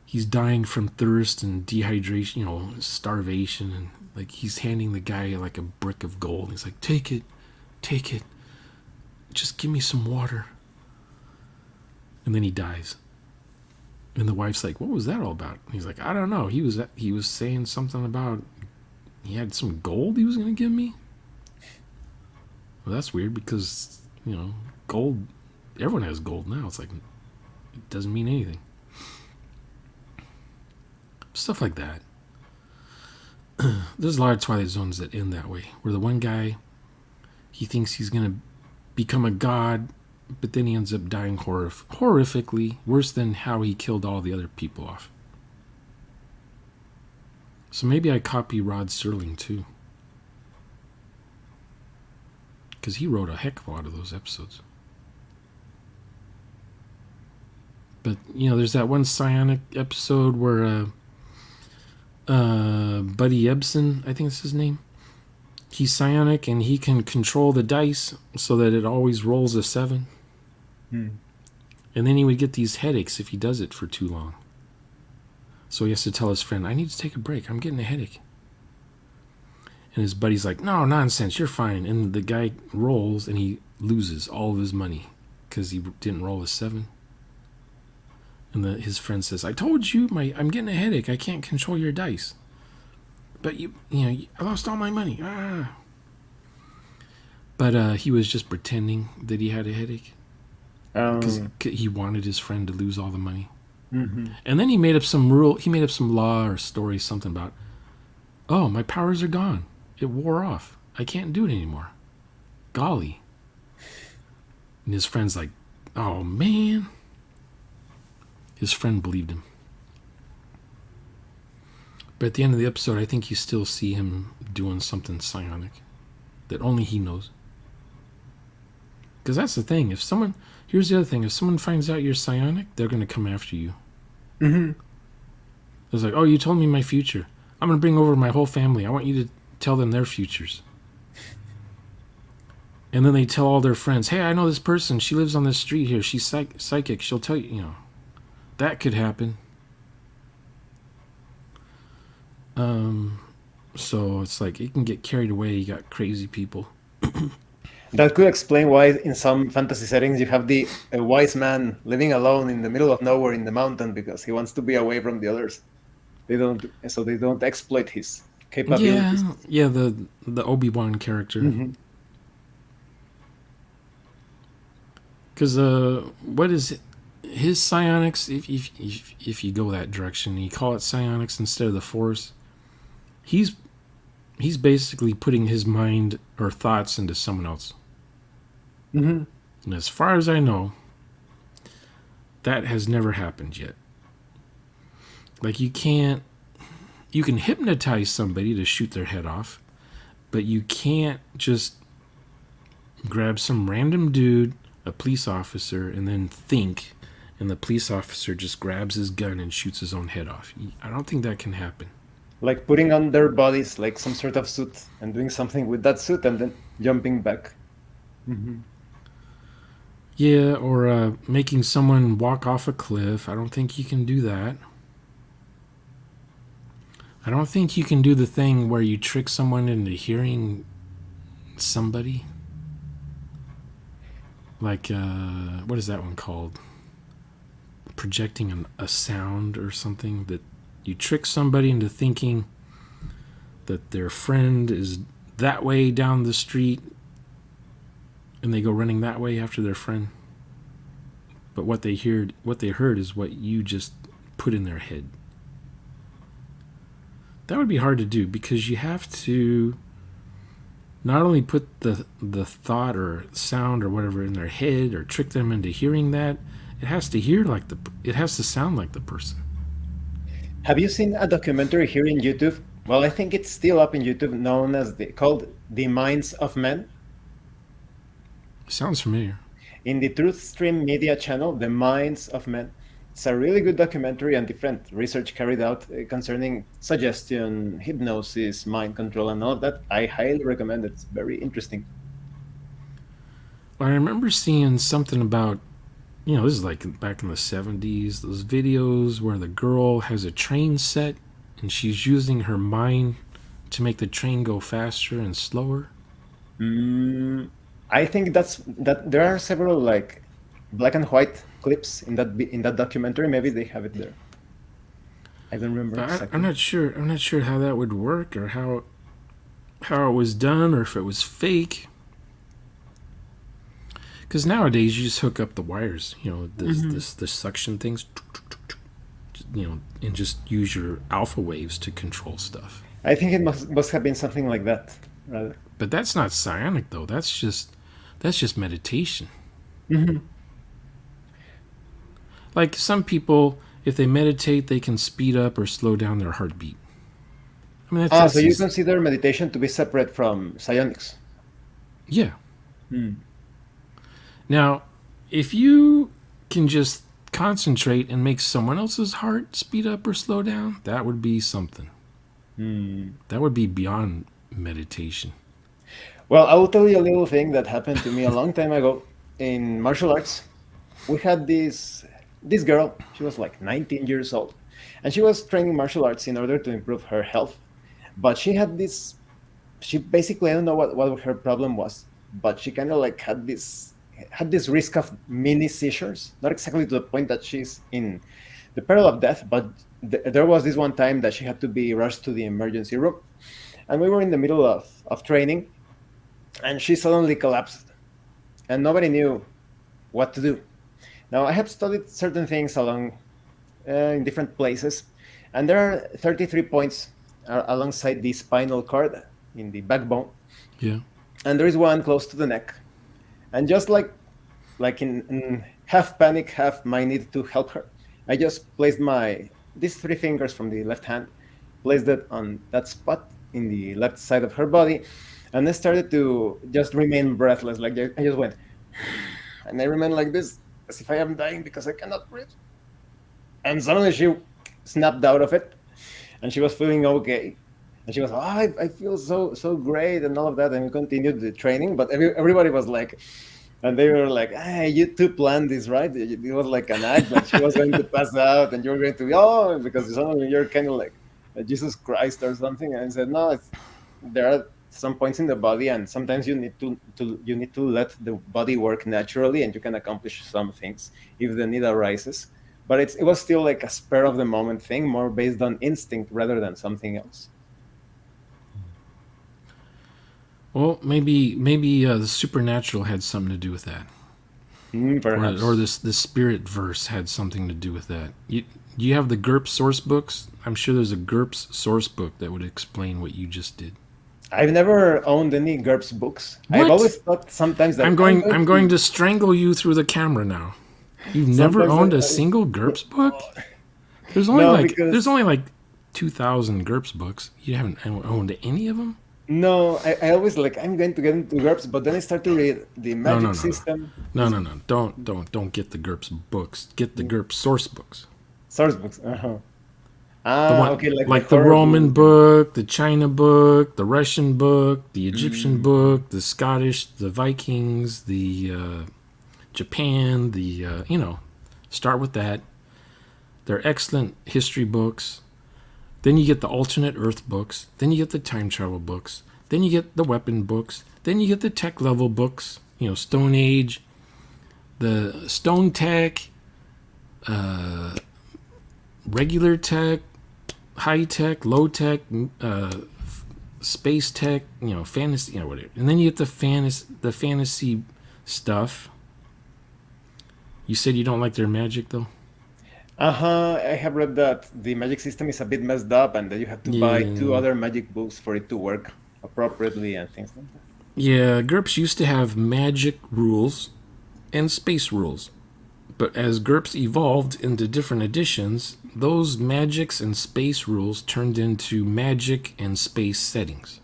He's dying from thirst and dehydration, you know, starvation. And like, he's handing the guy like a brick of gold. He's like, take it. Just give me some water. And then he dies. And the wife's like, what was that all about? And he's like, I don't know. He was saying something about he had some gold he was going to give me. Well, that's weird because, you know, gold, everyone has gold now. It's like, it doesn't mean anything. Stuff like that. There's a lot of Twilight Zones that end that way, where the one guy, he thinks he's going to become a god, but then he ends up dying horrifically, worse than how he killed all the other people off. So maybe I copy Rod Serling too, because he wrote a heck of a lot of those episodes. But, you know, there's that one psionic episode where Buddy Ebsen, I think that's his name. He's psionic and he can control the dice so that it always rolls a 7. And then he would get these headaches if he does it for too long. So he has to tell his friend, I need to take a break. I'm getting a headache. And his buddy's like, no, nonsense, you're fine. And the guy rolls and he loses all of his money because he didn't roll a 7. And his friend says, I told you, I'm getting a headache. I can't control your dice. But, I lost all my money. Ah. But he was just pretending that he had a headache. Because he wanted his friend to lose all the money. Mm-hmm. And then he made up some rule. He made up some law or story, something about, oh, my powers are gone. It wore off. I can't do it anymore. Golly. And his friend's like, oh, man. His friend believed him. But at the end of the episode, I think you still see him doing something psionic that only he knows. Because that's the thing. Here's the other thing. If someone finds out you're psionic, they're going to come after you. Mm-hmm. It's like, oh, you told me my future. I'm going to bring over my whole family. I want you to tell them their futures. And then they tell all their friends, hey, I know this person. She lives on this street here. She's psychic. She'll tell you, That could happen. So it's like it can get carried away. You got crazy people. That could explain why in some fantasy settings you have a wise man living alone in the middle of nowhere in the mountain because he wants to be away from the others. They don't exploit his capabilities. Yeah, the Obi-Wan character. Mm-hmm. Because what is it? His psionics, if you go that direction, you call it psionics instead of the Force, he's basically putting his mind or thoughts into someone else. Mm-hmm. And as far as I know, that has never happened yet. Like you can hypnotize somebody to shoot their head off, but you can't just grab some random dude, a police officer, and then think, and the police officer just grabs his gun and shoots his own head off. I don't think that can happen. like putting on their bodies like some sort of suit and doing something with that suit and then jumping back. Hmm. Yeah, or making someone walk off a cliff. I don't think you can do that. I don't think you can do the thing where you trick someone into hearing somebody. Like, what is that one called? Projecting a sound or something, that you trick somebody into thinking that their friend is that way down the street and they go running that way after their friend. But what they heard is what you just put in their head. That would be hard to do because you have to not only put the thought or sound or whatever in their head or trick them into hearing that, it has to sound like the person. Have you seen a documentary here in YouTube? Well, I think it's still up in YouTube, known as called "The Minds of Men." Sounds familiar. In the Truth Stream Media channel, The Minds of Men. It's a really good documentary and different research carried out concerning suggestion, hypnosis, mind control, and all of that. I highly recommend it. It's very interesting. I remember seeing something about, this is like back in the 70s, those videos where the girl has a train set and she's using her mind to make the train go faster and slower. I think that there are several like black and white clips in that documentary. Maybe they have it there. I don't remember But exactly. I'm not sure. I'm not sure how that would work or how it was done or if it was fake. Because nowadays you just hook up the wires, the suction things, and just use your alpha waves to control stuff. I think it must have been something like that, rather. But that's not psionic though. That's just meditation. Mm-hmm. Like some people, if they meditate, they can speed up or slow down their heartbeat. I mean, that's So you just, consider meditation to be separate from psionics? yeah. Hmm. Now, if you can just concentrate and make someone else's heart speed up or slow down, that would be something. That would be beyond meditation. Well, I will tell you a little thing that happened to me a long time ago in martial arts. We had this girl. She was like 19 years old, and she was training martial arts in order to improve her health. But she had this. She basically, I don't know what her problem was, but she kind of like had this risk of mini seizures. Not exactly to the point that she's in the peril of death, but there was this one time that she had to be rushed to the emergency room, and we were in the middle of training, and she suddenly collapsed, and nobody knew what to do. Now, I have studied certain things along in different places, and there are 33 points alongside the spinal cord in the backbone, Yeah. and there is one close to the neck. And just like in half panic, half my need to help her, I just placed these three fingers from the left hand, placed it on that spot in the left side of her body, and I started to just remain breathless. Like I just went, and I remained like this, as if I am dying because I cannot breathe. And suddenly she snapped out of it, and she was feeling okay. And she was, I feel so great and all of that. And we continued the training, but everybody was like, and they were like, hey, you two planned this, right? It was like an act, like she was going to pass out and you were going to be, because suddenly you're kind of like Jesus Christ or something. And I said, no, there are some points in the body, and sometimes you need to let the body work naturally, and you can accomplish some things if the need arises. But it was still like a spur of the moment thing, more based on instinct rather than something else. Well, maybe the supernatural had something to do with that, Perhaps. or this spirit verse had something to do with that. You have the GURPS source books. I'm sure there's a GURPS source book that would explain what you just did. I've never owned any GURPS books. What? I've always thought sometimes that I'm going to strangle you through the camera now. You've never Sometimes owned I- a single GURPS book? There's No, because- there's only like 2,000 GURPS books. You haven't owned any of them? No, I always I'm going to get into GURPS, but then I start to read the magic system. No. Don't get the GURPS books. Get the GURPS source books. Source books. Uh-huh. The Ah, one okay, like the like the horror Roman book. And, book, the China book, the Russian book, the Egyptian mm, book, the Scottish, the Vikings, the Japan, the start with that. They're excellent history books. Then you get the alternate Earth books. Then you get the time travel books. Then you get the weapon books. Then you get the tech level books. Stone Age, the Stone Tech, regular tech, high tech, low tech, space tech. Fantasy. Whatever. And then you get the fantasy stuff. You said you don't like their magic though. I have read that the magic system is a bit messed up and that you have to buy two Yeah. other magic books for it to work appropriately and things like that. Yeah, GURPS used to have magic rules and space rules. But as GURPS evolved into different editions, those magics and space rules turned into magic and space settings.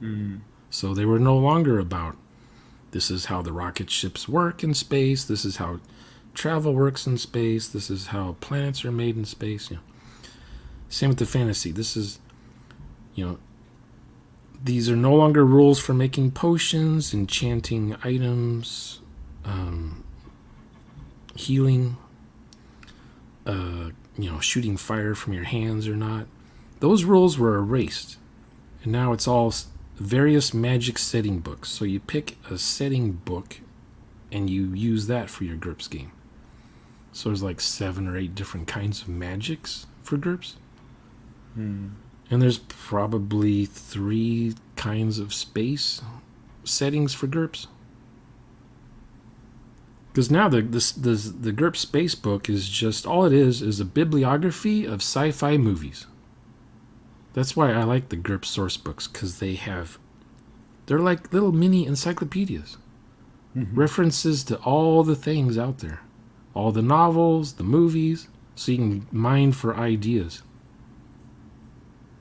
Mm. So they were no longer about this is how the rocket ships work in space, this is how travel works in space, this is how planets are made in space. Same with the fantasy. This is, you know, these are no longer rules for making potions, enchanting items, healing, shooting fire from your hands or not. Those rules were erased. And now it's all various magic setting books. So you pick a setting book and you use that for your GURPS game. So there's like 7 or 8 different kinds of magics for GURPS. Mm. And there's probably 3 kinds of space settings for GURPS. Because now the GURPS space book is just, all it is a bibliography of sci-fi movies. That's why I like the GURPS source books, because they're like little mini encyclopedias. Mm-hmm. References to all the things out there. All the novels, the movies, so you can mine for ideas.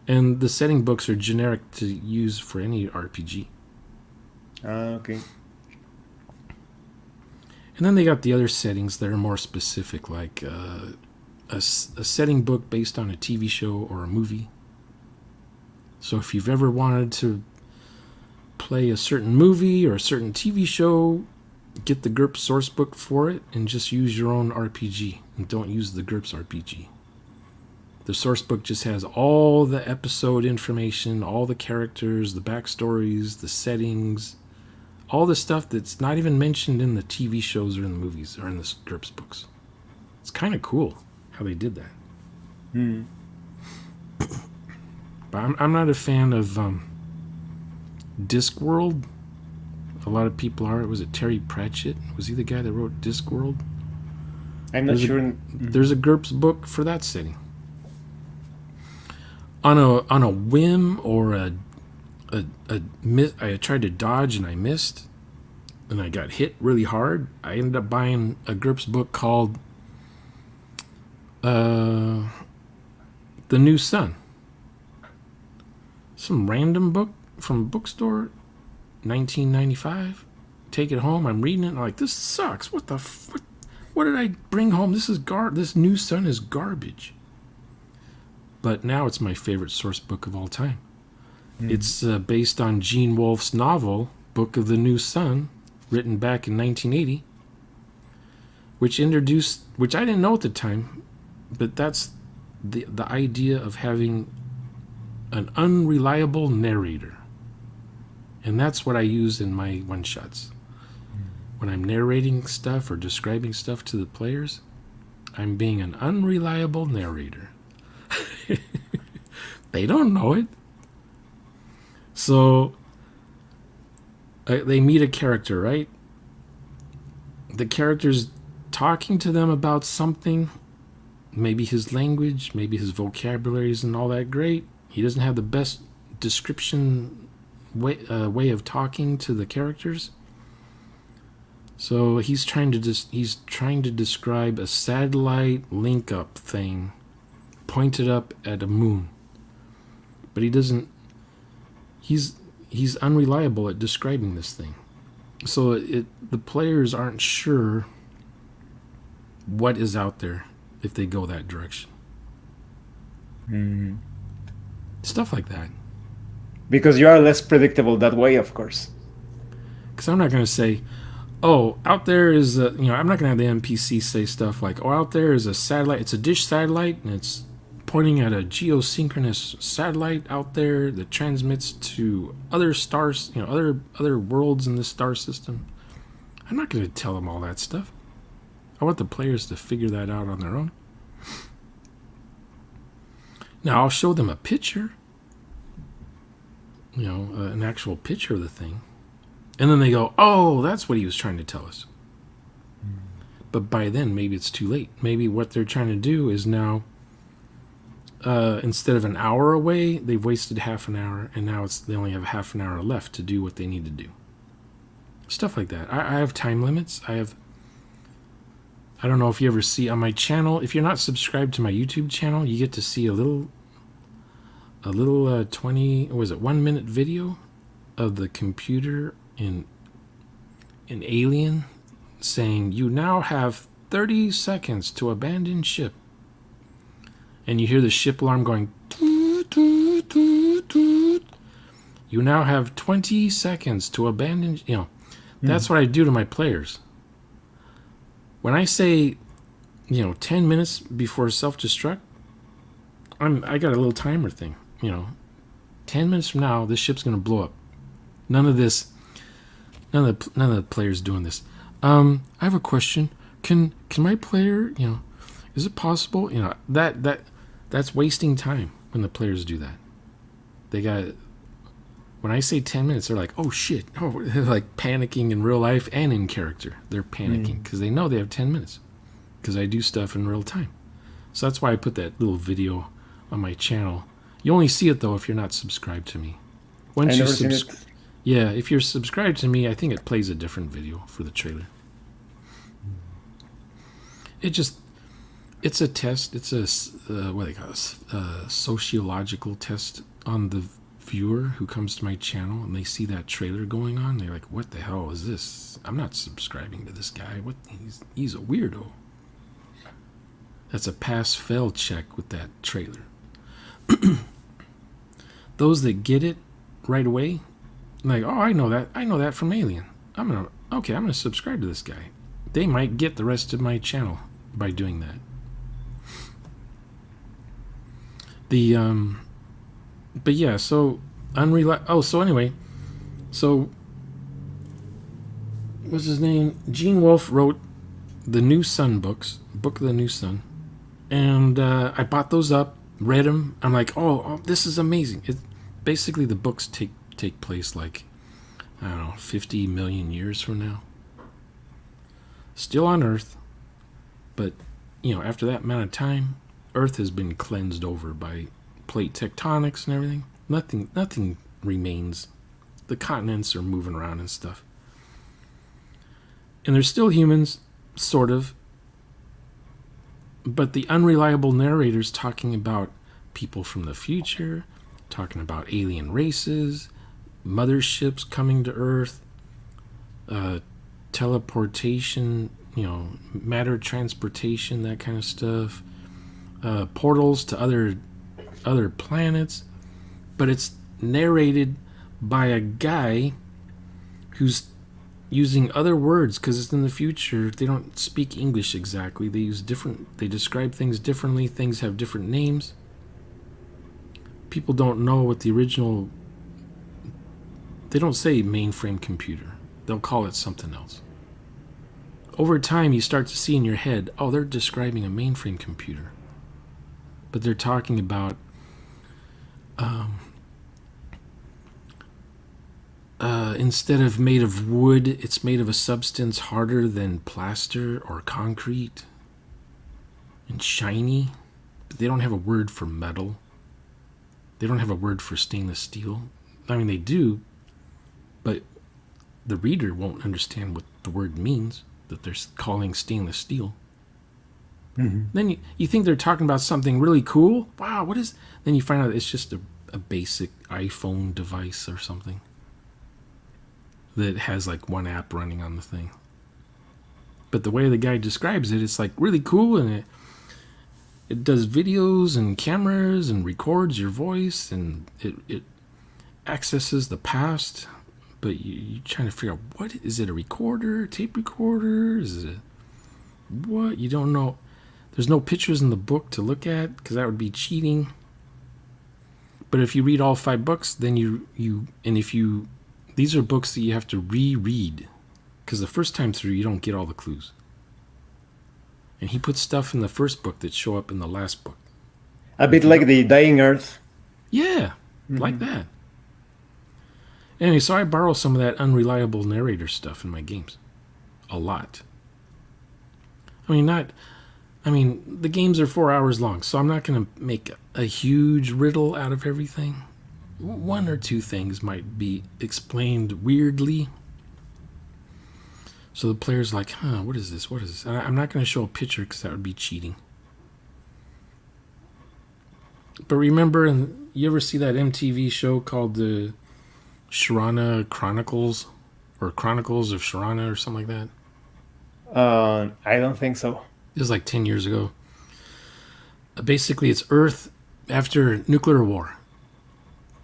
And the setting books are generic to use for any RPG. Okay. And then they got the other settings that are more specific, like a setting book based on a TV show or a movie. So if you've ever wanted to play a certain movie or a certain TV show, get the GURPS source book for it and just use your own RPG and don't use the GURPS RPG. The source book just has all the episode information, all the characters, the backstories, the settings, all the stuff that's not even mentioned in the TV shows or in the movies or in the GURPS books. It's kind of cool how they did that. Mm. But I'm not a fan of Discworld. A lot of people are. Was it Terry Pratchett? Was he the guy that wrote Discworld? I'm not sure. There's a GURPS book for that setting. On a whim or I tried to dodge and I missed, and I got hit really hard. I ended up buying a GURPS book called The New Sun. Some random book from a bookstore, 1995. Take it home. I'm reading it. And I'm like, this sucks. What did I bring home? This New Sun is garbage. But now it's my favorite source book of all time. Mm. It's based on Gene Wolfe's novel, Book of the New Sun, written back in 1980, which I didn't know at the time, but that's the idea of having an unreliable narrator. And that's what I use in my one-shots. When I'm narrating stuff or describing stuff to the players, I'm being an unreliable narrator. They don't know it. So they meet a character, right? The character's talking to them about something. Maybe his language, maybe his vocabulary isn't all that great. He doesn't have the best description way of talking to the characters. So he's trying to describe a satellite link-up thing pointed up at a moon. But he doesn't. He's unreliable at describing this thing. So the players aren't sure what is out there if they go that direction. Mm. Stuff like that. Because you are less predictable that way, of course. Because I'm not going to say, oh, out there is a, I'm not going to have the NPC say stuff like, oh, out there is a satellite. It's a dish satellite, and it's pointing at a geosynchronous satellite out there that transmits to other stars, other worlds in the star system. I'm not going to tell them all that stuff. I want the players to figure that out on their own. Now, I'll show them a picture, an actual picture of the thing. And then they go, oh, that's what he was trying to tell us. But by then, maybe it's too late. Maybe what they're trying to do is now, instead of an hour away, they've wasted half an hour, and now they only have half an hour left to do what they need to do. Stuff like that. I have time limits. I don't know if you ever see on my channel. If you're not subscribed to my YouTube channel, you get to see a little 1 minute video of the computer in Alien saying, you now have 30 seconds to abandon ship. And you hear the ship alarm going, toot, toot, toot, toot. You now have 20 seconds to abandon, That's what I do to my players. When I say, 10 minutes before self-destruct, I got a little timer thing, 10 minutes from now, this ship's going to blow up. None of the players doing this. I have a question. Can my player, is it possible, that's wasting time when the players do that. When I say 10 minutes, they're like, oh shit. Oh, they're like panicking in real life and in character. They're panicking because they know they have 10 minutes because I do stuff in real time. So that's why I put that little video on my channel. You only see it though if you're not subscribed to me. Once you subscribe, yeah, if you're subscribed to me, I think it plays a different video for the trailer. It's a test. It's a what they call it, a sociological test on the viewer who comes to my channel and they see that trailer going on. They're like, "What the hell is this? I'm not subscribing to this guy. What? He's a weirdo." That's a pass-fail check with that trailer. Those that get it right away, like, oh, I know that from Alien. I'm gonna subscribe to this guy. They might get the rest of my channel by doing that. But yeah, so anyway, so what's his name? Gene Wolfe wrote the New Sun books, Book of the New Sun, and I bought those up, read them. I'm like, oh, this is amazing. Basically the books take place like, I don't know, 50 million years from now. Still on Earth, but after that amount of time, Earth has been cleansed over by plate tectonics and everything. Nothing remains. The continents are moving around and stuff. And there's still humans, sort of. But the unreliable narrators talking about people from the future, talking about alien races, motherships coming to Earth, teleportation, matter transportation, that kind of stuff, portals to other planets, but it's narrated by a guy who's using other words because it's in the future. They don't speak English exactly. They describe things differently. Things have different names. People don't know what the original. They don't say mainframe computer. They'll call it something else. Over time, you start to see in your head, oh, they're describing a mainframe computer. But they're talking about instead of made of wood, it's made of a substance harder than plaster or concrete and shiny. But they don't have a word for metal. They don't have a word for stainless steel. I mean, they do, but the reader won't understand what the word means that they're calling stainless steel. Mm-hmm. Then you think they're talking about something really cool. Wow, what is... Then you find out it's just a basic iPhone device or something that has like one app running on the thing. But the way the guy describes it, it's like really cool, and It does videos and cameras and records your voice, and it accesses the past. But you're trying to figure out, what is it? A recorder, tape recorder? Is it what? You don't know. There's no pictures in the book to look at because that would be cheating. But if you read all 5 books, then these are books that you have to reread because the first time through you don't get all the clues. And he puts stuff in the first book that show up in the last book. A bit like the Dying Earth. Yeah, like that. Anyway, so I borrow some of that unreliable narrator stuff in my games. A lot. The games are 4 hours long, so I'm not going to make a huge riddle out of everything. 1 or 2 things might be explained weirdly. So the player's like, what is this? What is this? And I'm not going to show a picture because that would be cheating. But remember, you ever see that MTV show called the Sharana Chronicles? Or Chronicles of Sharana or something like that? I don't think so. It was like 10 years ago. Basically, it's Earth after nuclear war.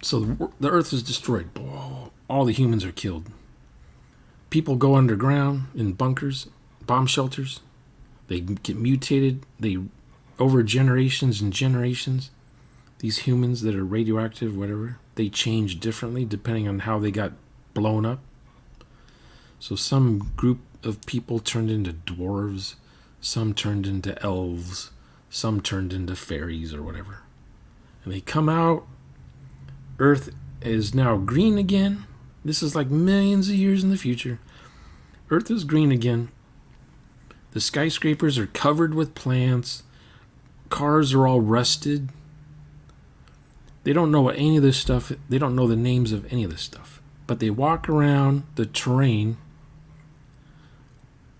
So the Earth is destroyed. All the humans are killed. People go underground in bunkers, bomb shelters. They get mutated. Over generations and generations, these humans that are radioactive, whatever, they change differently depending on how they got blown up. So some group of people turned into dwarves. Some turned into elves. Some turned into fairies or whatever. And they come out. Earth is now green again. This is like millions of years in the future. Earth is green again. The skyscrapers are covered with plants. Cars are all rusted. They don't know what any of this stuff. They don't know the names of any of this stuff. But they walk around the terrain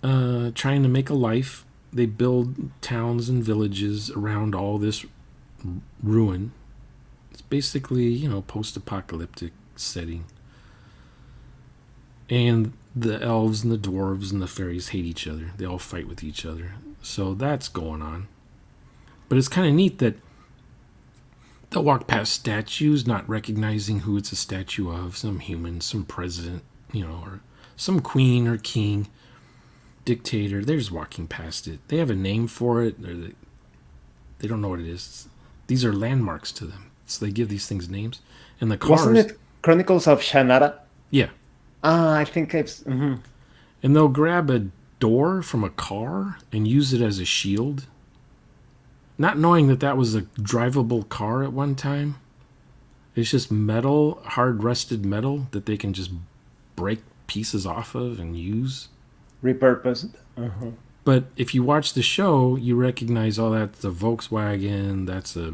trying to make a life. They build towns and villages around all this ruin. It's basically, post-apocalyptic setting. And the elves and the dwarves and the fairies hate each other. They all fight with each other. So that's going on. But it's kind of neat that they'll walk past statues, not recognizing who it's a statue of. Some human, some president, or some queen or king, dictator. They're just walking past it. They have a name for it. Or they don't know what it is. These are landmarks to them. So they give these things names. And the cars... Wasn't it Chronicles of Shannara? Yeah. I think I've... Mm-hmm. And they'll grab a door from a car and use it as a shield. Not knowing that was a drivable car at one time. It's just metal, hard rusted metal that they can just break pieces off of and use. Repurposed. Uh-huh. But if you watch the show, you recognize, that's a Volkswagen, that's a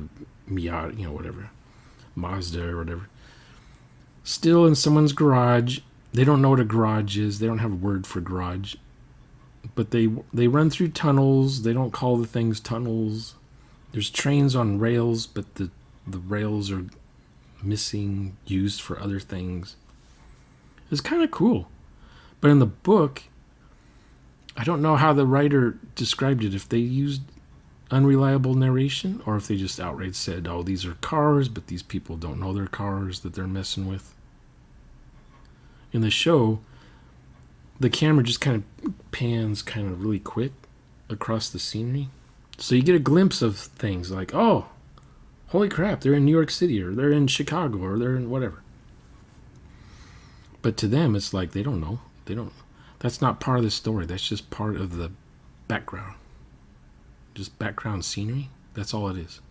Miata, whatever. Mazda or whatever. Still in someone's garage. They don't know what a garage is. They don't have a word for garage. But they run through tunnels. They don't call the things tunnels. There's trains on rails, but the rails are missing, used for other things. It's kind of cool. But in the book, I don't know how the writer described it. If they used unreliable narration or if they just outright said, these are cars, but these people don't know they're cars that they're messing with. In the show, the camera just kind of pans kind of really quick across the scenery. So you get a glimpse of things like, holy crap, they're in New York City or they're in Chicago or they're in whatever. But to them, it's like they don't know. That's not part of the story. That's just part of the background. Just background scenery. That's all it is.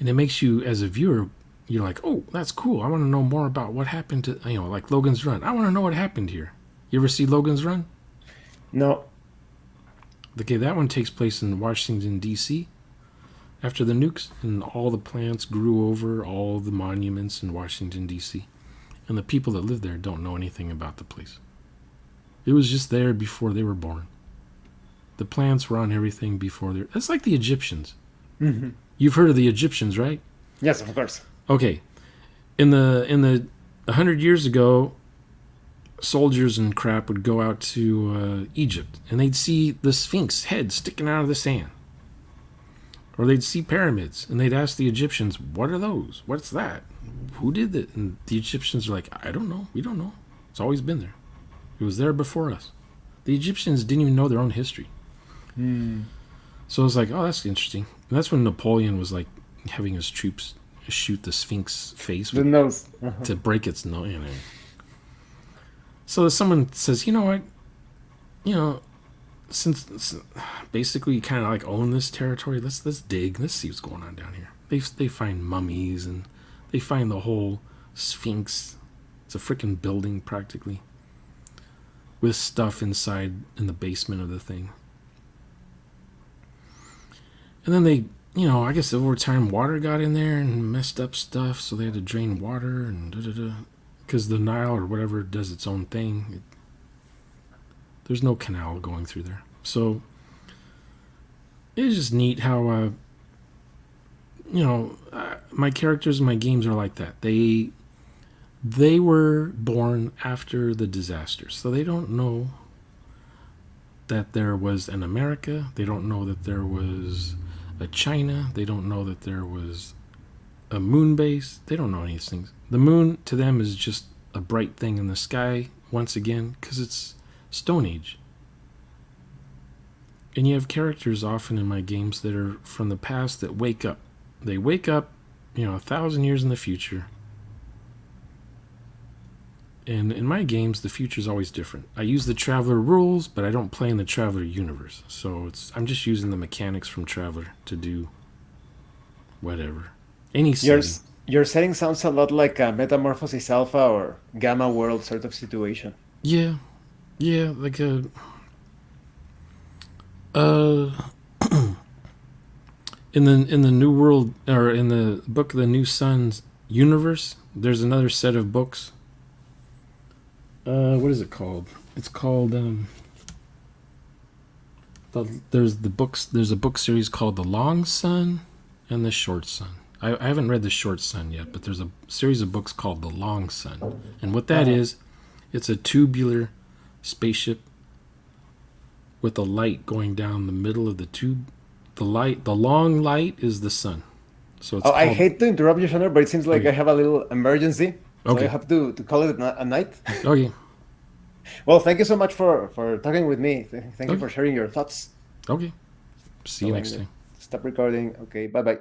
And it makes you, as a viewer, you're like, that's cool. I want to know more about what happened to, like Logan's Run. I want to know what happened here. You ever see Logan's Run? No. Okay, that one takes place in Washington, D.C. after the nukes, and all the plants grew over all the monuments in Washington, D.C. And the people that live there don't know anything about the place. It was just there before they were born. The plants were on everything before they're... It's like the Egyptians. Mm-hmm. You've heard of the Egyptians, right? Yes, of course. Okay. In the 100 years ago, soldiers and crap would go out to Egypt, and they'd see the Sphinx head sticking out of the sand. Or they'd see pyramids and they'd ask the Egyptians, "What are those? What's that? Who did it?" And the Egyptians are like, "I don't know. We don't know. It's always been there. It was there before us." The Egyptians didn't even know their own history. So I was like, "Oh, that's interesting." And that's when Napoleon was like having his troops shoot the Sphinx face The nose. to break its nose. So someone says, "You know what? You know, since basically you kind of like own this territory, let's dig. Let's see what's going on down here." They find mummies and they find the whole Sphinx. It's a freaking building practically with stuff inside in the basement of the thing. And then they, I guess over time water got in there and messed up stuff, so they had to drain water and because the Nile or whatever does its own thing. There's no canal going through there. So it's just neat how, my characters in my games are like that. They were born after the disaster. So they don't know that there was an America. They don't know that there was a China. They don't know that there was a moon base. They don't know any of these things. The moon to them is just a bright thing in the sky once again because it's Stone Age. And you have characters often in my games that are from the past that wake up. They wake up, 1,000 years in the future. And in my games, the future is always different. I use the Traveler rules, but I don't play in the Traveler universe. So I'm just using the mechanics from Traveler to do whatever. Any setting. Your setting sounds a lot like a Metamorphosis Alpha or Gamma World sort of situation. Yeah, like a in the New World or in the Book of the New Sun's universe, there's another set of books. What is it called? It's called there's a book series called The Long Sun and The Short Sun. I haven't read The Short Sun yet, but there's a series of books called The Long Sun. And what that is, it's a tubular spaceship with a light going down the middle of the tube. The long light is the sun. So it's I hate to interrupt you, Shannon, but it seems like Okay. I have a little emergency. So Okay. I have to call it a night. Okay. Well, thank you so much for talking with me. Thank you Okay. for sharing your thoughts. Okay. See you So next I'm time. gonna stop recording. Okay, bye-bye.